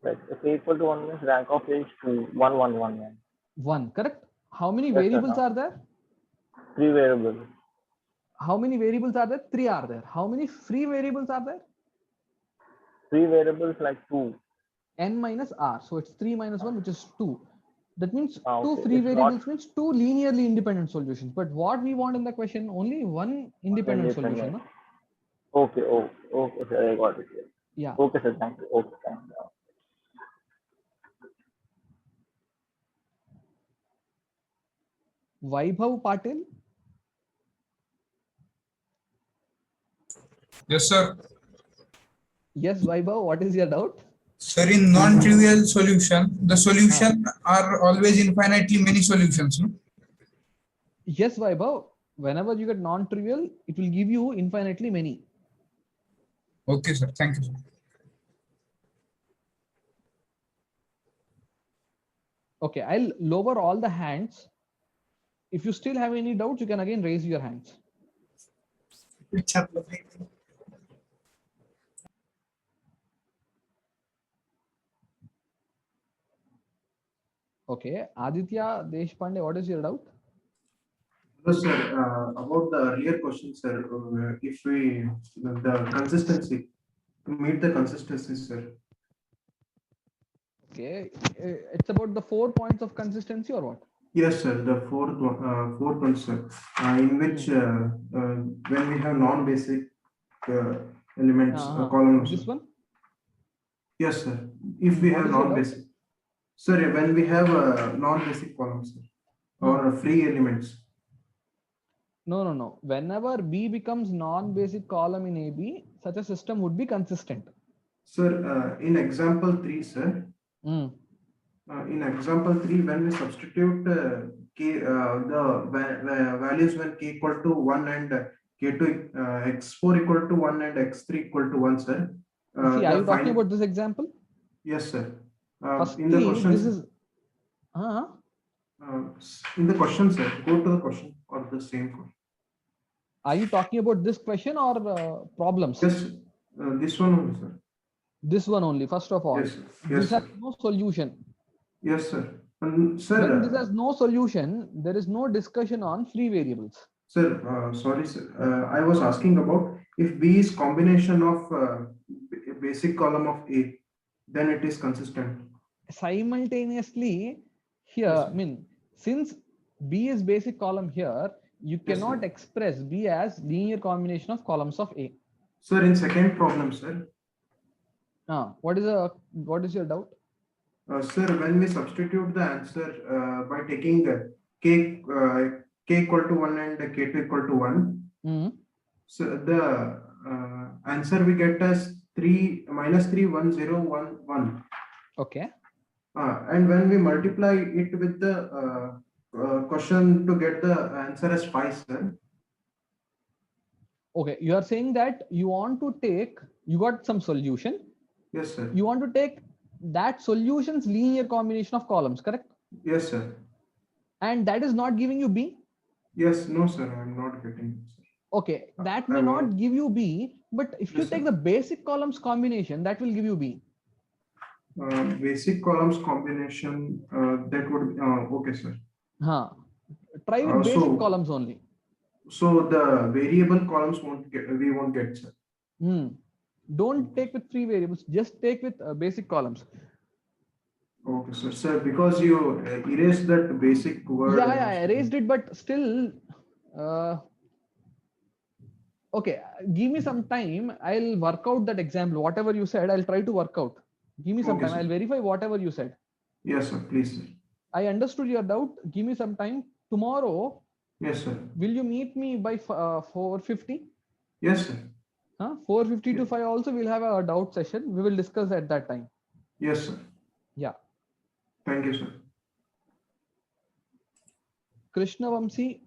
Right. If K equal to 1 means rank of A is 2. 1, 1, 1. 1, correct? How many Yes, variables sir. are there? 3 variables. How many variables are there? 3 are there. How many free variables are there? 3 variables like 2. N minus R. So it's 3 minus 1, which is 2. That means two Okay. free It's variables means two linearly independent solutions. But what we want in the question, only one independent solution. No? Okay, sir. I got it. Yeah. Okay, sir. Thank you. Okay, thank you. Vaibhav Patil? Yes, sir. Yes, Vaibhav, what is your doubt? Sir, in non-trivial solution, the solution are always infinitely many solutions, no? Yes, Vaibhav. Whenever you get non-trivial, it will give you infinitely many. Okay, sir. Thank you, sir. Okay, I'll lower all the hands. If you still have any doubts, you can again raise your hands. Okay, Aditya Deshpande, what is your doubt? Hello, sir. About the earlier question, sir, if we the consistency to meet the consistency, sir. Okay, it's about the 4 points of consistency or what? Yes, sir. The fourth one, sir, in which when we have non-basic elements, columns. This one? Yes, sir. If we have non-basic, sir, when we have non-basic columns, sir, or free elements. No. Whenever B becomes non-basic column in AB, such a system would be consistent. Sir, in example 3, sir. In example 3, when we substitute k, the values when k equal to 1 and k2 x4 equal to 1 and x3 equal to 1, sir. See, are you talking about this example? Yes, sir. Firstly, in the question, this is in the question, sir. Go to the question or the same question. Are you talking about this question or problems? Yes, this one only, sir. This one only, first of all. Yes, This has sir. no solution. Yes, sir. Sir, when this has no solution, there is no discussion on free variables. Sir, sorry, sir. I was asking about if B is combination of basic column of A, then it is consistent. Simultaneously, here, Yes, I mean, since B is basic column here, you Yes, cannot sir. express B as linear combination of columns of A. Sir, in second problem, sir. What is your doubt? Sir, when we substitute the answer by taking k equal to 1 and k2 equal to 1, so the answer we get as 3 minus 3 1 0 1 1. Okay. And when we multiply it with the question to get the answer as 5, sir. Okay, you are saying that you want to take, you got some solution. Yes, sir. You want to take that solution's linear combination of columns, correct? Yes, sir. And that is not giving you B? Yes, no, sir, I am not getting it, sir. Okay, that may not give you B, but if you Yes, take sir. the basic columns combination, that will give you B. Basic columns combination, that would be, okay, sir. Try with basic So- columns only. So the variable columns we won't get, sir. Don't take with free variables, just take with basic columns. Okay, sir. Sir, because you erased that basic word. Yeah, I erased it, but still, okay, give me some time. I'll work out that example. Whatever you said, I'll try to work out. Give me some Okay, time. sir. I'll verify whatever you said. Yes, sir. Please, sir. I understood your doubt. Give me some time. Tomorrow, Yes, sir. will you meet me by 4:50? Yes, sir. 4:50 to 5 also we'll have a doubt session. We will discuss at that time. Yes, sir. Yeah. Thank you, sir. Krishna Vamsi.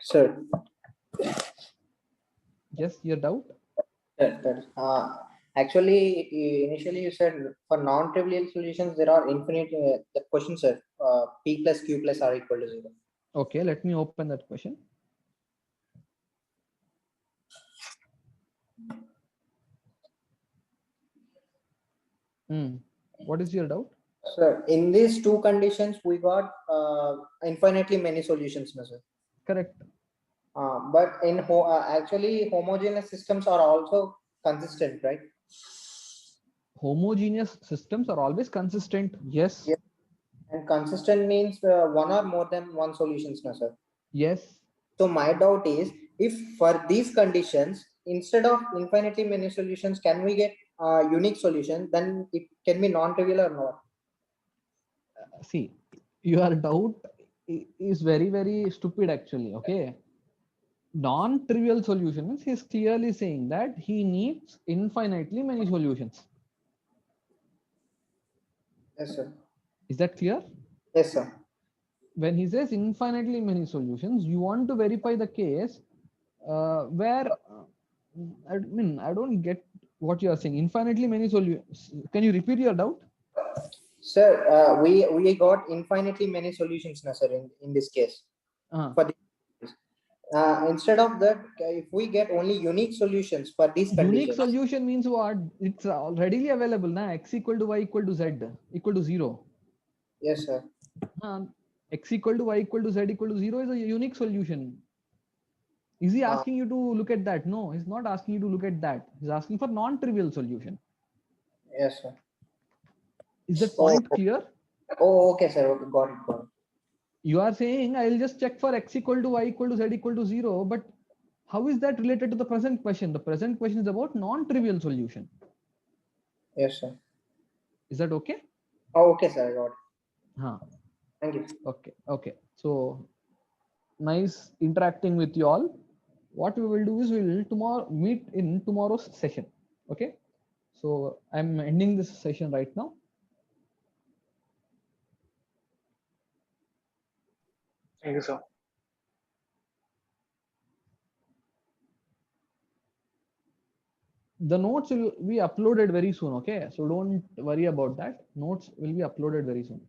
Sir. Yes, your doubt? Actually, initially you said for non-trivial solutions there are infinite. The question, sir, P plus Q plus R equal to 0. Okay, let me open that question. What is your doubt? Sir, in these two conditions, we got infinitely many solutions, no, sir. Correct. But in actually homogeneous systems are also consistent, right? Homogeneous systems are always consistent. Yes. Yes. And consistent means one or more than one solutions, no, sir. Yes. So my doubt is, if for these conditions, instead of infinitely many solutions, can we get a unique solution? Then it can be non-trivial or not. See, your doubt is very, very stupid actually. Okay. Non-trivial solution means he's clearly saying that he needs infinitely many solutions. Yes, sir. Is that clear? Yes, sir. When he says infinitely many solutions, you want to verify the case where, I mean, I don't get what you are saying. Infinitely many solutions. Can you repeat your doubt? Sir, we got infinitely many solutions, no, sir, in this case. For this. Instead of that, if we get only unique solutions for these conditions. Unique solution means what? It's readily available now. X equal to y equal to z equal to 0. Yes, sir. X equal to y equal to z equal to 0 is a unique solution. Is he asking you to look at that? No, he's not asking you to look at that. He's asking for non-trivial solution. Yes, sir. Is that point clear? Oh, okay, sir. Okay, got it. You are saying I'll just check for x equal to y equal to z equal to 0, but how is that related to the present question? The present question is about non-trivial solution. Yes, sir. Is that okay? Oh, okay, sir. I got it. Huh. Thank you. Okay. So nice interacting with you all. What we will do is we will meet in tomorrow's session. Okay. So I'm ending this session right now. Thank you, sir. The notes will be uploaded very soon. Okay. So don't worry about that. Notes will be uploaded very soon.